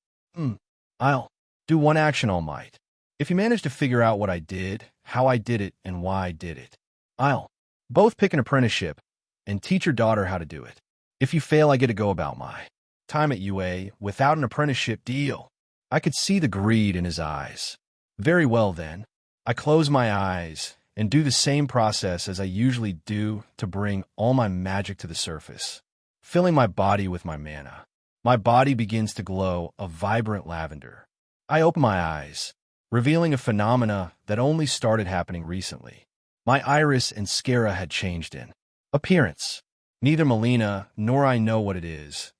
I'll do one action all might. If you manage to figure out what I did, how I did it, and why I did it, I'll both pick an apprenticeship and teach your daughter how to do it. If you fail, I get to go about my time at UA without an apprenticeship deal. I could see the greed in his eyes. Very well then. I close my eyes and do the same process as I usually do to bring all my magic to the surface, filling my body with my mana. My body begins to glow a vibrant lavender. I open my eyes, revealing a phenomena that only started happening recently. My iris and sclera had changed in appearance. Neither Molina nor I know what it is.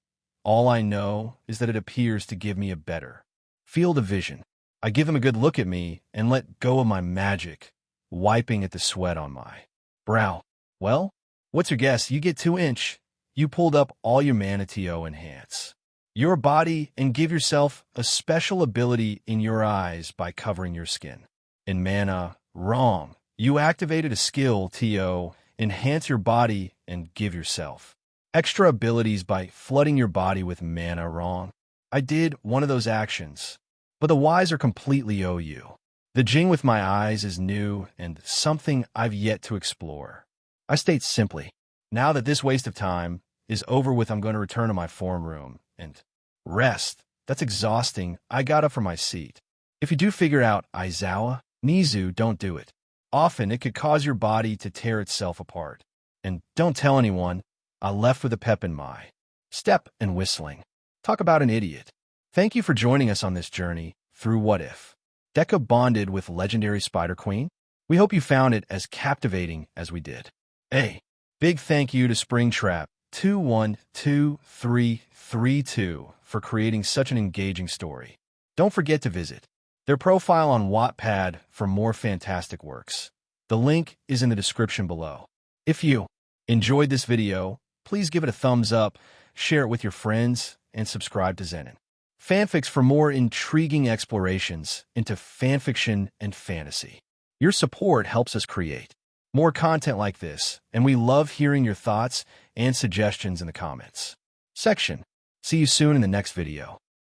All I know is that it appears to give me a better field of vision. I give him a good look at me and let go of my magic, wiping at the sweat on my brow. Well, what's your guess? You get 2-inch. You pulled up all your mana TO enhance your body and give yourself a special ability in your eyes by covering your skin. In mana, wrong. You activated a skill TO, enhance your body and give yourself extra abilities by flooding your body with mana. Wrong. I did one of those actions, but the Ys are completely OU. The Jing with my eyes is new and something I've yet to explore. I state simply, now that this waste of time is over with, I'm going to return to my form room and rest. That's exhausting. I got up from my seat. If you do figure out Izawa, Nizu, don't do it. Often it could cause your body to tear itself apart. And don't tell anyone. I left with a pep in my step and whistling. Talk about an idiot. Thank you for joining us on this journey through What If. Deku bonded with legendary Spider Queen. We hope you found it as captivating as we did. A big thank you to Springtrap 212332 for creating such an engaging story. Don't forget to visit their profile on Wattpad for more fantastic works. The link is in the description below. If you enjoyed this video, please give it a thumbs up, share it with your friends, and subscribe to Zenin Fanfics for more intriguing explorations into fanfiction and fantasy. Your support helps us create more content like this, and we love hearing your thoughts and suggestions in the comments section. See you soon in the next video.